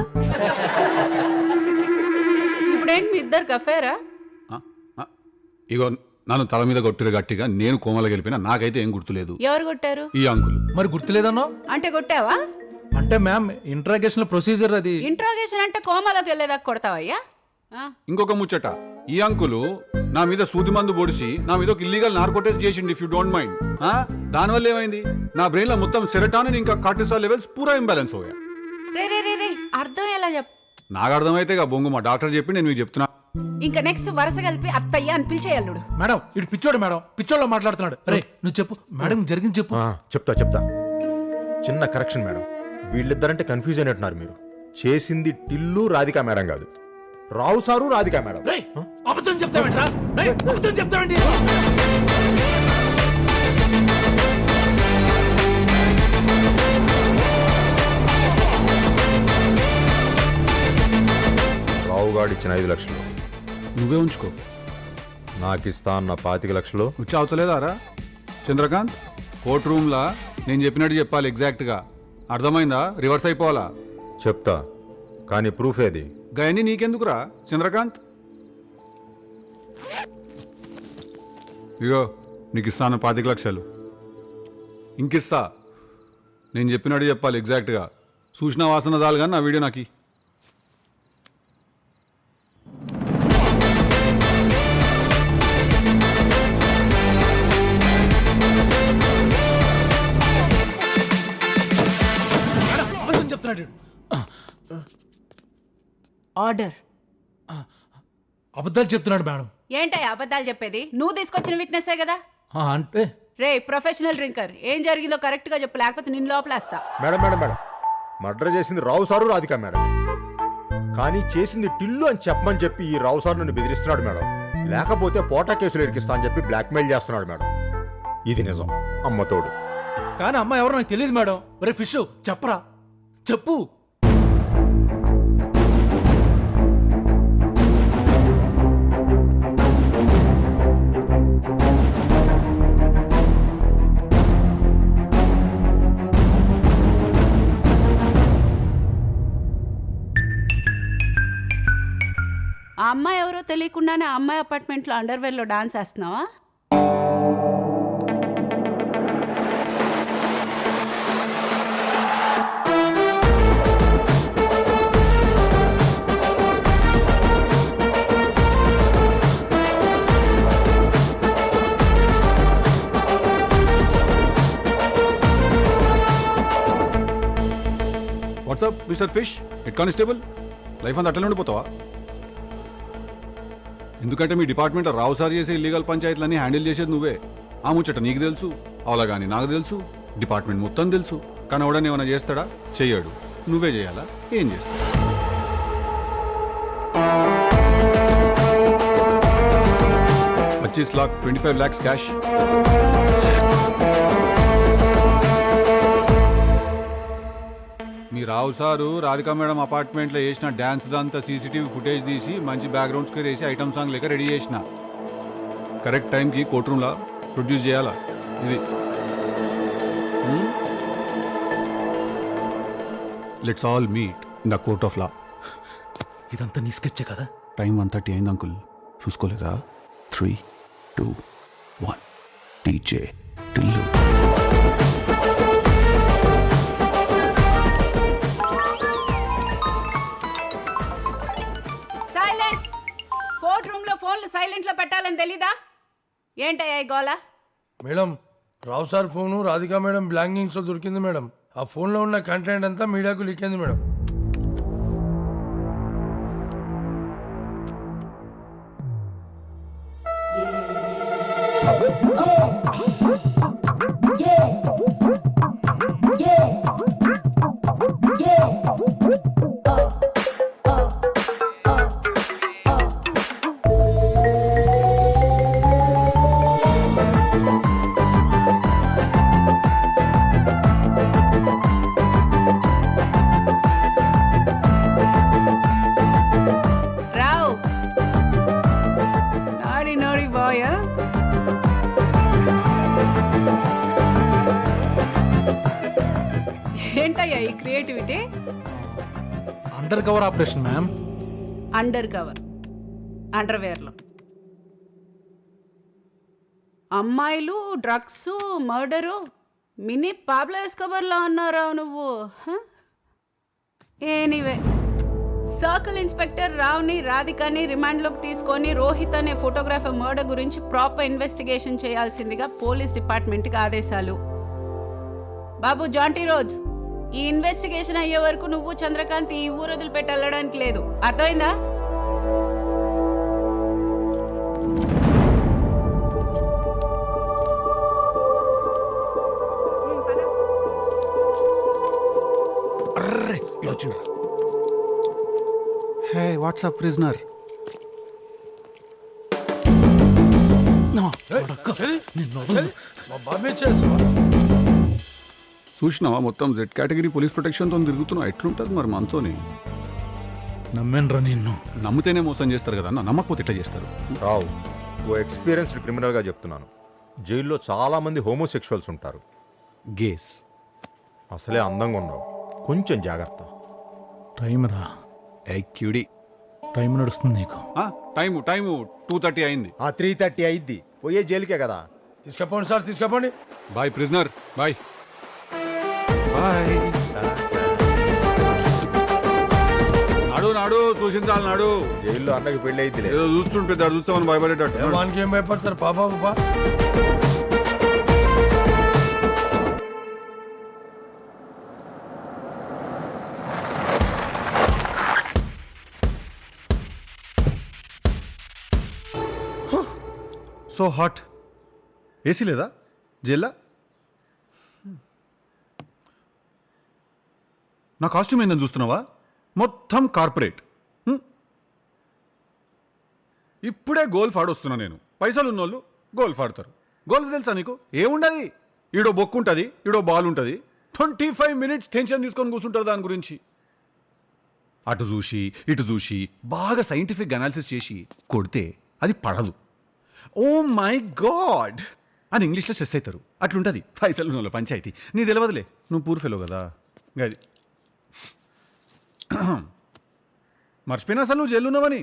[SPEAKER 17] ఇప్పుడేంటి మీ ఇద్దరికి అఫేరా?
[SPEAKER 1] ఇగో నన్ను తల మీద కొట్టిరు గట్టిగా. నేను కోమల గెలిపినా, నాకైతే ఏం గుర్తులేదు.
[SPEAKER 17] ఎవరు కొట్టారు?
[SPEAKER 1] ఈ అంకుల్.
[SPEAKER 15] మరి గుర్తులేదన్నో?
[SPEAKER 17] అంటే కొట్టావా?
[SPEAKER 15] అంటే మ్యామ్ ఇంట్రాగేషన్ ప్రొసీజర్ అది.
[SPEAKER 17] ఇంట్రాగేషన్ అంటే కోమలోకి వెళ్ళేదాకా కొడతావయ్యా?
[SPEAKER 1] ఇంకొక ముచ్చట, ఈ అంకులు నా మీద సూది మందు పొడిచి నా మీద ఒక ఇల్లీగల్ నార్కోటెస్ చేసిండు. If you don't mind. దానివల్ల ఏమైంది? నా బ్రెయిన్ లో మొత్తం సెరటానిన్ ఇంకా కార్టిసాల్ లెవెల్స్ పూరా ఇంబ్యాలెన్స్ అయ్యా.
[SPEAKER 17] రే అర్థం ఎలా చెప్పు?
[SPEAKER 1] నాకు అర్థమైతే బొంగు మా డాక్టర్ చెప్పి నేను మీకు చెప్తున్నా.
[SPEAKER 17] ఇంకా నెక్స్ట్ వరుస కలిపి అత్తయ్య అని పిలిచేయల్లుడు.
[SPEAKER 15] మేడం ఇటు పిచ్చోడు మేడం, పిచ్చోళ్ళ మాట్లాడుతున్నాడు. రే నువ్వు చెప్పు మేడం, జరిగింది చెప్పు.
[SPEAKER 13] చెప్తా. చిన్న కరెక్షన్ మేడం. వీళ్ళిద్దరంటే కన్ఫ్యూజ్ అయినట్టున్నారు మీరు. చేసింది టిల్లు రాధిక మేడం కాదు, రావు సారు రాధిక మేడం.
[SPEAKER 15] అబద్ధం చెప్తావేంట్రా? అబద్ధం చెప్తావేంటి?
[SPEAKER 13] రావుగాడు ఇచ్చిన 5 లక్షలు
[SPEAKER 1] నువ్వే ఉంచుకో.
[SPEAKER 13] నాకు ఇస్తా అన్న 25 లక్షలు
[SPEAKER 1] వచ్చి అవుతలేదారా చంద్రకాంత్? కోర్ట్ రూమ్లా నేను చెప్పినట్టు చెప్పాలి ఎగ్జాక్ట్గా. అర్థమైందా? రివర్స్ అయిపోవాలా?
[SPEAKER 13] చెప్తా, కానీ ప్రూఫ్ ఏది?
[SPEAKER 1] గయని నీకెందుకురా చంద్రకాంత్? ఇగో నీకు ఇస్తాను 25 లక్షలు. ఇంకిస్తా. నేను చెప్పినట్టు చెప్పాలి ఎగ్జాక్ట్గా. సూచన వాసన చాలు కానీ నా వీడియో నాకు.
[SPEAKER 15] చెప్తున్నాడు.
[SPEAKER 17] ఆర్డర్.
[SPEAKER 15] అబద్ధాలు చెప్తున్నాడు మేడం.
[SPEAKER 17] ఏంటయ్యా అబద్ధాలు చెప్పేది? నువ్వు తీసుకొచ్చిన విట్నెస్సే కదా.
[SPEAKER 15] అంటే
[SPEAKER 17] రే ప్రొఫెషనల్ డ్రింకర్, ఏం జరిగిందో కరెక్ట్ గా చెప్పు, లేకపోతే నిన్ను లోపలేస్తా.
[SPEAKER 13] మేడం మేడం మేడం, మర్డర్ చేసింది రావు సారు రాధిక మేడం, కానీ చేసింది టిల్లు అని చెప్పమని చెప్పి ఈ రావు సార్ నన్ను బెదిరిస్తున్నాడు మేడం. లేకపోతే పోటా కేసులు ఇరికిస్తా అని చెప్పి బ్లాక్మెయిల్ చేస్తున్నాడు మేడం. ఇది నిజం, అమ్మతోడు.
[SPEAKER 15] కానీ అమ్మ ఎవరో నాకు తెలియదు మేడం. ఒరే ఫిష్ చెప్పరా, చెప్పు.
[SPEAKER 17] ఆ అమ్మాయి ఎవరో తెలియకుండానే ఆ అమ్మాయి అపార్ట్మెంట్లో అండర్వేర్లో డాన్స్ వేస్తున్నావా?
[SPEAKER 1] What's up mister fish, head constable. Life అంతా అట్లనే ఉండిపోతావా? ఎందుకంటే మీ డిపార్ట్మెంట్లో రావు సార్ చేసే ఇల్లీగల్ పంచాయతీలన్నీ హ్యాండిల్ చేసేది నువ్వే. ఆ ముచ్చట నీకు తెలుసు, అవలా కానీ నాకు తెలుసు, డిపార్ట్మెంట్ మొత్తం తెలుసు. కానీ ఎవడని ఏమైనా చేస్తాడా? చెయ్యాడు. నువ్వే చేయాలా? ఏం చేస్తావు? $25 लाख 25 lakhs cash. మీ రావు సారు రాధికా మేడం అపార్ట్మెంట్లో వేసిన డ్యాన్స్ దంతా సీసీటీవీ ఫుటేజ్ తీసి మంచి బ్యాక్గ్రౌండ్ స్కోర్ వేసి ఐటమ్ సాంగ్ లెక్క రెడీ చేసిన. కరెక్ట్ టైంకి కోర్ట్ రూమ్లో ప్రొడ్యూస్ చేయాలా. ఇది let's all meet in the court of law.
[SPEAKER 15] ఇదంతా నీ స్కెచ్చే కదా?
[SPEAKER 1] టైం 1:30 అయింది అంకుల్, చూసుకోలేదా? 3, 2, 1 DJ Tillu.
[SPEAKER 17] Silence. Court room లో ఫోన్లు సైలెంట్ లో పెట్టాలని తెలీదా? ఏంటయ్యా ఈ గోల?
[SPEAKER 3] మేడం, రావు సార్ ఫోను రాధికా మేడం బ్లాంకింగ్స్ లో దొరికింది మేడం. ఆ ఫోన్లో ఉన్న కంటెంట్ అంతా మీడియాకు లీక్ అయింది మేడం.
[SPEAKER 17] రావ్ నాడి నోడి బాయ్. ఏంటయ్యా ఈ creativity?
[SPEAKER 15] Under cover operation ma'am.
[SPEAKER 17] Under cover అండర్వేర్లో అమ్మాయిలు, డ్రగ్స్, మర్డరు, మినీ పాబ్లో ఎస్కోబార్లో ఉన్నారా నువ్వు? ఎనీవే, సర్కిల్ ఇన్స్పెక్టర్ రావ్ని, రాధికని రిమాండ్లోకి తీసుకొని రోహిత్ అనే ఫోటోగ్రాఫర్ మర్డర్ గురించి ప్రాపర్ ఇన్వెస్టిగేషన్ చేయాల్సిందిగా పోలీస్ డిపార్ట్మెంట్కి ఆదేశాలు. బాబు జాంటీ రోజ్, ఈ ఇన్వెస్టిగేషన్ అయ్యే వరకు నువ్వు చంద్రకాంత్ ఈ ఊరు వదిలిపెట్టి వెళ్ళడానికి లేదు. అర్థమైందా?
[SPEAKER 1] హే వాట్సాప్ ప్రిజనర్. చూసినావా మొత్తం జెడ్ కేటగిరీ పోలీస్ ప్రొటెక్షన్తో తిరుగుతున్నావు. ఎట్లుంటుంది మరి మనతోని?
[SPEAKER 15] నమ్మేనరా నిన్ను.
[SPEAKER 1] నమ్మితేనే మోసం చేస్తారు కదా అన్న, నమ్మకపోతే ఎట్లా చేస్తారు?
[SPEAKER 13] రావు, ఓ ఎక్స్పీరియన్స్డ్ క్రిమినల్గా చెప్తున్నాను. జైల్లో చాలా మంది హోమోసెక్షువల్స్ ఉంటారు.
[SPEAKER 1] గేస్
[SPEAKER 13] అసలే అందంగా ఉన్నావు, కొంచెం జాగ్రత్త.
[SPEAKER 15] టైం రా,
[SPEAKER 1] క్యూడి
[SPEAKER 15] టైం నడుస్తుంది నీకు.
[SPEAKER 1] టైము 2:30 అయింది.
[SPEAKER 13] 3:30 అయింది, పోయే జైలుకే కదా.
[SPEAKER 3] తీసుకపోండి సార్, తీసుకపోండి.
[SPEAKER 1] Bye prisoner, bye bye. నాడు చూసించాలి నాడు.
[SPEAKER 13] జైల్లో అన్నకి పెళ్ళి అయితే
[SPEAKER 1] ఏదో చూస్తుంటే చూస్తామని భయపడేటట్టు.
[SPEAKER 3] వానికి ఏం భయపడతారు పాపా బాబా.
[SPEAKER 1] So hot. ఏసీ లేదా జైల్లా? నా కాస్ట్యూమ్ ఏందని చూస్తున్నావా? మొత్తం కార్పొరేట్. ఇప్పుడే గోల్ఫ్ ఆడొస్తున్నా నేను. పైసలు ఉన్నోళ్ళు గోల్ఫ్ ఆడతారు. గోల్ఫ్ తెలుసా నీకు? ఏముండదు, ఈడో బొక్కు ఉంటుంది, ఈడో బాల్ ఉంటుంది. 25 minutes టెన్షన్ తీసుకొని కూర్చుంటారు దాని గురించి. అటు చూసి ఇటు చూసి బాగా సైంటిఫిక్ అనాలిసిస్ చేసి కొడితే అది పడదు. ఓ మై గాడ్ అని ఇంగ్లీష్లో స్ట్రెస్ అవుతారు. అట్లుంటుంది పైసలు ఉన్నోళ్ళ పంచాయతీ. నీ తెలియదులే, నువ్వు పూర్ ఫెలో కదా. గది మర్చిపోయినా అసలు నువ్వు జైలు ఉన్నావని.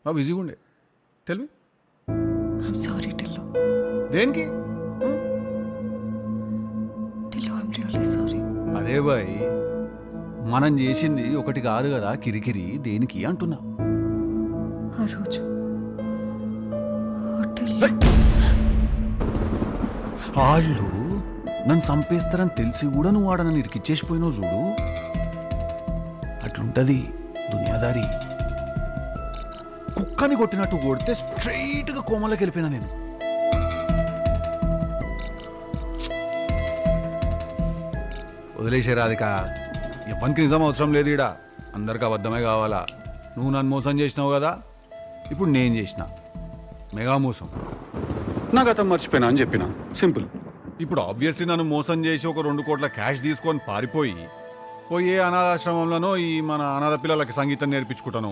[SPEAKER 1] బాగా బిజీగా ఉండే. Tell me.
[SPEAKER 2] I'm sorry Tillu.
[SPEAKER 1] దేనికి?
[SPEAKER 2] Tillu, I'm really sorry.
[SPEAKER 1] అదే బాయ్, మనం చేసింది ఒకటి కాదు కదా కిరికిరి. దేనికి అంటున్నా.
[SPEAKER 2] ఆ రోజు హోటల్లో
[SPEAKER 1] వాళ్ళు నన్ను చంపేస్తారని తెలిసి కూడా నువ్వు వాడ నన్ను ఇరికిచ్చేసిపోయినావు చూడు. అట్లుంటది దునియాదారి. కుక్కని కొట్టినట్టు కొడితే స్ట్రైట్గా కోమలోకి వెళ్ళిపోయినా నేను. వదిలేసే రాధిక, ఎవరికి నిజం అవసరం లేదు ఈడ. అందరికి అబద్ధమే కావాలా. నువ్వు నన్ను మోసం చేసినావు కదా, ఇప్పుడు నేను చేసిన మెగా మోసం. నా గతం మర్చిపోయినా అని చెప్పిన, సింపుల్. ఇప్పుడు ఆబ్వియస్లీ నన్ను మోసం చేసి ఒక 2 కోట్ల క్యాష్ తీసుకొని పారిపోయి పోయే అనాథాశ్రమంలోనో ఈ మన అనాథ పిల్లలకి సంగీతం నేర్పించుకుంటాను,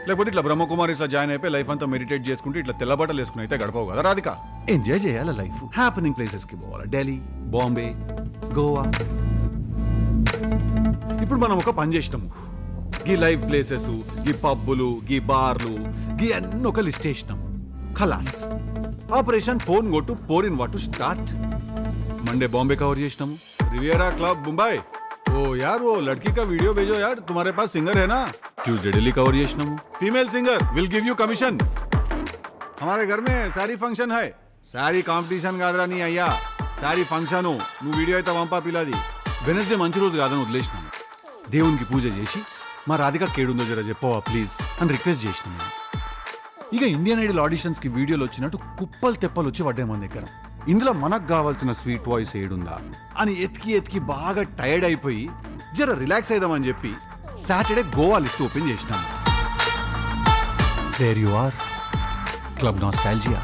[SPEAKER 1] లేకపోతే ఇట్లా బ్రహ్మకుమారిస్లో జాయిన్ అయిపోయి లైఫ్ అంతా మెడిటేట్ చేసుకుంటే ఇట్లా తెల్లబట్టలు వేసుకుని అయితే గడపవు కదా రాధిక. ఎంజాయ్ చేయాలి లైఫ్. హ్యాపెనింగ్ ప్లేసెస్కి పోవాలి. ఢిల్లీ, బాంబే, గోవా. ఇప్పుడు మనం ఒక పని చేసినాము. గీ లైవ్ ప్లేసెస్, గీ పబ్బులు, గీ బార్లు, గీ అన్ని ఒక లిస్ట్ వేసినాము. ఖలాస్. Operation phone go to four in what to start. Monday Bombay cover చేసినాము. Riviera club Mumbai. ओ यार वो लड़की का वीडियो भेजो यार, तुम्हारे पास सिंगर है ना. ट्यूसडे दिल्ली कवर చేసినాము. Female singer will give you commission. हमारे घर में सारी फंक्शन है. सारी కాంపిటీషన్ కాదురా నీ అయ్యా, సారీ ఫంక్షన్. నువ్వు వీడియో అయితే వంపా పిల్లది. వెనస్డే మంచి రోజు కాదని వదిలేసినాను. దేవునికి పూజ చేసి మా రాధిక కేడుందో జర చెప్పవా ప్లీజ్ అని రిక్వెస్ట్ చేసినాను. ఇక ఇండియన్ ఐడల్ ఆడిషన్స్కి వీడియోలు వచ్చినట్టు కుప్పలు తెప్పలు వచ్చి పడ్డాయి మన దగ్గర. ఇందులో మనకు కావాల్సిన స్వీట్ వాయిస్ ఏడుందా అని ఎతికి బాగా టైర్డ్ అయిపోయి జర రిలాక్స్ అయిదామని చెప్పి సాటర్డే గోవా లిస్ట్ ఓపెన్ చేసినాను. There you are, club nostalgia.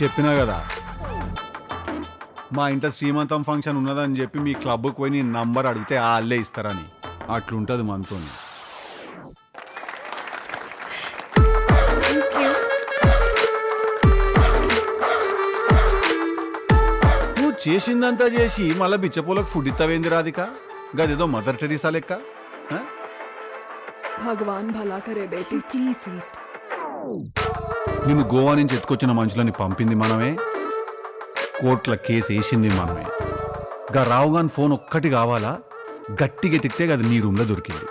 [SPEAKER 1] చెప్పినా కదా మా ఇంట శ్రీమంతం ఫంక్షన్ ఉన్నదని చెప్పి మీ క్లబ్కి పోయి నీ నంబర్ అడిగితే వాళ్ళే ఇస్తారని. అట్లుంటుంది మనతో. నువ్వు చేసిందంతా చేసి మళ్ళీ బిచ్చపోలకు ఫుడ్ ఇస్తావేంది రాధిక? గదేదో మదర్ టెరిసా లెక్క.
[SPEAKER 2] భగవాన్ భలా కరే బేటీ, ప్లీజ్ ఈట్.
[SPEAKER 1] నిన్ను గోవా నుంచి ఎత్తుకొచ్చిన మనుషులని పంపింది మనమే, కోర్టుల కేసు వేసింది మనమే. గా రావుగాన్ ఫోన్ ఒక్కటి కావాలా, గట్టిగా ఎతికితే అది నీ రూమ్లో దొరికింది.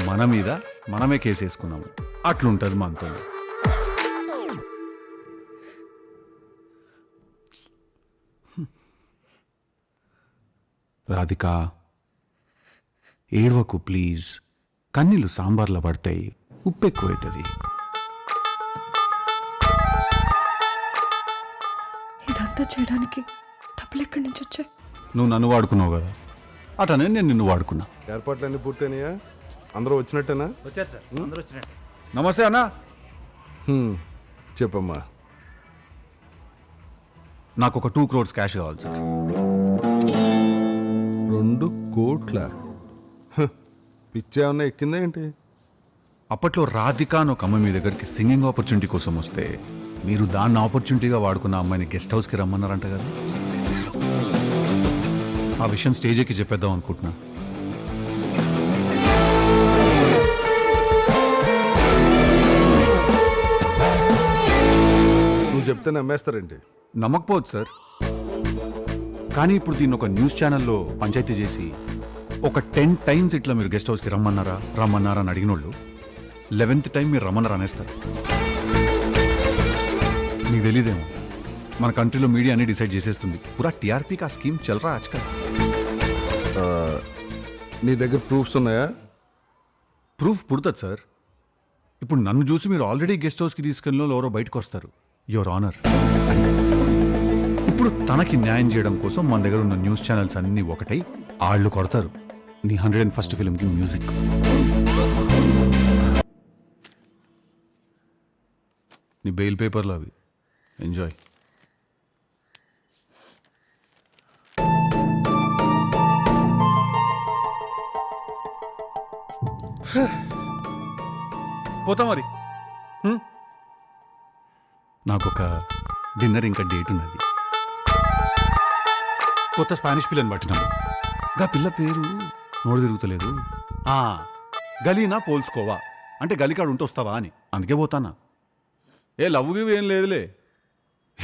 [SPEAKER 1] మన మీద మనమే కేసు వేసుకున్నాము. అట్లుంటుంది మనతో. రాధిక ఏడవకు ప్లీజ్. కన్నీళ్ళు సాంబార్లో పడతాయి, ఉప్పు ఎక్కువైతుంది.
[SPEAKER 2] ఇదంతా చేయడానికి డబ్బులు ఎక్కడి నుంచి వచ్చాయి?
[SPEAKER 1] నువ్వు నన్ను వాడుకున్నావు కదా, అటనే నేను నిన్ను వాడుకున్నా.
[SPEAKER 18] ఏర్పాట్లన్నీ పూర్తయినాయా? అందరూ వచ్చినట్టేనా?
[SPEAKER 12] వచ్చారు సార్, అందరూ వచ్చినట్టే.
[SPEAKER 1] నమస్తే అన్నా.
[SPEAKER 18] చెప్పమ్మా.
[SPEAKER 1] నాకు ఒక 2 crores క్యాష్ కావాలి సార్.
[SPEAKER 18] 2 కోట్ల? పిచ్చేమన్నా ఎక్కిందా ఏంటి?
[SPEAKER 1] అప్పట్లో రాధిక అని ఒక అమ్మాయి మీ దగ్గరికి సింగింగ్ ఆపర్చునిటీ కోసం వస్తే మీరు దాన్ని ఆపర్చునిటీగా వాడుకున్న అమ్మాయిని గెస్ట్ హౌస్కి రమ్మన్నారంట కదా. ఆ విషయం స్టేజ్ ఎక్కి చెప్పేద్దాం అనుకుంటున్నా.
[SPEAKER 18] నువ్వు చెప్తే నమ్మేస్తారేంటి?
[SPEAKER 1] నమ్మకపోవచ్చు సార్, కానీ ఇప్పుడు దీన్ని ఒక న్యూస్ ఛానల్లో పంచాయతీ చేసి ఒక 10 టైమ్స్ ఇట్లా మీరు గెస్ట్ హౌస్కి రమ్మన్నారా అని అడిగిన వాళ్ళు 11th టైం మీరు రమ్మన్నారు అనేస్తారు. మీకు తెలీదేమో, మన కంట్రీలో మీడియా అన్ని డిసైడ్ చేసేస్తుంది. పూరా టీఆర్పీకి ఆ స్కీమ్ చల్రా ఆజ్కల్.
[SPEAKER 18] నీ దగ్గర ప్రూఫ్స్ ఉన్నాయా?
[SPEAKER 1] ప్రూఫ్ పుడుతుంది సార్. ఇప్పుడు నన్ను చూసి మీరు ఆల్రెడీ గెస్ట్ హౌస్కి తీసుకెళ్ళిన వాళ్ళు ఎవరో బయటకు వస్తారు, యువర్ ఆనర్. ఇప్పుడు తనకి న్యాయం చేయడం కోసం మన దగ్గర ఉన్న న్యూస్ ఛానల్స్ అన్నీ ఒకటై ఆళ్ళు కొడతారు నీ 101st ఫిల్మ్కి మ్యూజిక్. నీ బెయిల్ పేపర్లు అవి, ఎంజాయ్. పోతా మరి. నాకొక డిన్నర్ ఇంకా డేట్ ఉన్నది. కొత్త స్పానిష్ పిల్లని పట్టినాను. గా పిల్ల పేరు నోడు తిరుగుతలేదు. గలీనా పోల్చుకోవా అంటే గలికాడు ఉంటూ వస్తావా అని, అందుకే పోతానా. ఏ లవ్ గివ్ ఏం లేదులే.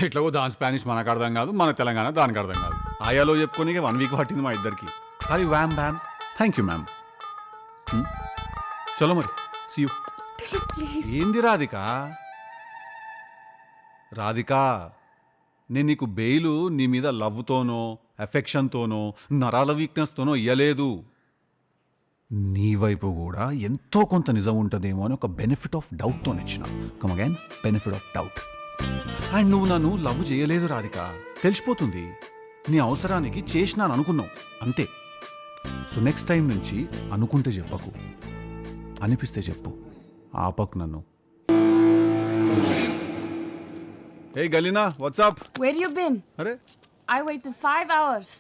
[SPEAKER 1] ఎట్లాగో దాని స్పానిష్ మనకు అర్థం కాదు, మన తెలంగాణ దానికి అర్థం కాదు. ఆయాలో చెప్పుకొని 1 వీక్ పట్టింది మా ఇద్దరికి. కానీ వ్యామ్ బ్యామ్, థ్యాంక్ యూ మ్యామ్. చలో మరి, సీ యూ. ఏంది రాధిక? రాధికా, నేను నీకు బెయిలు నీ మీద లవ్తోనో ఎఫెక్షన్తోనో నరాల వీక్నెస్తోనో ఇయ్యలేదు. నీ వైపు కూడా ఎంతో కొంత నిజం ఉంటుందేమో అని ఒక బెనిఫిట్ ఆఫ్ డౌట్తో ఇచ్చిన. Come again, benefit of doubt. And నువ్వు నన్ను లవ్ చేయలేదు రాధిక, తెలిసిపోతుంది. నీ అవసరానికి చేసినాను అనుకున్నావు అంతే. సో నెక్స్ట్ టైం నుంచి అనుకుంటే చెప్పకు, అనిపిస్తే చెప్పు, ఆపకు నన్ను. Hey Galina, what's up?
[SPEAKER 7] Where you been?
[SPEAKER 1] Arey?
[SPEAKER 7] I waited 5 hours.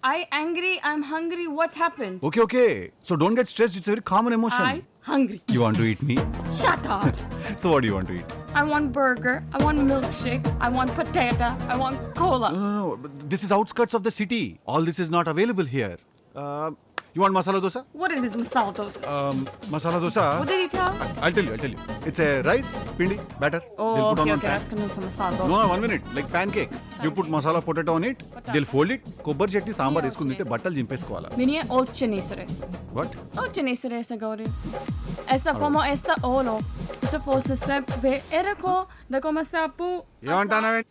[SPEAKER 7] I angry, I'm hungry. What's happened?
[SPEAKER 1] Okay. So don't get stressed. It's a very common emotion.
[SPEAKER 7] I hungry.
[SPEAKER 1] You want to eat me?
[SPEAKER 7] Shut up.
[SPEAKER 1] So what do you want to eat?
[SPEAKER 7] I want burger. I want milkshake. I want potato. I want cola.
[SPEAKER 1] No. This is outskirts of the city. All this is not available here. You want masala dosa?
[SPEAKER 7] What is this masala dosa?
[SPEAKER 1] Masala dosa.
[SPEAKER 7] What did he tell?
[SPEAKER 1] I'll tell you. It's a rice, pindi, batter.
[SPEAKER 7] Oh,
[SPEAKER 1] They'll put
[SPEAKER 7] okay.
[SPEAKER 1] on
[SPEAKER 7] I
[SPEAKER 1] pan.
[SPEAKER 7] was going to masala dosa.
[SPEAKER 1] No, 1 minute. Like pancake. You put masala potato on it. They'll fold it. Kobbar chutney, sambar eskundi nitte buttal jimpeskovala.
[SPEAKER 7] Vinie 8 meses.
[SPEAKER 1] What?
[SPEAKER 7] 8 meses agora. Esta como esta olo. Isso fosse step ve erako da como sapu.
[SPEAKER 1] ఏమంటానవే?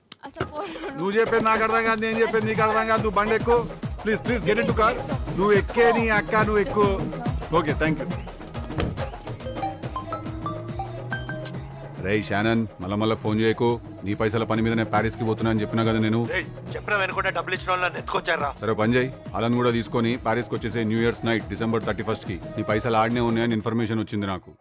[SPEAKER 1] నువ్వు చెప్పేది నాకు అర్థం కాదు, నేను చెప్పేది నీకు అర్థం కాదు. నువ్వు బండి ఎక్కువ. Please get in to car. నువ్వు ఎక్కే నీ అక్క, నువ్వు ఎక్కువ. Okay, thank you. Ray Shannon, మళ్ళా ఫోన్ చేయకు. నీ పైసల పని మీద నేను ప్యారిస్కి పోతున్నా అని చెప్పినా కదా నేను.
[SPEAKER 12] చెప్పిన వెనుకుంటే డబ్బులు ఇచ్చిన వాళ్ళని ఎత్తుకొచ్చారా?
[SPEAKER 1] సరే పని చేయి, అలను కూడా తీసుకొని ప్యారిస్కి వచ్చేసే new years night December 31st కి. నీ పైసలు ఆడనే ఉన్నాయని ఇన్ఫర్మేషన్ వచ్చింది నాకు.